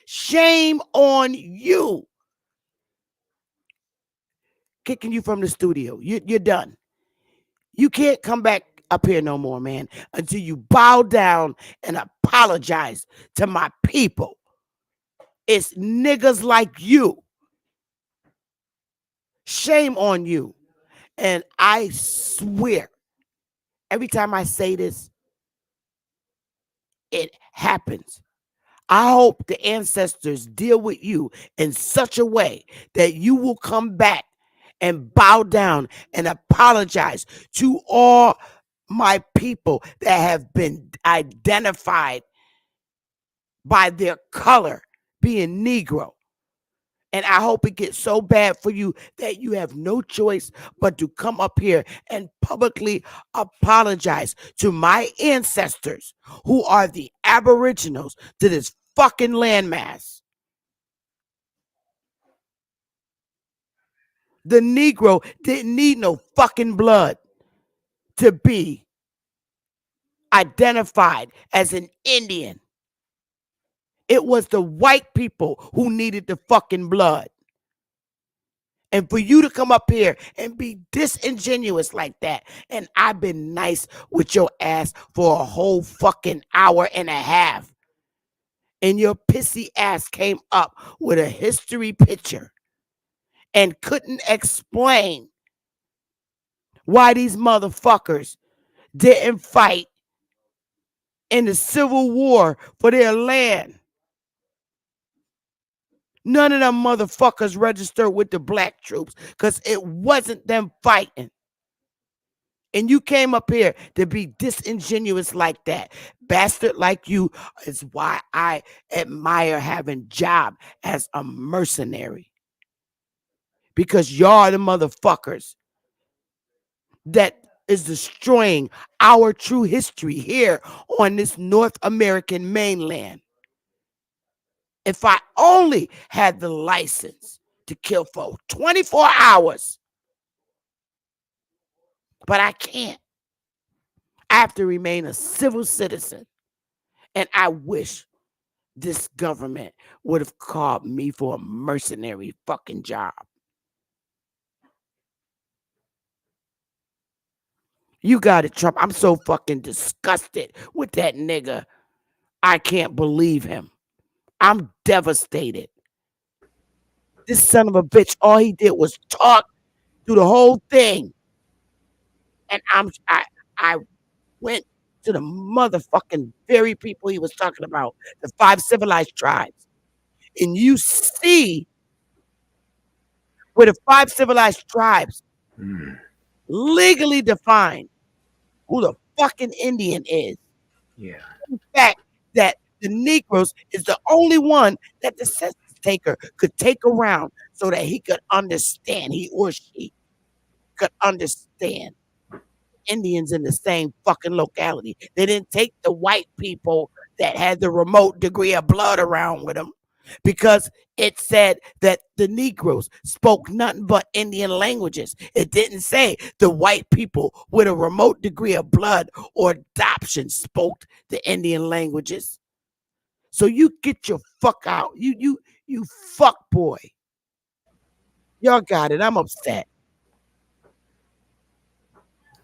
Shame on you. Kicking you from the studio. You're done. You can't come back up here no more, man, until you bow down and apologize to my people. It's niggas like you. Shame on you. And I swear, every time I say this, it happens. I hope the ancestors deal with you in such a way that you will come back and bow down and apologize to all my people that have been identified by their color being Negro. And I hope it gets so bad for you that you have no choice but to come up here and publicly apologize to my ancestors who are the aboriginals to this fucking landmass. The Negro didn't need no fucking blood to be identified as an Indian. It was the white people who needed the fucking blood. And for you to come up here and be disingenuous like that, and I've been nice with your ass for a whole fucking hour and a half, and your pissy ass came up with a history picture and couldn't explain why these motherfuckers didn't fight in the Civil War for their land. None of them motherfuckers registered with the black troops because it wasn't them fighting. And you came up here to be disingenuous like that. Bastard like you is why I admire having job as a mercenary. Because y'all the motherfuckers that is destroying our true history here on this North American mainland. If I only had the license to kill for 24 hours, but I can't. I have to remain a civil citizen. And I wish this government would have called me for a mercenary fucking job. You got it, Trump. I'm so fucking disgusted with that nigga. I can't believe him. I'm devastated. This son of a bitch, all he did was talk through the whole thing. And I went to the motherfucking very people he was talking about, the 5 civilized tribes. And you see where the 5 civilized tribes Mm, legally define who the fucking Indian is. yeah. The fact that the Negroes is the only one that the census taker could take around so that he could understand, he or she could understand Indians in the same fucking locality. They didn't take the white people that had the remote degree of blood around with them because it said that the Negroes spoke nothing but Indian languages. It didn't say the white people with a remote degree of blood or adoption spoke the Indian languages. So you get your fuck out. You fuck boy. Y'all got it. I'm upset.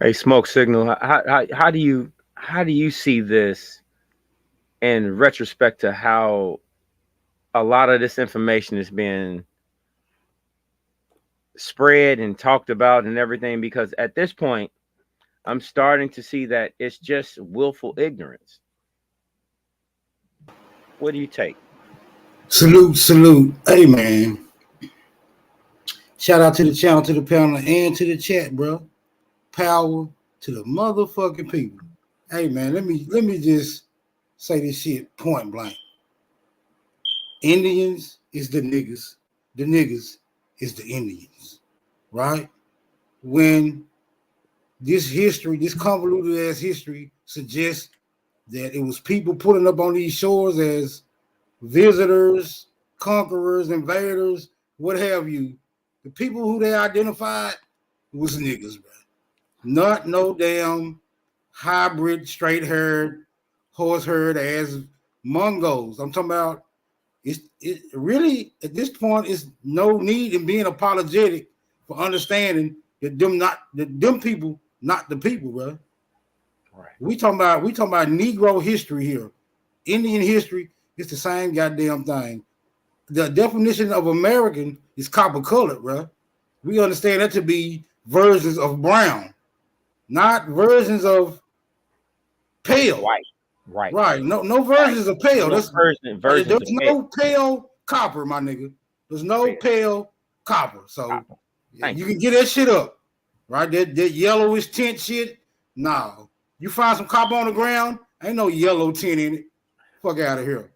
Hey, smoke signal. How do you see this in retrospect to how a lot of this information is being spread and talked about and everything? Because at this point, I'm starting to see that it's just willful ignorance. What do you take? Salute, salute. Hey man. Shout out to the channel, to the panel, and to the chat, bro. Power to the motherfucking people. Hey man, let me just say this shit point blank. Indians is the niggas. The niggas is the Indians. Right? When this history, this convoluted ass history suggests that it was people pulling up on these shores as visitors, conquerors, invaders, what have you. The people who they identified was niggas, bro. Not no damn hybrid, straight haired, horse herd as Mongos. I'm talking about it really at this point is no need in being apologetic for understanding that them people not the people, bro. Right. We talking about Negro history here. Indian history is the same goddamn thing. The definition of American is copper colored, bro. We understand that to be versions of brown, not versions of pale. White. Right. Right? No Right. versions of pale. No versions There's of pale. no pale copper, my nigga. There's no Pale. pale copper. So Copper. Thank you you. can get that shit up, right? That yellowish tint shit. No, you find some copper on the ground, ain't no yellow tint in it. Fuck out of here.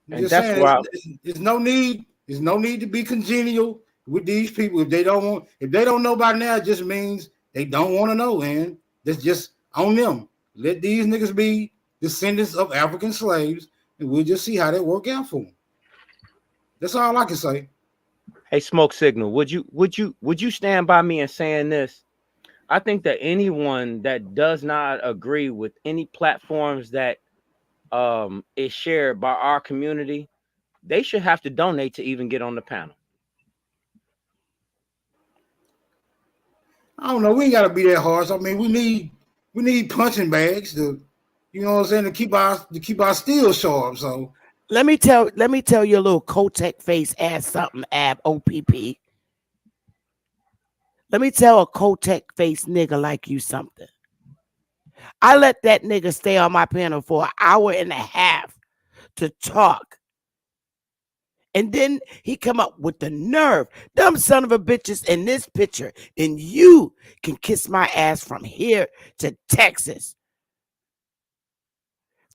I'm And just that's saying, why. there's no need. There's no need to be congenial with these people. If they don't know by now, it just means they don't want to know, man. That's just on them. Let these niggas be descendants of African slaves, and we'll just see how that work out for them. That's all I can say. Hey, smoke signal. Would you stand by me in saying this? I think that anyone that does not agree with any platforms that is shared by our community, they should have to donate to even get on the panel. I don't know. We ain't got to be that harsh. I mean, we need punching bags to, you know what I'm saying, to keep our steel sharp. So Let me tell you a little Kotek face ass something, ab OPP. Let me tell a Kotek face nigga like you something. I let that nigga stay on my panel for an hour and a half to talk And then he come up with the nerve, dumb son of a bitches in this picture, and you can kiss my ass from here to Texas,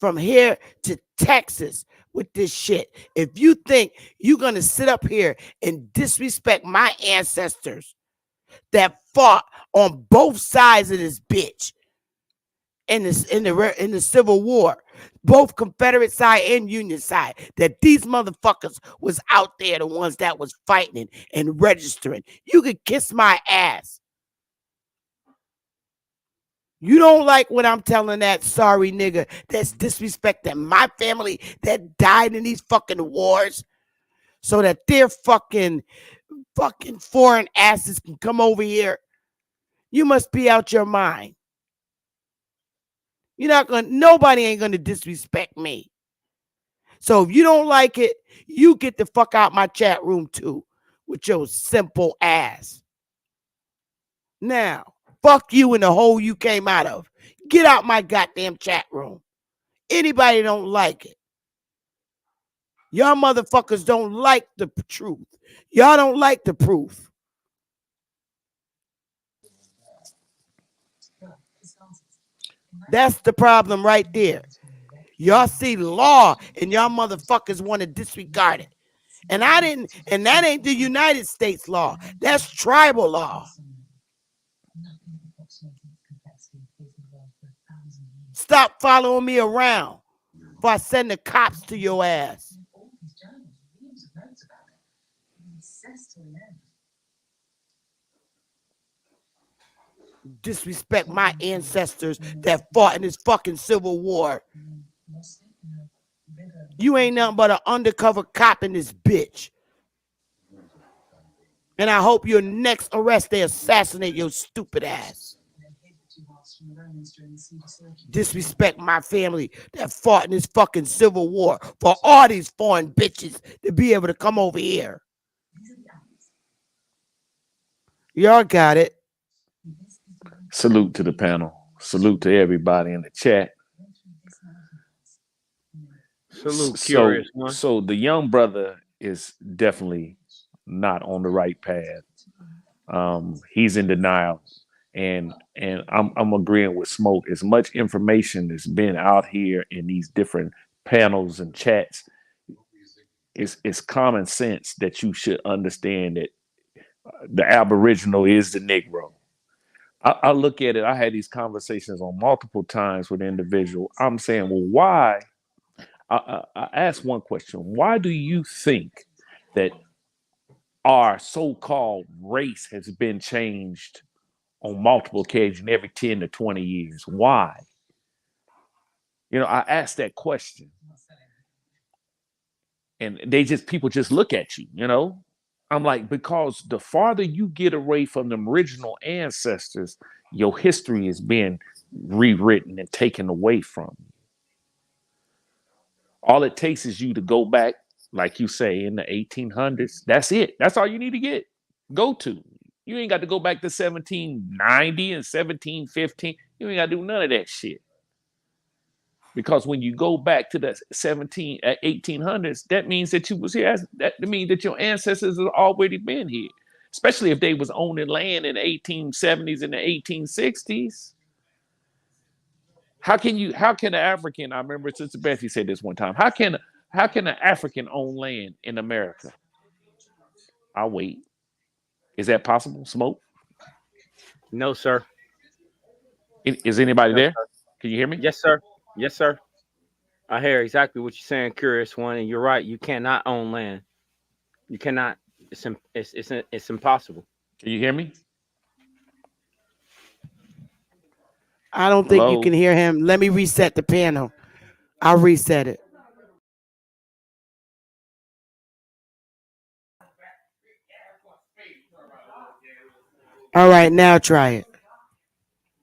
from here to Texas with this shit. If you think you're gonna sit up here and disrespect my ancestors that fought on both sides of this bitch in the Civil War, both Confederate side and Union side, that these motherfuckers was out there, the ones that was fighting and registering. You could kiss my ass. You don't like what I'm telling that sorry nigga that's disrespecting my family that died in these fucking wars so that their fucking foreign asses can come over here. You must be out your mind. Nobody ain't gonna disrespect me. So if you don't like it, you get the fuck out my chat room too with your simple ass. Now, fuck you and the hole you came out of. Get out my goddamn chat room. Anybody don't like it. Y'all motherfuckers don't like the truth. Y'all don't like the proof. That's the problem right there. Y'all see law and y'all motherfuckers want to disregard it. And that ain't the United States law. That's tribal law. Stop following me around before I send the cops to your ass. Disrespect my ancestors that fought in this fucking Civil War. You ain't nothing but an undercover cop in this bitch. And I hope your next arrest they assassinate your stupid ass. Disrespect my family that fought in this fucking Civil War for all these foreign bitches to be able to come over here. Y'all got it. Salute to the panel. Salute to everybody in the chat. Salute, So, curious one. so the young brother is definitely not on the right path. He's in denial, and I'm agreeing with Smoke. As much information that's been out here in these different panels and chats, it's common sense that you should understand that the Aboriginal is the Negro. I look at it. I had these conversations on multiple times with individuals. I'm saying, well, why? I asked one question: why do you think that our so-called race has been changed on multiple occasions every 10 to 20 years? Why? I asked that question, and people just look at you. I'm like, because the farther you get away from them original ancestors, your history is being rewritten and taken away from you. All it takes is you to go back, like you say, in the 1800s. That's it. That's all you need to go to. You ain't got to go back to 1790 and 1715. You ain't got to do none of that shit. Because when you go back to the 1800s, that means that you was here. That means that your ancestors have already been here, especially if they was owning land in the 1870s and the 1860s. How can an African? I remember Sister Bessie said this one time. How can an African own land in America? I'll wait. Is that possible? Smoke? No, sir. Is anybody No, there? sir. Can you hear me? Yes, sir. Yes, sir. I hear exactly what you're saying, curious one, and you're right. You cannot own land. You cannot. It's impossible. Can you hear me? I don't think you can Hello? hear him. Let me reset the panel. I'll reset it. All right, now try it.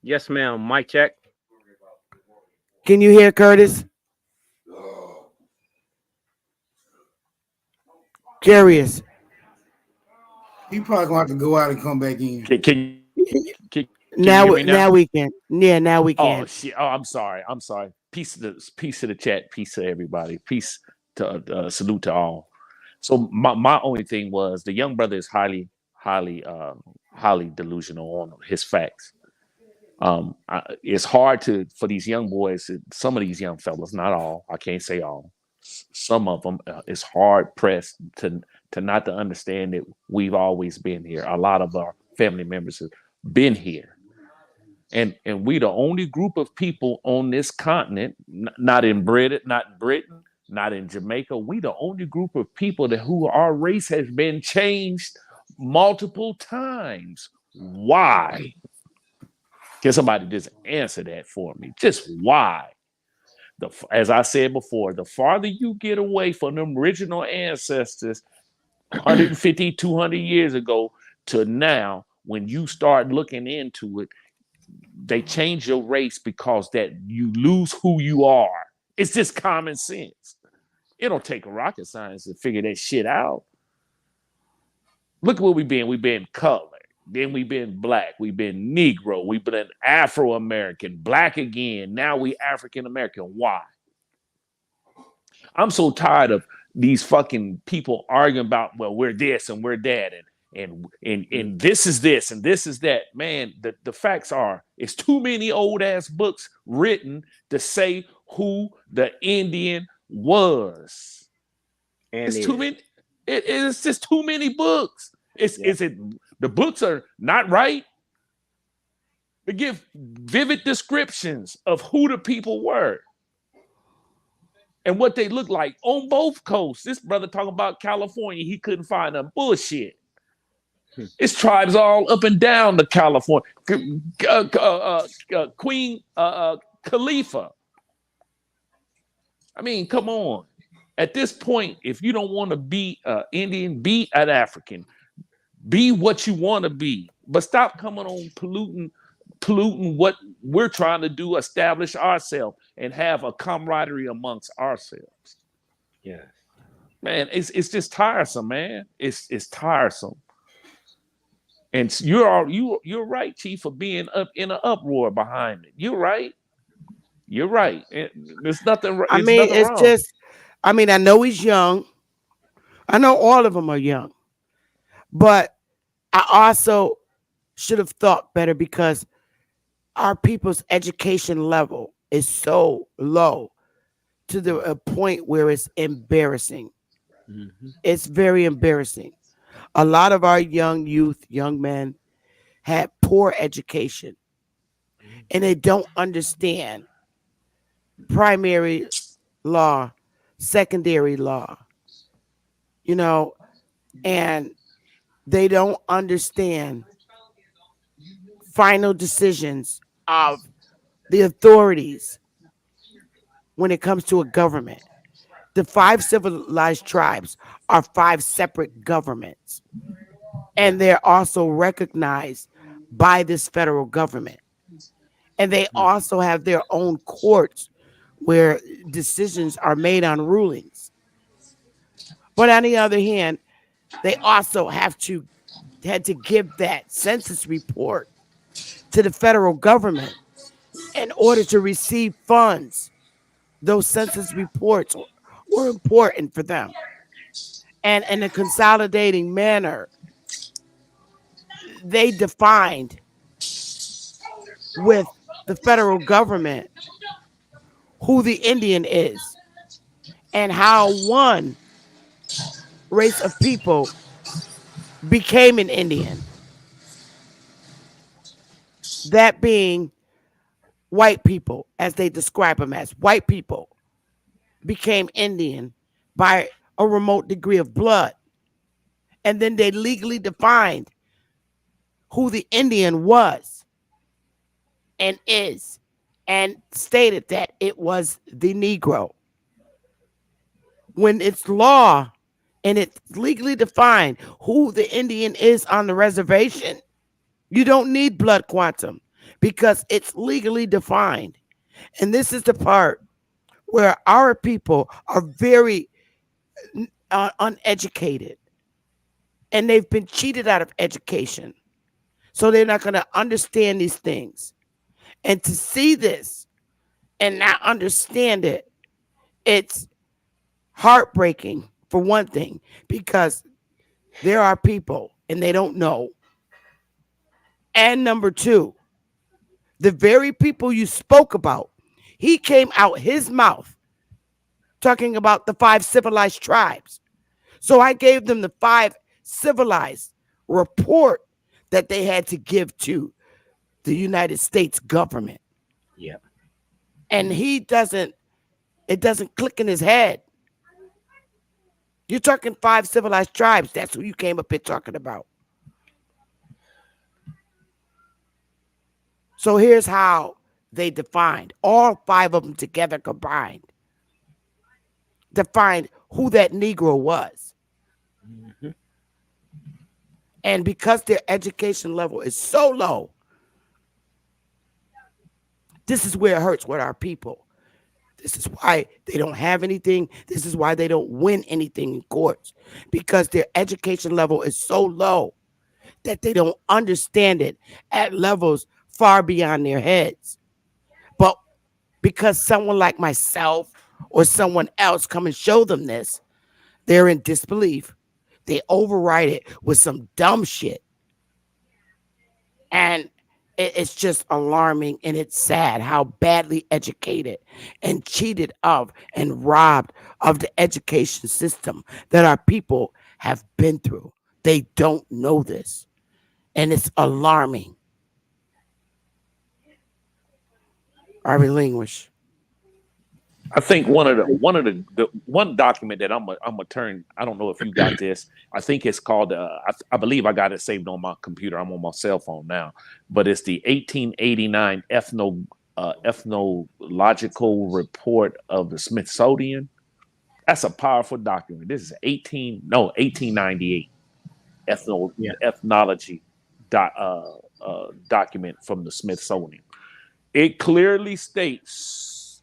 Yes, ma'am. Mic check. Can you hear Curtis? Curious. He probably gonna have to go out and come back in. Can you hear me now? Now we can. Yeah, now we Oh can. shit! Oh, I'm sorry. I'm sorry. Peace to the chat. Peace to everybody. Peace to salute to all. So my only thing was the young brother is highly delusional on his facts. It's hard to for these young boys, some of these young fellas, not all, I can't say all. Some of them, it's hard pressed to not to understand that we've always been here. A lot of our family members have been here, and we the only group of people on this continent, not in Britain, not in Jamaica. We the only group of people that who our race has been changed multiple times. Why? Can somebody just answer that for me? Just why? As I said before, the farther you get away from them original ancestors 150, 200 years ago to now, when you start looking into it, they change your race because that you lose who you are. It's just common sense. It don't take a rocket science to figure that shit out. Look at where we've been. We've been colored. Then we've been black. We've been Negro. We've been Afro American. Black again. Now we African American. Why? I'm so tired of these fucking people arguing about, well, we're this and we're that, and this is this and this is that. Man, the facts are it's too many old ass books written to say who the Indian was. And It's too many. It's just too many books. Is it the books are not right? They give vivid descriptions of who the people were and what they look like on both coasts. This brother talking about California, he couldn't find them. Bullshit. It's tribes all up and down the California. Queen Khalifa. I mean, come on. At this point, if you don't want to be Indian, be an African. Be what you want to be. But stop coming on polluting what we're trying to do, establish ourselves and have a camaraderie amongst ourselves. Yes. Man, it's just tiresome, man. It's tiresome. And you're right, Chief, for being up in an uproar behind it. You're right. You're right. There's nothing. I It's mean, nothing it's wrong. just, I mean, I know he's young. I know all of them are young. But I also should have thought better because our people's education level is so low to the a point where it's embarrassing. Mm-hmm. It's very embarrassing. A lot of our young youth, young men, had poor education and they don't understand primary law, secondary law, you know, and they don't understand final decisions of the authorities when it comes to a government. The five civilized tribes are five separate governments, Yeah. and they're also recognized by this federal government. And they also have their own courts where decisions are made on rulings. But on the other hand, they also had to give that census report to the federal government in order to receive funds. Those census reports were important for them. And in a consolidating manner, they defined with the federal government who the Indian is and how one race of people became an Indian. That being white people, as they describe them as white people, became Indian by a remote degree of blood. And then they legally defined who the Indian was and is and stated that it was the Negro. When it's law and it's legally defined who the Indian is on the reservation, you don't need blood quantum because it's legally defined. And this is the part where our people are very uneducated and they've been cheated out of education. So they're not going to understand these things. And to see this and not understand it, it's heartbreaking for one thing, because there are people and they don't know. And number two, the very people you spoke about, he came out his mouth talking about the 5 civilized tribes. So I gave them the 5 civilized report that they had to give to the United States government. Yeah. And it doesn't click in his head. You're talking 5 civilized tribes. That's who you came up here talking about. So here's how they defined all 5 of them together combined, defined who that Negro was. Mm-hmm. And because their education level is so low, this is where it hurts with our people. This is why they don't have anything. This is why they don't win anything in courts, because their education level is so low that they don't understand it at levels far beyond their heads. But because someone like myself or someone else come and show them this, they're in disbelief. They override it with some dumb shit. And it's just alarming and it's sad how badly educated and cheated of and robbed of the education system that our people have been through. They don't know this. And it's alarming. I relinquish. I think one of the one document that I'm gonna turn. I don't know if you got this. I think it's called. I believe I got it saved on my computer. I'm on my cell phone now, but it's the 1889 ethnological report of the Smithsonian. That's a powerful document. This is 1898 Yeah. ethnology document from the Smithsonian. It clearly states,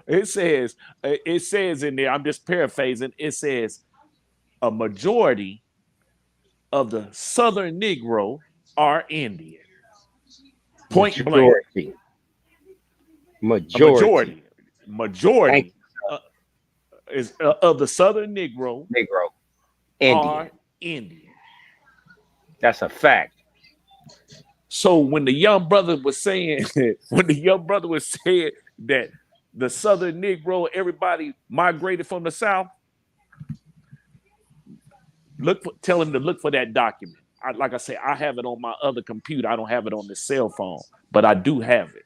it says in there, I'm just paraphrasing, it says a majority of the Southern Negro are Indian. Point blank. Majority. A Majority. majority. Thank Majority you, is of the Southern Negro Negro. are Indian. Indian. That's a fact. So when the young brother was saying, when the young brother was saying that the Southern Negro, everybody migrated from the South, tell him to look for that document. Like I say, I have it on my other computer. I don't have it on the cell phone, but I do have it.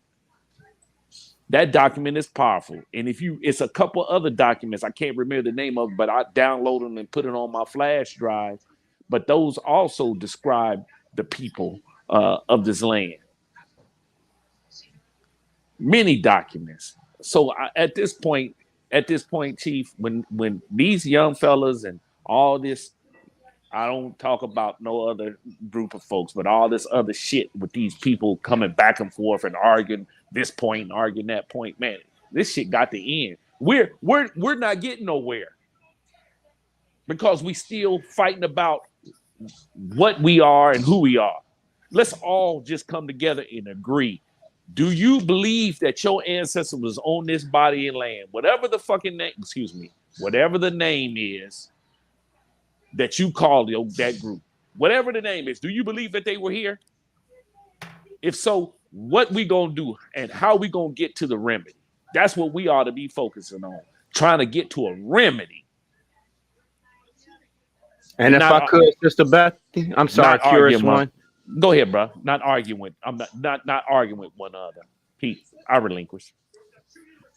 That document is powerful. And it's a couple other documents. I can't remember the name of it, but I download them and put it on my flash drive. But those also describe the people of this land. Many documents. So at this point, Chief, when these young fellas and all this, I don't talk about no other group of folks, but all this other shit with these people coming back and forth and arguing this point and arguing that point, man, this shit got to end. We're not getting nowhere because we still fighting about what we are and who we are. Let's all just come together and agree. Do you believe that your ancestor was on this body and land, whatever the fucking name, excuse me, whatever the name is that you call that group, whatever the name is, do you believe that they were here? If so, what we gonna do and how we gonna get to the remedy? That's what we ought to be focusing on, trying to get to a remedy. And And if I not could, Sister Bethy, I'm sorry, not curious arguing. one. Go ahead, bro. Not arguing. I'm not arguing with one another. Pete, I relinquish.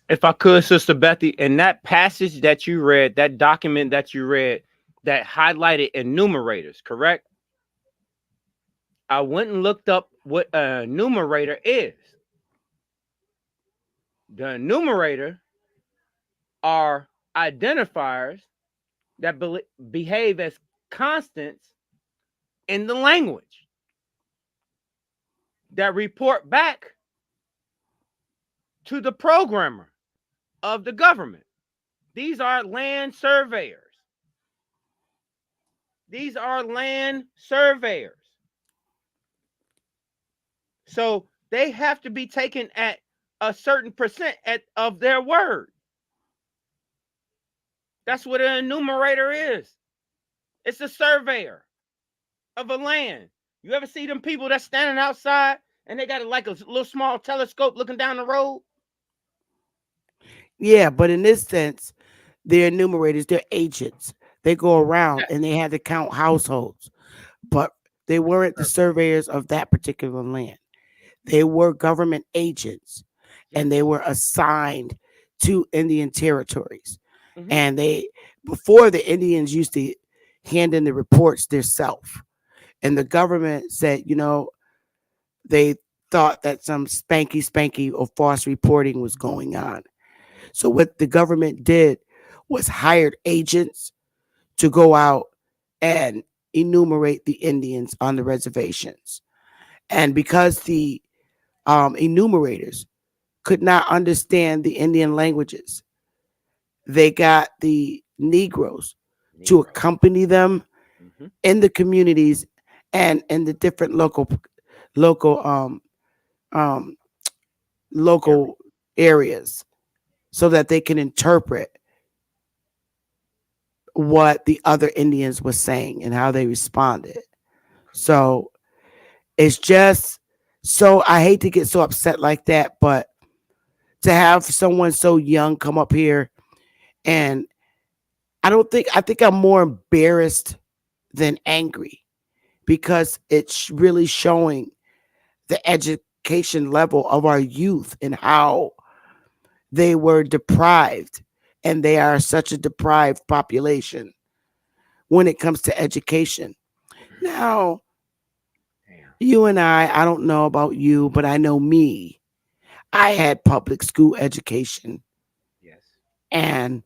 If I could, Sister Bethy, in that passage that you read, that document that you read, that highlighted enumerators, correct? I went and looked up what a enumerator is. The enumerator are identifiers that behave as constants in the language that report back to the programmer of the government. These are land surveyors. These are land surveyors. So they have to be taken at a certain percent of their word. That's what an enumerator is. It's a surveyor of a land. You ever see them people that's standing outside and they got like a little small telescope looking down the road? Yeah, but in this sense, they're enumerators, they're agents. They go around Yeah. and they had to count households, but they weren't the surveyors of that particular land. They were government agents and they Yes. were assigned to Indian territories. Mm-hmm. And they, before the Indians used to hand in the reports themselves, and the government said, they thought that some spanky spanky or false reporting was going on. So what the government did was hired agents to go out and enumerate the Indians on the reservations. And because the enumerators could not understand the Indian languages, they got the Negroes to Negro. accompany them Mm-hmm. in the communities and in the different local um Area. local areas so that they can interpret what the other Indians were saying and how they responded. So it's just so I hate to get so upset like that, but to have someone so young come up here and I think I'm more embarrassed than angry because it's really showing the education level of our youth and how they were deprived and they are such a deprived population when it comes to education. Now, Damn. you and I don't know about you, but I know me. I had public school education Yes. and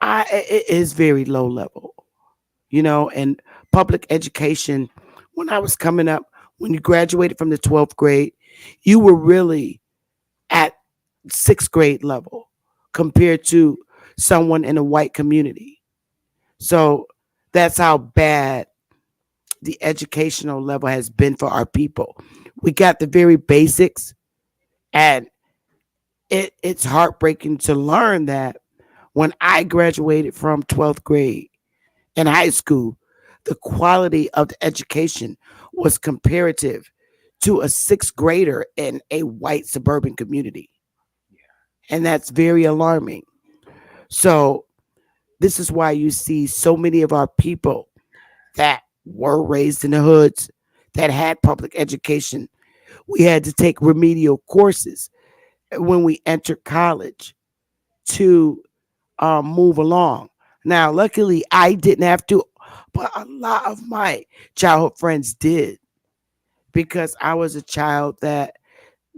it is very low level, and public education when I was coming up, when you graduated from the 12th grade, you were really at 6th grade level compared to someone in a white community. So that's how bad the educational level has been for our people. We got the very basics, and it's heartbreaking to learn that when I graduated from 12th grade in high school, the quality of the education was comparative to a 6th grader in a white suburban community. And that's very alarming. So, this is why you see so many of our people that were raised in the hoods that had public education. We had to take remedial courses when we entered college to move along. Now, luckily, I didn't have to, but a lot of my childhood friends did because I was a child that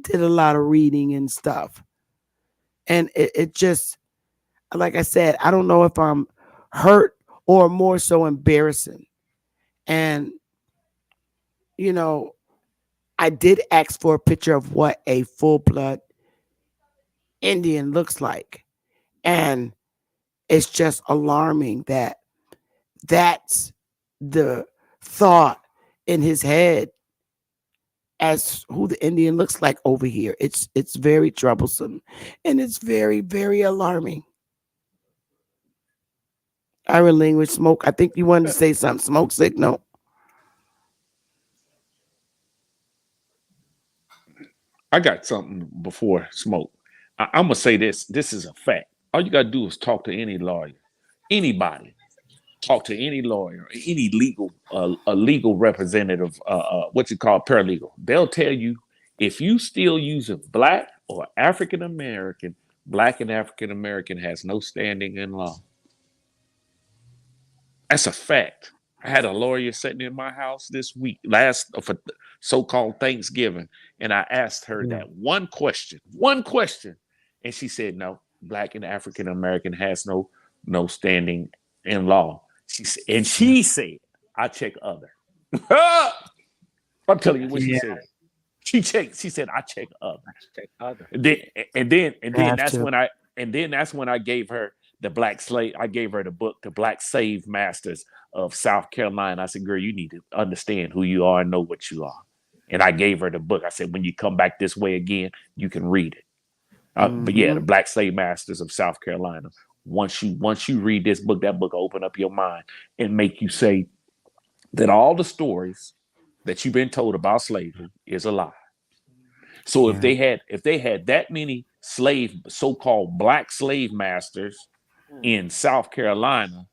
did a lot of reading and stuff. And it just, like I said, I don't know if I'm hurt or more so embarrassing. And, you know, I did ask for a picture of what a full blood Indian looks like. And it's just alarming that that's the thought in his head as who the Indian looks like over here. It's very troublesome and it's very, very alarming. I relinquish smoke. I think you wanted to say something. Smoke signal. I got something before smoke. I'm gonna say this. This is a fact. All you gotta do is talk to any lawyer, anybody. Talk to any lawyer, any legal, a legal representative, what you call paralegal. They'll tell you if you still using black or African American, black and African American has no standing in law. That's a fact. I had a lawyer sitting in my house this week, last for so-called Thanksgiving, and I asked her Yeah. that one question, and she said, "No, black and African American has no standing in law." Yeah. She said, "I check other." I'm telling you what she Yeah. said. She checked. She said, "I check other." Let's take other. And then Have that's to. when I gave her the Black Slave. I gave her the book, The Black Slave Masters of South Carolina. I said, "Girl, you need to understand who you are and know what you are." And I gave her the book. I said, "When you come back this way again, you can read it." But yeah, the Hmm. Black Slave Masters of South Carolina. Once you read this book, that book will open up your mind and make you say that all the stories that you've been told about slavery is a lie. So if Yeah. they had that many so-called black slave masters in South Carolina,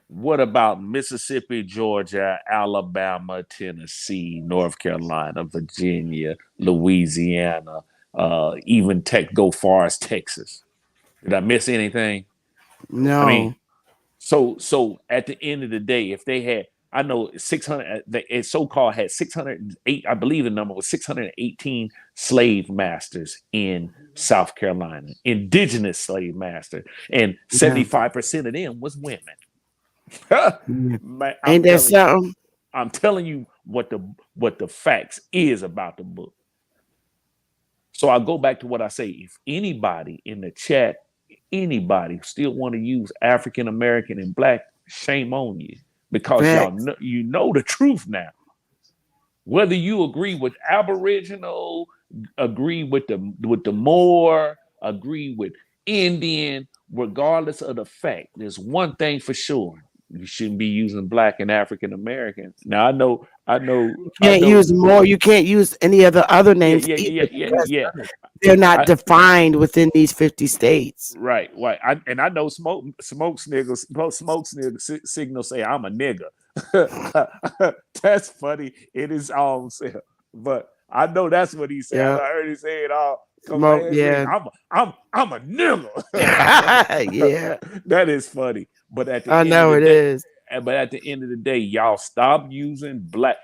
what about Mississippi, Georgia, Alabama, Tennessee, North Carolina, Virginia, Louisiana, even go far as Texas? Did I miss anything? I mean, No. so at the end of the day, if they had, I know 600, it so-called had 608, I believe the number was 618 slave masters in South Carolina, indigenous slave masters, and Yeah. 75% of them was women. Yeah. Man, Ain't that something? I'm telling you what the facts is about the book. So I go back to what I say. If anybody in the chat, anybody still want to use African American and black, shame on you, because y'all Facts. know, the truth now. Whether you agree with Aboriginal, agree with the Moor, agree with Indian, regardless of the fact, there's one thing for sure: you shouldn't be using black and African American. Now You I can't know. use more. You can't use any of the other Yeah, names yeah, either yeah, yeah, because yeah. they're not I defined within these 50 states. Right, right. I know signal say I'm a nigga. That's funny in his own self. But I know that's what he said. Yeah. I heard he say it all a couple of Smoke. hands later. Yeah. I'm a nigga. Yeah. That is funny. But at the I end of know the it day, is. y'all stop using black.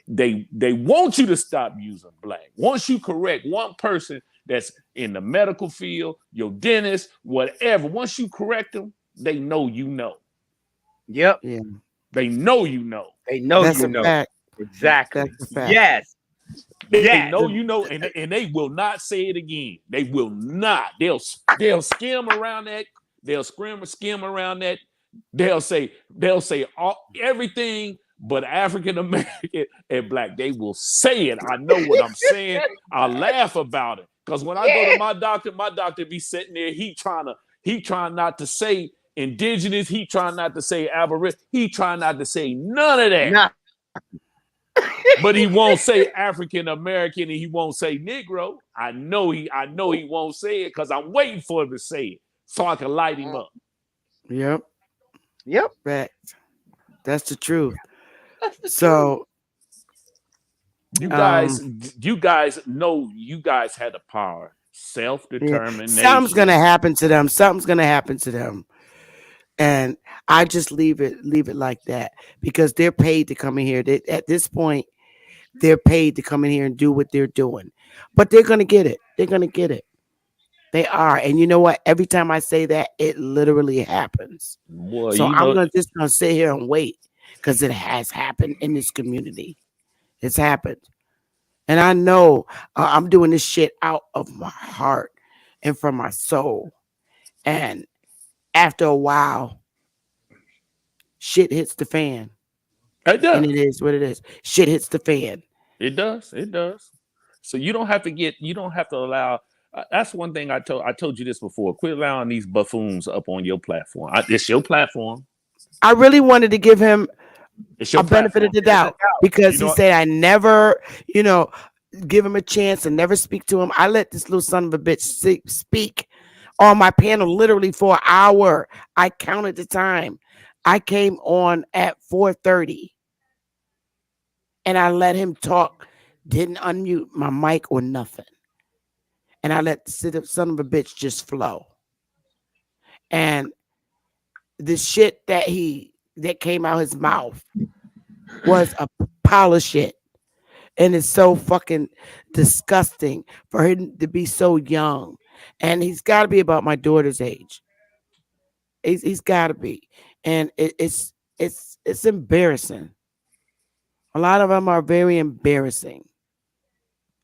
They want you to stop using black. Once you correct one person that's in the medical field, your dentist, whatever, once you correct them, they know you know. Yep. Yeah. They know you know. They know That's you a know. fact. That's Exactly. a fact. Yes. They Yes. know you know, and they will not say it again. They will not. They'll skim around that. They'll skim around that. They'll say everything but African American and black. They will say it. I know what I'm saying. I laugh about it because when I go to Yeah. my doctor be sitting there. He trying not to say indigenous. He trying not to say aboriginal. He trying not to say none of that. Nah. But he won't say African American and he won't say Negro. I know he won't say it because I'm waiting for him to say it so I can light him up. Yep. Yep. Fact. That's the truth. That's the truth. So, You guys, um, you guys know you guys had the power, yeah, something's self-determination. gonna happen to them. Something's gonna happen to them, and I just leave it like that because they're paid to come in here. At this point, they're paid to come in here and do what they're doing, but they're gonna get it. They're gonna get it. They are, and you know what? Every time I say that, it literally happens. Well, So I'm gonna sit here and wait because it has happened in this community. It's happened. And I know I'm doing this shit out of my heart and from my soul. And after a while, shit hits the fan. it And does. it is what it is. Shit hits the fan. It does. It does. So you don't have to allow. That's one thing I told you this before. Quit allowing these buffoons up on your platform. It's your platform. I really wanted to give him It's a your benefit of platform. the doubt because You he know said I never, give him a chance and never speak to him. I let this little son of a bitch speak on my panel literally for an hour. I counted the time. I came on at 4:30 and I let him talk. Didn't unmute my mic or nothing. And I let the son of a bitch just flow. And the shit that came out his mouth was a pile of shit. And it's so fucking disgusting for him to be so young. And he's got to be about my daughter's age. He's got to be. And it's embarrassing. A lot of them are very embarrassing.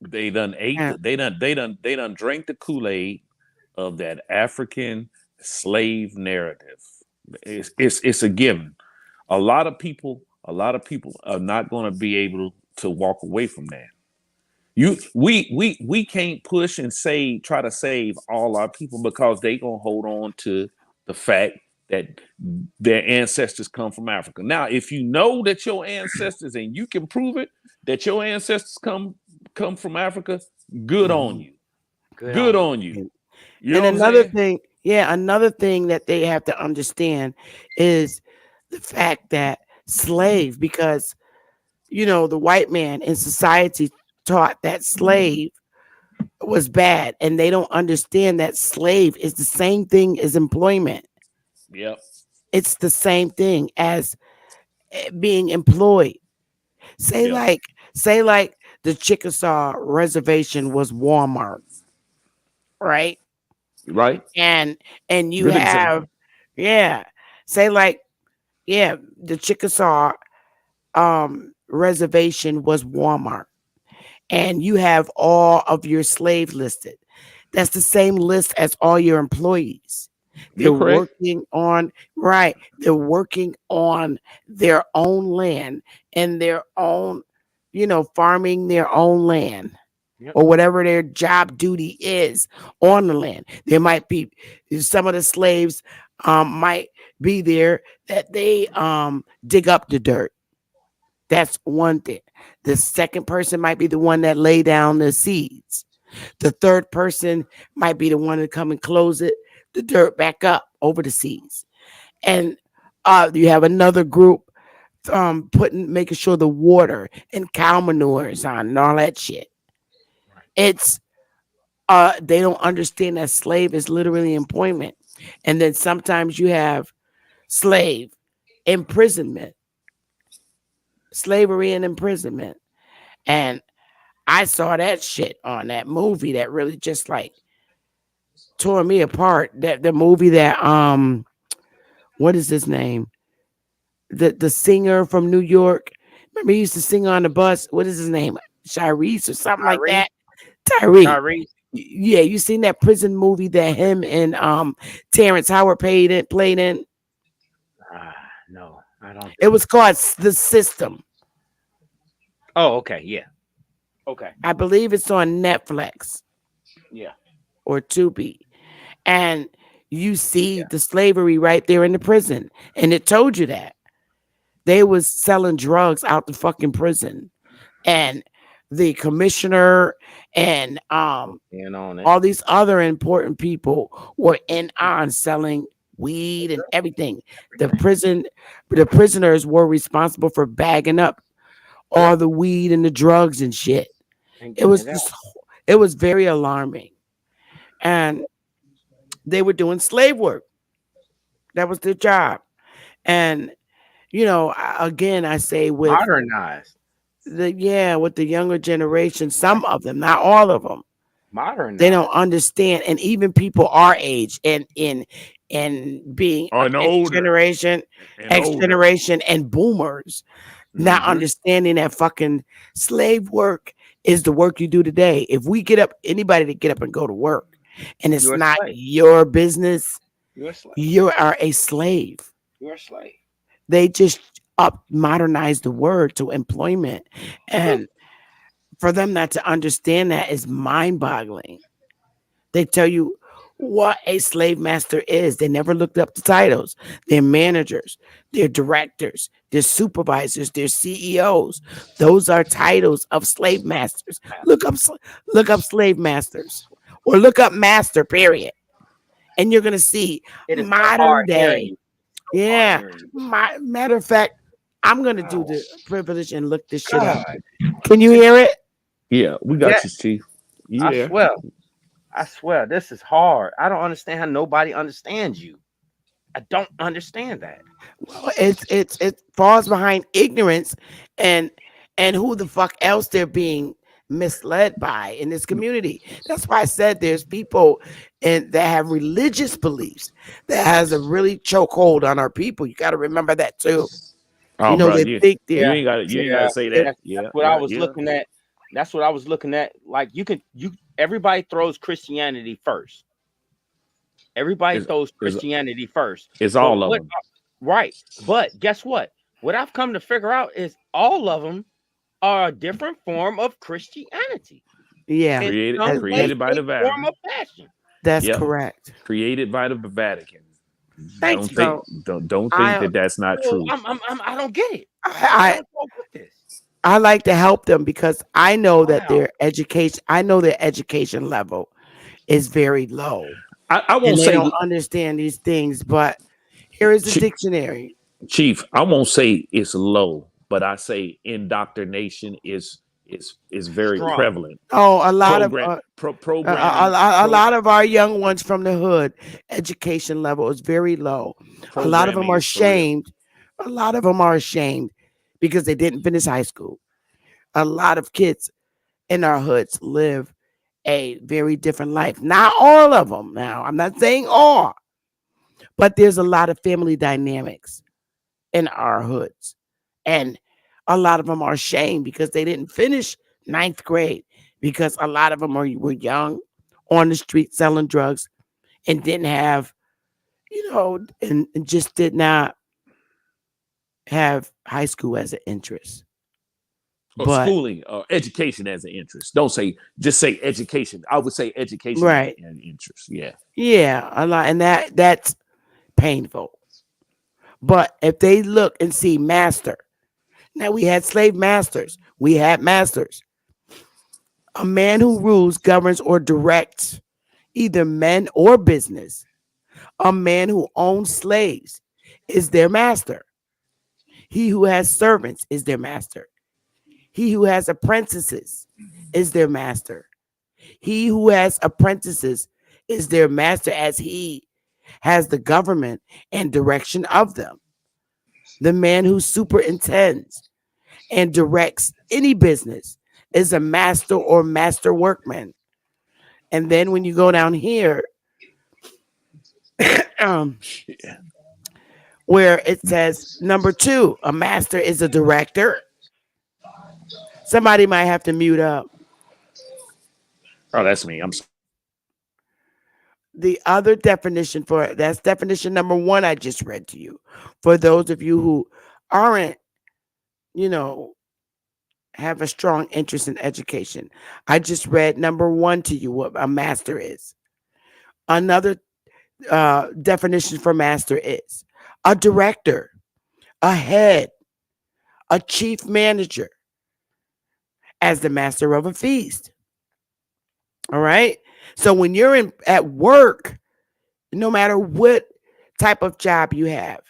they done ate. And They done drank the Kool-Aid of that African slave narrative. It's a given. A lot of people are not going to be able to walk away from that. We can't push and try to save all our people because they gonna hold on to the fact that their ancestors come from Africa. Now, if you know that your ancestors and you can prove it that your ancestors come from Africa, good on Mhm. you. Good Good on you. on you. And, You know and what I'm another saying? thing, yeah, another thing that they have to understand is the fact that slave, because the white man in society taught that slave was bad, and they don't understand that slave is the same thing as employment. Yep. It's the same thing as being employed. Say Yep. like say like the Chickasaw reservation was Walmart, right? Right? And you Good have, example. yeah, say like, yeah, the Chickasaw reservation was Walmart, and you have all of your slaves listed. That's the same list as all your employees. They're You're correct. working on, right. They're working on their own land and their own, farming their own land, Yep. or whatever their job duty is on the land. There might be some of the slaves might be there that they dig up the dirt. That's one thing. The second person might be the one that lay down the seeds. The third person might be the one to come and close the dirt back up over the seas. And you have another group making sure the water and cow manure is on and all that shit. It's they don't understand that slave is literally employment. And then sometimes you have slave imprisonment, slavery and imprisonment. And I saw that shit on that movie that really just like tore me apart. That the movie that what is his name? The singer from New York. Remember he used to sing on the bus. What is his name? Sharice or something like Tyrese. that. Tyree. Tyrese. Yeah, you seen that prison movie that him and Terrence Howard played in? No, I don't It think was so. called The System. Oh, okay, yeah. Okay. I believe it's on Netflix Yeah. or Tubi. And you see Yeah. the slavery right there in the prison. And it told you that. They was selling drugs out the fucking prison. And the commissioner and In on it. all these other important people were in on selling weed and everything. The Everything. prison the prisoners were responsible for bagging up all Yep. the weed and the drugs and shit. And It getting was it out. just it was very alarming. And they were doing slave work. That was their job. And again, I say with Modernized. with the younger generation, some of them, not all of them, they don't Modernized. understand. And even people our age and being Or and X older. generation, And X older. generation, and boomers, not Mm-hmm. understanding that fucking slave work is the work you do today. If we get up, anybody to get up and go to work, and it's You're a not slave. your business, You're a slave. you are a slave. You're a slave. They just up modernize the word to employment, and for them not to understand that is mind boggling. They tell you what a slave master is. They never looked up the titles. They're managers, they're directors, they're supervisors, they're CEOs. Those are titles of slave masters. Look up slave masters, or look up master. Period, and you're gonna see It is so modern hard hearing day. you. So hard Yeah, hearing you. matter of fact, I'm gonna do Oh, the privilege and look this shit up. God. Can you hear it? Yeah, we got you, Yes, Chief. I Yeah. swear. I swear. This is hard. I don't understand how nobody understands you. I don't understand that. Well, it falls behind ignorance and who the fuck else they're being misled by in this community. That's why I said there's people that have religious beliefs that has a really chokehold on our people. You got to remember that too. Oh, bro, They you think you they're, Yeah. ain't got you ain't got Yeah. to say they're that. That's Yeah, what I yeah, was yeah. looking at. That's what I was looking at. Like you everybody throws Christianity first. Everybody Is throws is Christianity first. is But all of what them right. But guess what? What I've come to figure out is all of them are a different form of Christianity yeah, in created some that, way, that created by the shape, form, Vatican? or fashion. that's Yep, correct. created by the Vatican. Thanks, Don't think bro. don't think I that that's not So true. I don't get it. Why I don't y'all get this? I like to help them because I know that Wow. I know their education level is very low I and won't they say, don't understand these things. But here is the dictionary. Chief, I won't say it's low, but I say indoctrination is very Strong. prevalent. Oh, a lot of Programming a lot of our young ones from the hood education level is very low. A lot of them programming are is for real. shamed. A lot of them are ashamed because they didn't finish high school. A lot of kids in our hoods live a very different life. Not all of them. Now, I'm not saying all, but there's a lot of family dynamics in our hoods. And a lot of them are ashamed because they didn't finish ninth grade because a lot of them were young on the street selling drugs and didn't have, and just did not have high school as an interest. Or But, schooling or education as an interest. Don't say just say education. I would say education as right. an interest. Yeah. Yeah, a lot. And that's painful. But if they look and see master, now we had slave masters, we had masters. A man who rules, governs, or directs either men or business. A man who owns slaves is their master. He who has servants is their master. He who has apprentices is their master. He who has apprentices is their master as he has the government and direction of them. The man who superintends and directs any business is a master or master workman. And then when you go down here, um, where it says number two, a master is a director. Somebody might have to mute up. Oh, that's me. I'm The other definition for that's definition number one I just read to you. For those of you who aren't, you know, have a strong interest in education, I just read number one to you what a master is. Another definition for master is a director, a head, a chief manager, as the master of a feast. All right. So when you're at work, no matter what type of job you have,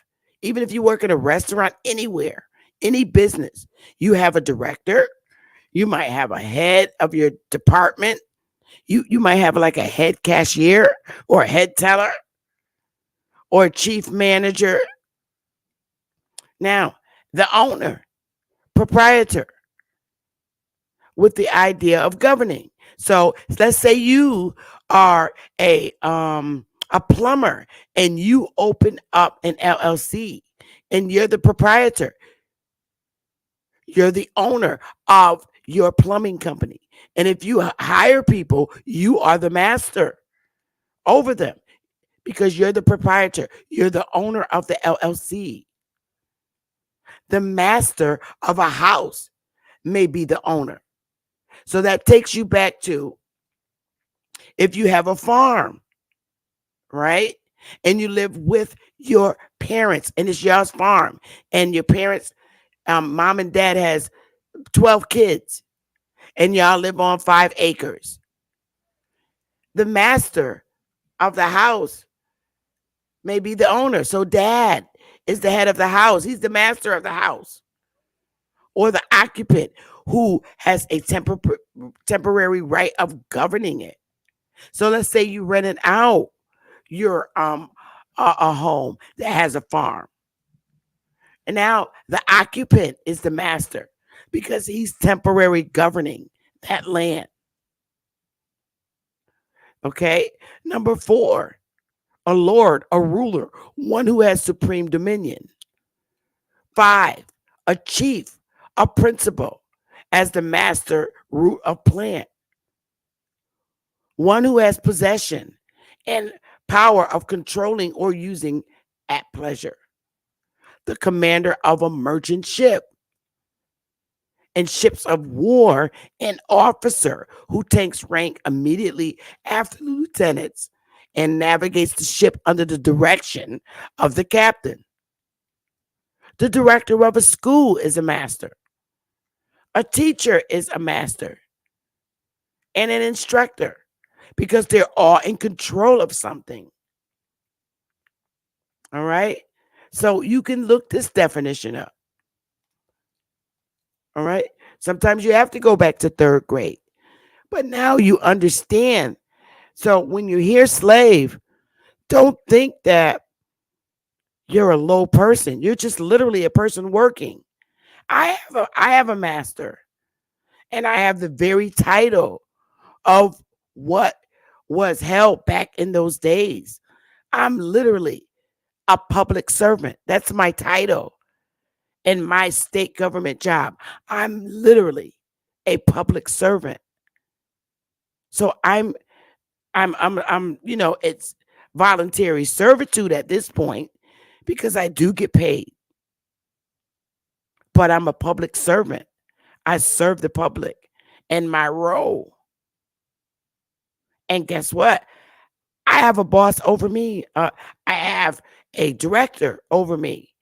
even if you work in a restaurant, anywhere, any business, you have a director. You might have a head of your department. You might have like a head cashier or a head teller or a chief manager. Now, the owner, proprietor, with the idea of governing. So let's say you are a plumber and you open up an LLC and you're the proprietor. You're the owner of your plumbing company. And if you hire people, you are the master over them because you're the proprietor. You're the owner of the LLC. The master of a house may be the owner. So that takes you back to if you have a farm, right? And you live with your parents and it's y'all's farm and your parents, mom and dad has 12 kids and y'all live on 5 acres. The master of the house may be the owner. So dad is the head of the house. He's the master of the house or the occupant who has a temporary right of governing it. So let's say you rent it out your a home that has a farm. And now the occupant is the master because he's temporary governing that land. Okay? Number 4, a lord, a ruler, one who has supreme dominion. 5, a chief, a principal as the master root of plant. One who has possession and power of controlling or using at pleasure. The commander of a merchant ship and ships of war, an officer who takes rank immediately after lieutenants and navigates the ship under the direction of the captain. The director of a school is a master. A teacher is a master and an instructor because they're all in control of something. All right. So you can look this definition up. All right. Sometimes you have to go back to third grade, but now you understand. So when you hear slave, don't think that you're a low person. You're just literally a person working. I have a master, and I have the very title of what was held back in those days. I'm literally a public servant. That's my title in my state government job. I'm literally a public servant. So I'm it's voluntary servitude at this point because I do get paid, but I'm a public servant. I serve the public in my role. And guess what? I have a boss over me. I have a director over me.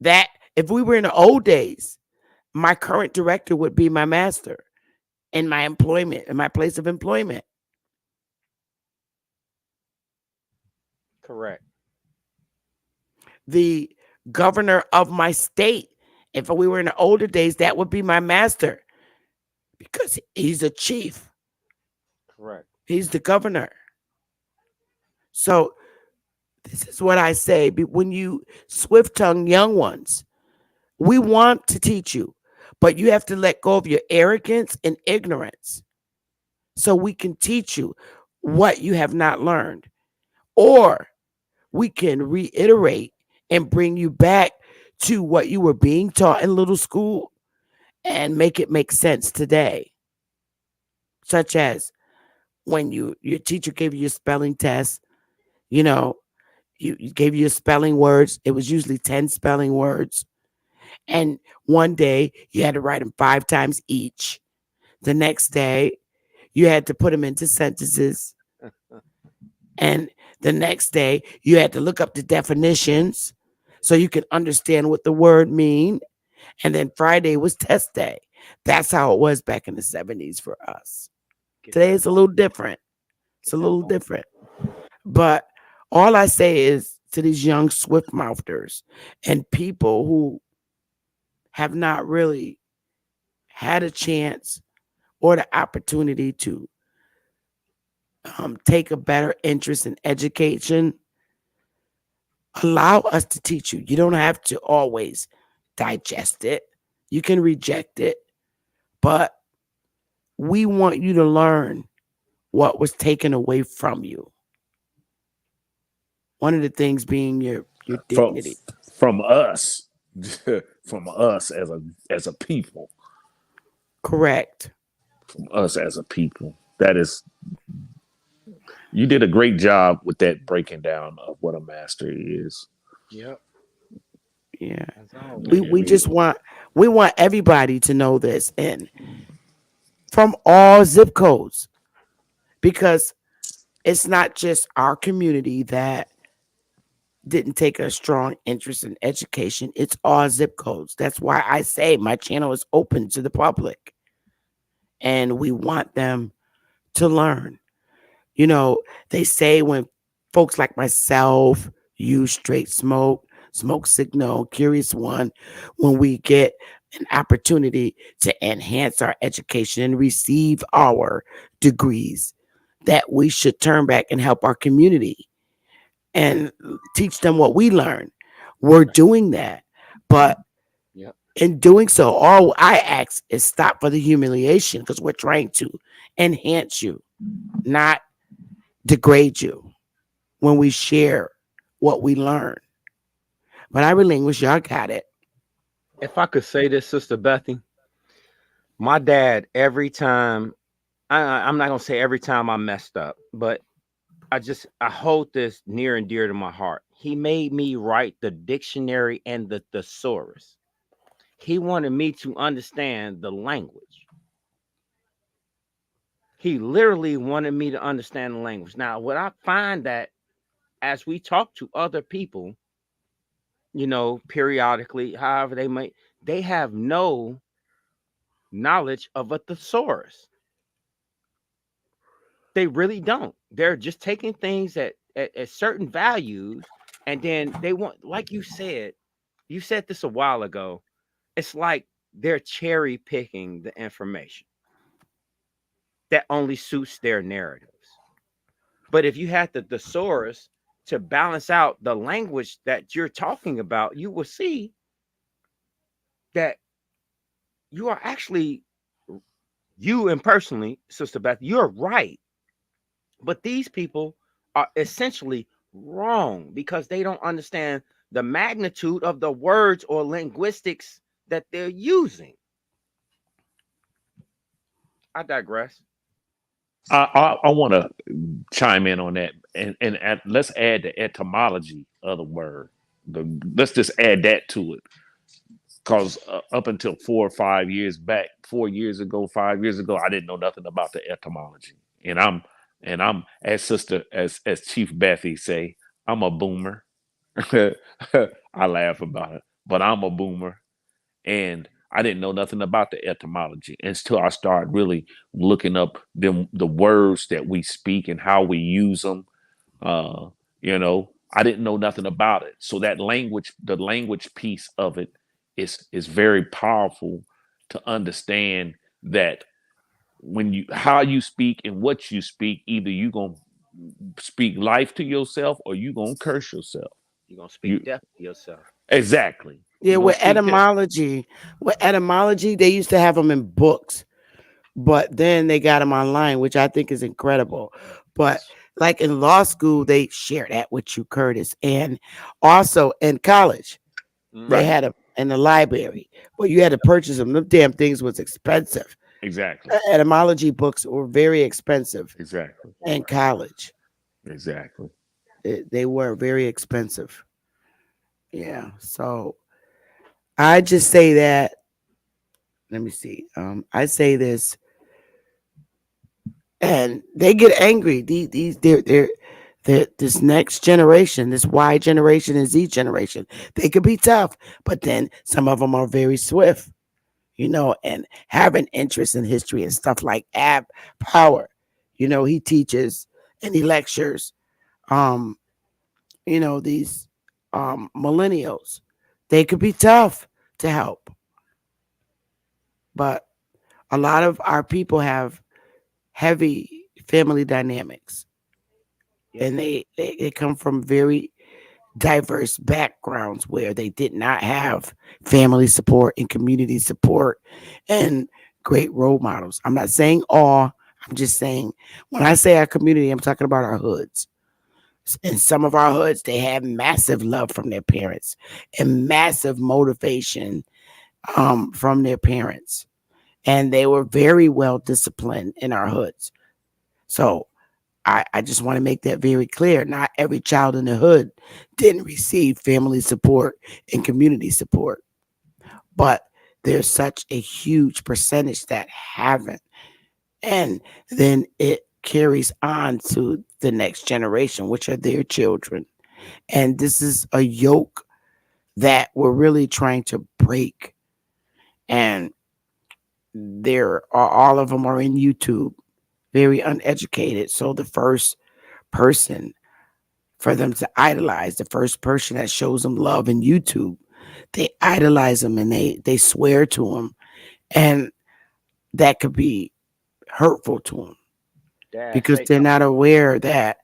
That if we were in the old days, my current director would be my master in my employment, in my place of employment. Correct. The governor of my state, if we were in the older days, that would be my master because he's a chief. Correct. He's the governor. So this is what I say. When you swift tongue young ones, we want to teach you, but you have to let go of your arrogance and ignorance so we can teach you what you have not learned. Or we can reiterate and bring you back to what you were being taught in little school and make it make sense today. Such as when your teacher gave you a spelling test, you know, you gave you spelling words. It was usually 10 spelling words. And one day you had to write them 5 times each. The next day you had to put them into sentences. And the next day you had to look up the definitions so you could understand what the word mean. And then Friday was test day. That's how it was back in the 70s for us. Get Today that it's a point. little different. It's Get a that little point. different. But all I say is to these young swift mouthers and people who have not really had a chance or the opportunity to take a better interest in education, allow us to teach you. You don't have to always digest it. You can reject it, but we want you to learn what was taken away from you. One of the things being your from dignity. from us, from us as a people, Correct. from us as a people. That is, you did a great job with that breaking down of what a master is. Yep. Yeah. As We always. we just want everybody to know this and from all zip codes because it's not just our community that didn't take a strong interest in education. It's all zip codes. That's why I say my channel is open to the public and we want them to learn. You know, they say when folks like myself, you straight smoke, smoke signal, curious one, when we get an opportunity to enhance our education and receive our degrees, that we should turn back and help our community and teach them what we learned. We're doing that. But Yep. in doing so, all I ask is stop for the humiliation because we're trying to enhance you, not degrade you when we share what we learn. But I relinquish, y'all got it. If I could say this, Sister Bethy, my dad, every time, I'm not going to say every time I messed up, but I hold this near and dear to my heart. He made me write the dictionary and the thesaurus. He wanted me to understand the language. He literally wanted me to understand the language. Now, what I find that as we talk to other people, periodically, however they have no knowledge of a thesaurus. They really don't. They're just taking things at certain values, and then they want, like you said this a while ago. It's like they're cherry picking the information that only suits their narratives. But if you had the thesaurus to balance out the language that you're talking about, you will see that you are actually, you and personally, Sister Beth, you're right. But these people are essentially wrong because they don't understand the magnitude of the words or linguistics that they're using. I digress. I want to chime in on that, and let's add the etymology of the word. Let's just add that to it, because up until 4 or 5 years back, 4 years ago, 5 years ago, I didn't know nothing about the etymology, and I'm as sister as Chief Bethy say, I'm a boomer. I laugh about it, but I'm a boomer, and I didn't know nothing about the etymology until I started really looking up the words that we speak and how we use them. Uh, I didn't know nothing about it, so that language, the language piece of it, is very powerful to understand that when you how you speak and what you speak, either you gonna speak life to yourself or you gonna curse yourself. You're gonna speak You death to yourself. exactly. Yeah, You're gonna speak that. with etymology, they used to have them in books, but then they got them online, which I think is incredible. But like in law school, they share that with you, Curtis, and also in college, they Right. Hmm. had them in the library, but you had to purchase them. Them damn things was expensive. Exactly. Etymology books were very expensive Exactly. in college. Exactly. They were very expensive. Yeah, so I just say that. Let me see. I say this, and they get angry. They're this next generation, this Y generation and Z generation. They could be tough, but then some of them are very swift, and have an interest in history and stuff like Ab Power. He teaches and he lectures. Um, these millennials, they could be tough to help, but a lot of our people have heavy family dynamics, Yep. and they come from very diverse backgrounds where they did not have family support and community support and great role models. I'm not saying all, I'm just saying when I say our community, I'm talking about our hoods. In some of our hoods, they have massive love from their parents and massive motivation from their parents. And they were very well disciplined in our hoods. So I just want to make that very clear. Not every child in the hood didn't receive family support and community support, but there's such a huge percentage that haven't. And then it carries on to the next generation, which are their children. And this is a yoke that we're really trying to break. And there are all of them are in YouTube, very uneducated. So the first person for them to idolize, the first person that shows them love in YouTube, they idolize them and they swear to them, and that could be hurtful to them Dad, because say they're not something. aware that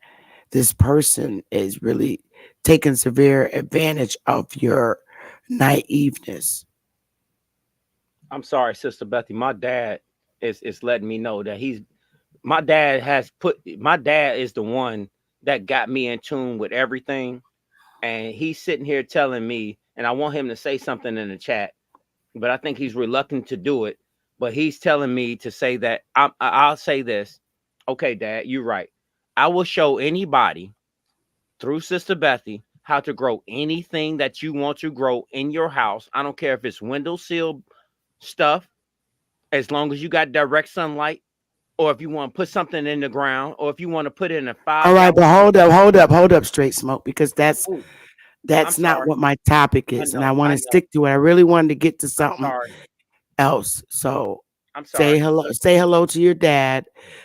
this person is really taking severe advantage of your naiveness. I'm sorry, Sister Bethy. My dad is letting me know that my dad is the one that got me in tune with everything. And he's sitting here telling me, and I want him to say something in the chat, but I think he's reluctant to do it. But he's telling me to say that I'll say this. Okay, Dad, you're right. I will show anybody through Sister Bethy how to grow anything that you want to grow in your house. I don't care if it's windowsill stuff, as long as you got direct sunlight, or if you want to put something in the ground, or if you want to put it in a All five right, but gallon. hold up, Straight Smoke, because Oh, I'm that's not sorry. what my topic I is, and I know. want I to know. stick to it. I really wanted to get to I'm something sorry. else. So I'm say sorry. hello. Say hello to your dad.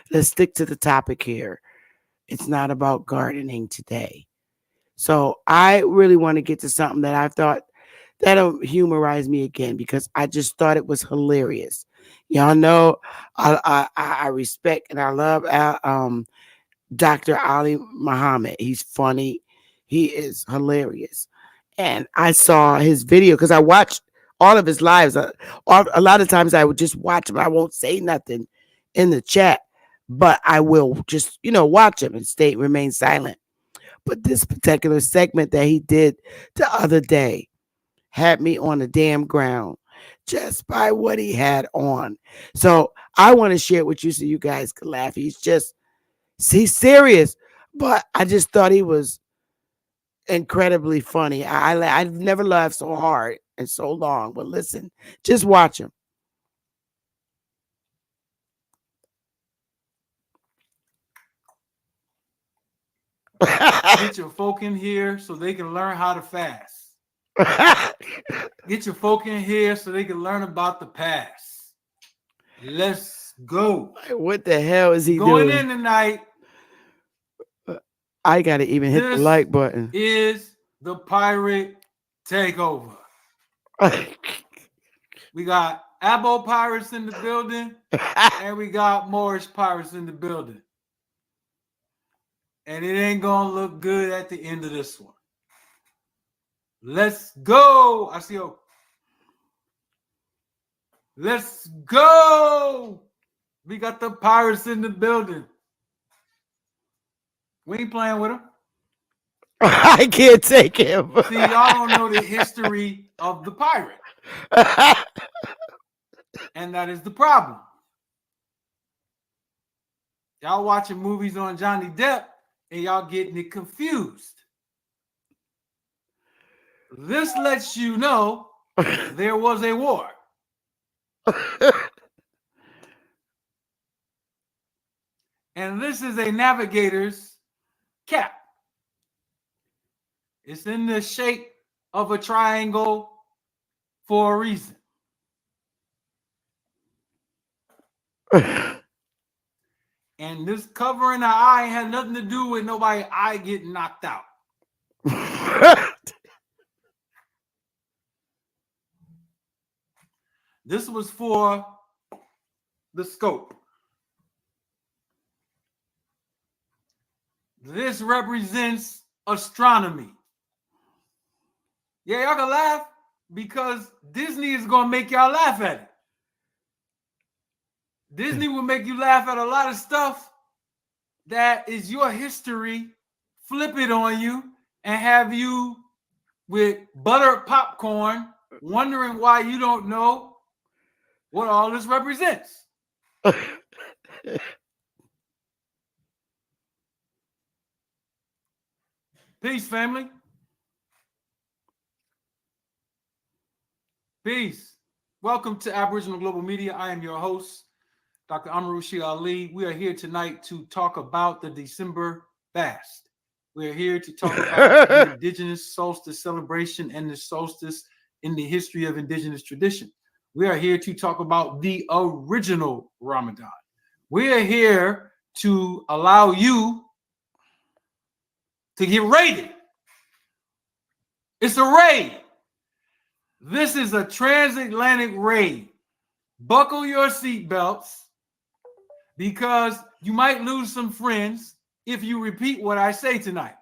Let's stick to the topic here. It's not about gardening today. So I really want to get to something that I thought that'll humorize me again because I just thought it was hilarious. Y'all know I respect and I love Dr. Ali Muhammad. He's funny. He is hilarious. And I saw his video because I watched all of his lives. A lot of times I would just watch him. I won't say nothing in the chat, but I will just, watch him and remain silent. But this particular segment that he did the other day had me on the damn ground just by what he had on. So I want to share it with you so you guys can laugh. He's serious, but I just thought he was incredibly funny. I've never laughed so hard and so long. But listen, just watch him. Get your folk in here so they can learn how to fast. Get your folk in here so they can learn about the past. Let's go. What the hell is he Going doing? in tonight. I gotta even hit the This like button. is the Pirate Takeover. We got Abo Pirates in the building, and we got Moorish Pirates in the building. And it ain't gonna look good at the end of this one. Let's go. I see you. Let's go. We got the Pirates in the building. We ain't playing with them. I can't take him. See, y'all don't know the history of the pirate. And that is the problem. Y'all watching movies on Johnny Depp and y'all getting it confused. This lets you know there was a war. And this is a navigator's cap. It's in the shape of a triangle for a reason. And this covering the eye had nothing to do with nobody eye getting knocked out. This was for the scope. This represents astronomy. Yeah, y'all can laugh because Disney is going to make y'all laugh at it. Disney will make you laugh at a lot of stuff that is your history, flip it on you, and have you with buttered popcorn wondering why you don't know what all this represents. Peace, family. Peace. Welcome to Aboriginal Global Media. I am your host, Dr. Amarushi Ali. We are here tonight to talk about the December fast. We are here to talk about the Indigenous solstice celebration and the solstice in the history of Indigenous tradition. We are here to talk about the original Ramadan. We are here to allow you to get raided. It's a raid. This is a transatlantic raid. Buckle your seatbelts because you might lose some friends if you repeat what I say tonight.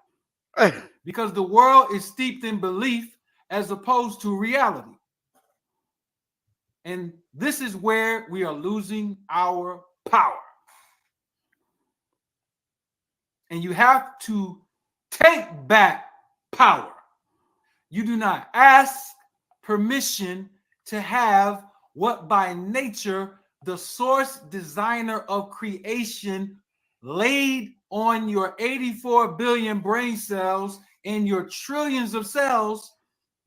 Because the world is steeped in belief as opposed to reality. And this is where we are losing our power. And you have to take back power. You do not ask permission to have what by nature the source designer of creation laid on your 84 billion brain cells and your trillions of cells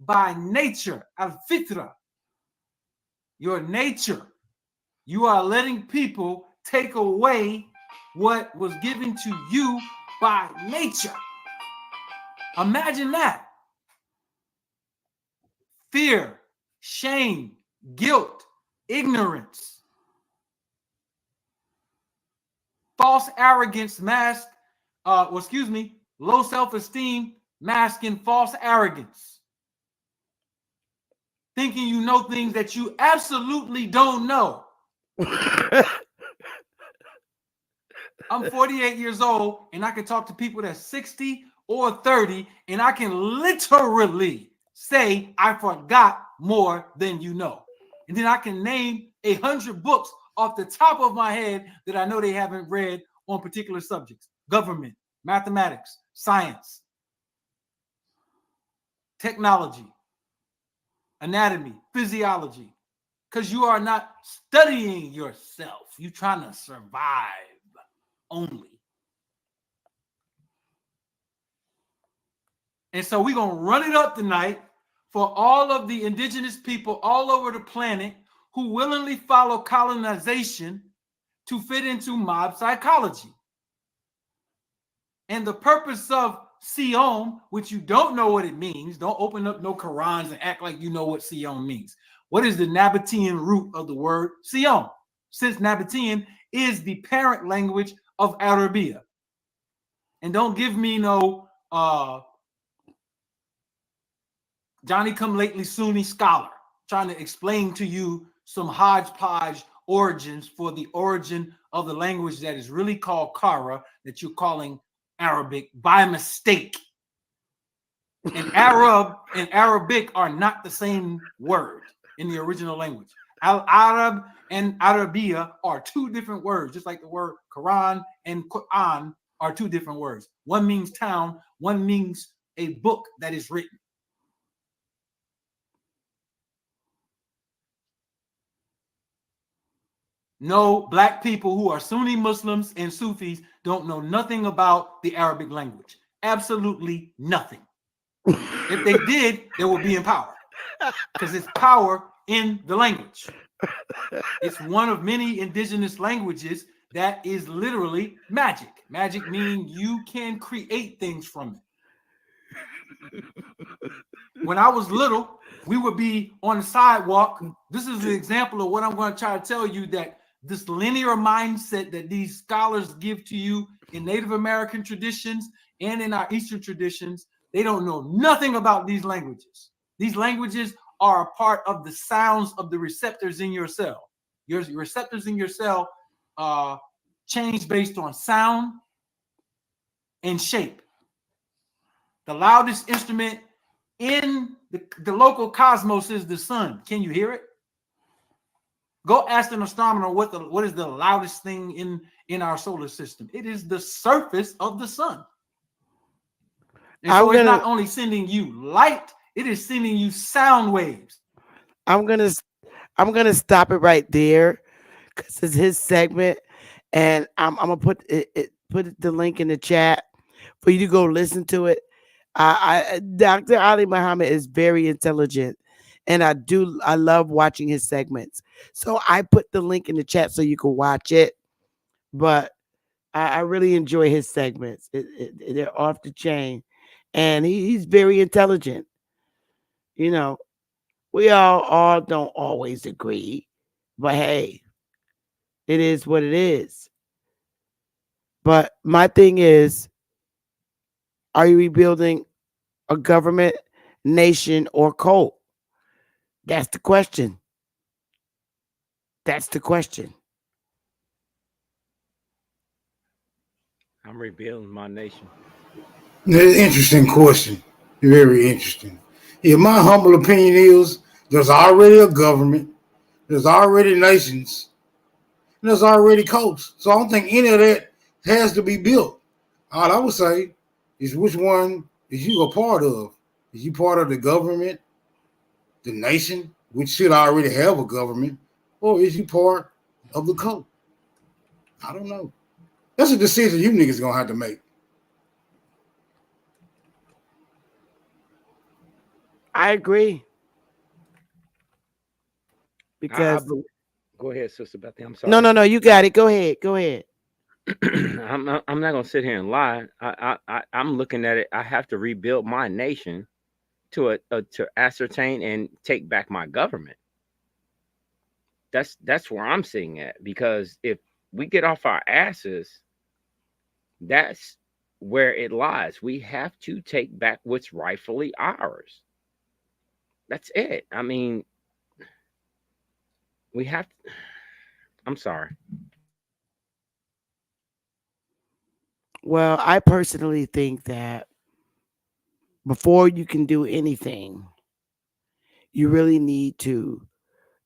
by nature, al-fitra, your nature. You are letting people take away what was given to you by nature. Imagine that. Fear, shame, guilt, ignorance, false arrogance mask, low self-esteem masking false arrogance. Thinking you know things that you absolutely don't know. I'm 48 years old and I can talk to people that's 60 or 30 and I can literally say I forgot more than you know. And then I can name 100 books off the top of my head that I know they haven't read on particular subjects: government, mathematics, science, technology, anatomy, physiology. Because you are not studying yourself. You're trying to survive only. And so we're going to run it up tonight for all of the indigenous people all over the planet who willingly follow colonization to fit into mob psychology. And the purpose of Sion, which you don't know what it means, don't open up no Qurans and act like you know what Sion means. What is the Nabatean root of the word Sion? Since Nabatean is the parent language of Arabia. And don't give me no Johnny come lately Sunni scholar trying to explain to you some hodgepodge origins for the origin of the language that is really called Kara, that you're calling Arabic by mistake. And Arab and Arabic are not the same word in the original language. Al-Arab and Arabia are two different words, just like the word Quran and Quran are two different words. One means town, one means a book that is written. No, black people who are Sunni Muslims and Sufis don't know nothing about the Arabic language. Absolutely nothing. If they did, they would be in power because it's power in the language. It's one of many indigenous languages that is literally magic. Magic meaning you can create things from it. When I was little, we would be on the sidewalk. This is an example of what I'm going to try to tell you, that this linear mindset that these scholars give to you in Native American traditions and in our Eastern traditions, they don't know nothing about these languages. These languages are a part of the sounds of the receptors in your cell. Your receptors in your cell change based on sound and shape. The loudest instrument in the local cosmos is the sun. Can you hear it? Go ask an astronomer what is the loudest thing in our solar system. It is the surface of the sun. And so it's not only sending you light, it is sending you sound waves. I'm gonna stop it right there because it's his segment, and I'm gonna put the link in the chat for you to go listen to it. Dr. Ali Muhammad is very intelligent, and I love watching his segments. So I put the link in the chat so you can watch it. But I really enjoy his segments. They're off the chain, and he's very intelligent. You know, we all don't always agree, but hey, it is what it is. But my thing is, are you rebuilding a government, nation, or cult? That's the question. That's the question. I'm rebuilding my nation. Interesting question. Very interesting. Yeah, my humble opinion is there's already a government, there's already nations, and there's already cults. So I don't think any of that has to be built. All I would say is which one is you a part of? Is you part of the government, the nation, which should already have a government, or is you part of the cult? I don't know. That's a decision you niggas gonna have to make. I agree. I, I Because bel Go ahead, Sister Bethany. I'm No, sorry. no, no. You got it. Go ahead. Go ahead. I'm not gonna sit here and lie. I'm looking at it. I have to rebuild my nation to ascertain and take back my government. That's where I'm seeing at, because if we get off our asses, that's where it lies. We have to take back what's rightfully ours. That's it. I mean, we have. I'm sorry. Well, I personally think that before you can do anything, you really need to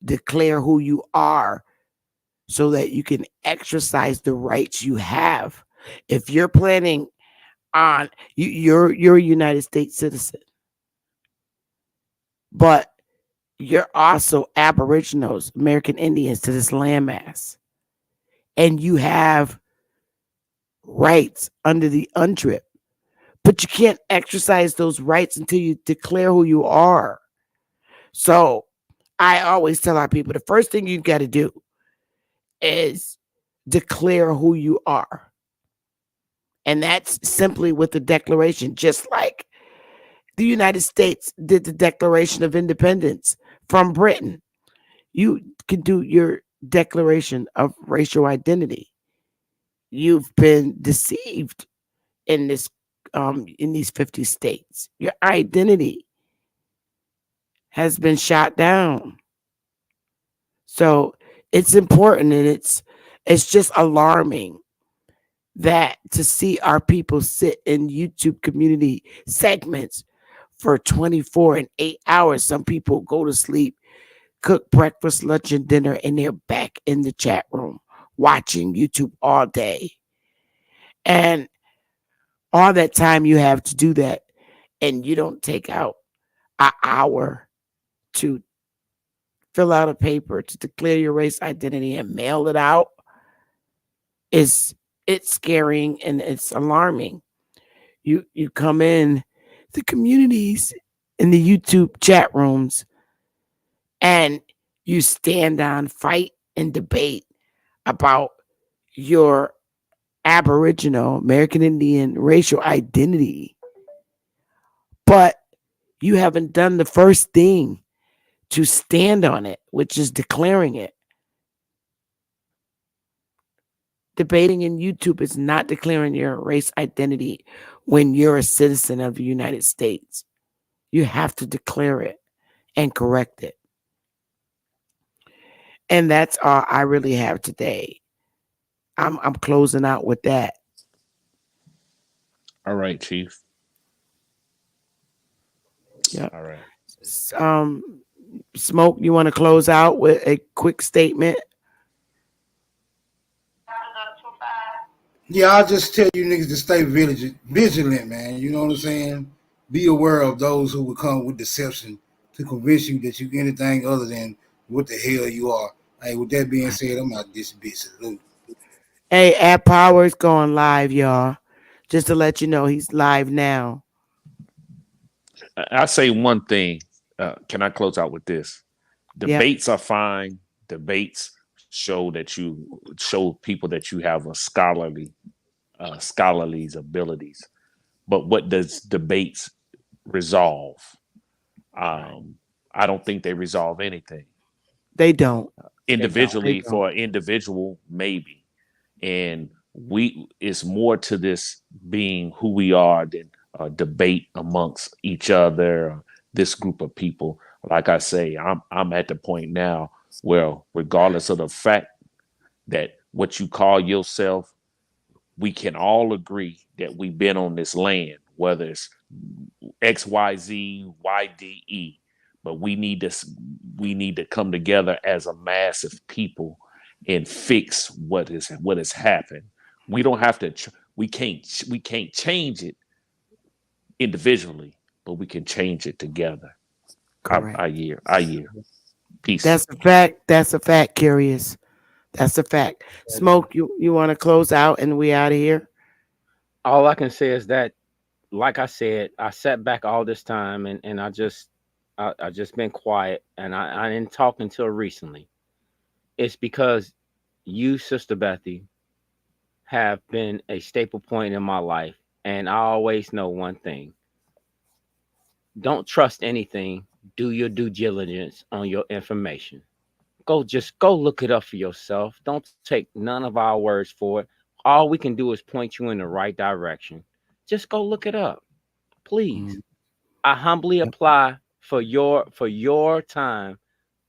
declare who you are so that you can exercise the rights you have. If you're planning on you're a United States citizen, but you're also Aboriginals, American Indians to this landmass, and you have rights under the UNDRIP, but you can't exercise those rights until you declare who you are. So I always tell our people the first thing you've got to do is declare who you are. And that's simply with the declaration, just like the United States did the Declaration of Independence from Britain. You can do your declaration of racial identity. You've been deceived in this in these 50 states. Your identity has been shot down. So it's important, and it's just alarming that to see our people sit in YouTube community segments for 24 and 8 hours. Some people go to sleep, cook breakfast, lunch, and dinner, and they're back in the chat room watching YouTube all day. And all that time you have to do that, and you don't take out an hour to fill out a paper to declare your race identity and mail it out, is it's scaring and it's alarming. You come in the communities in the YouTube chat rooms and you stand on, fight, and debate about your Aboriginal, American Indian racial identity, but you haven't done the first thing to stand on it, which is declaring it. Debating in YouTube is not declaring your race identity when you're a citizen of the United States. You have to declare it and correct it. And that's all I really have today. I'm closing out with that. All right, Chief. Yep. All right. Um, Smoke, you want to close out with a quick statement? Yeah, I'll just tell you niggas to stay vigilant, man. You know what I'm saying? Be aware of those who will come with deception to convince you that you anything other than what the hell you are. Hey, with that being said, I'm out this bitch. Salute. Hey, App Power is going live, y'all. Just to let you know, he's live now. I say one thing. Can I close out with this? Yep, Debates are fine. Debates show people that you have a scholarly's abilities. But what does debates resolve? right. I don't think they resolve anything. They don't. They don't. They Individually, don't. for an individual, maybe. And we it's more to this being who we are than a debate amongst each other, this group of people. Like I say, I'm at the point now where, regardless of the fact that what you call yourself, we can all agree that we've been on this land, whether it's XYZYDE, but we need to come together as a massive people and fix what has happened. We don't have to. We can't change it individually, but we can change it together. I, Correct. I year. I year. Peace. That's a fact. That's a fact, Curious. That's a fact. Smoke, you want to close out and we out of here? All I can say is that, like I said, I sat back all this time, and I just been quiet, and I didn't talk until recently. it's because you, Sister Bethy, have been a staple point in my life. And I always know one thing: don't trust anything. Do your due diligence on your information. Go look it up for yourself. Don't take none of our words for it. All we can do is point you in the right direction. Just go look it up, please. Mm. I humbly apply for your time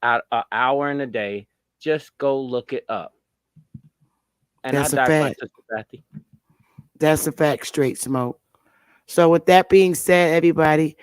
out an hour in a day. Just go look it up. And I That's a digress, fact. Sister Bethy. That's a fact, straight smoke. So with that being said, everybody,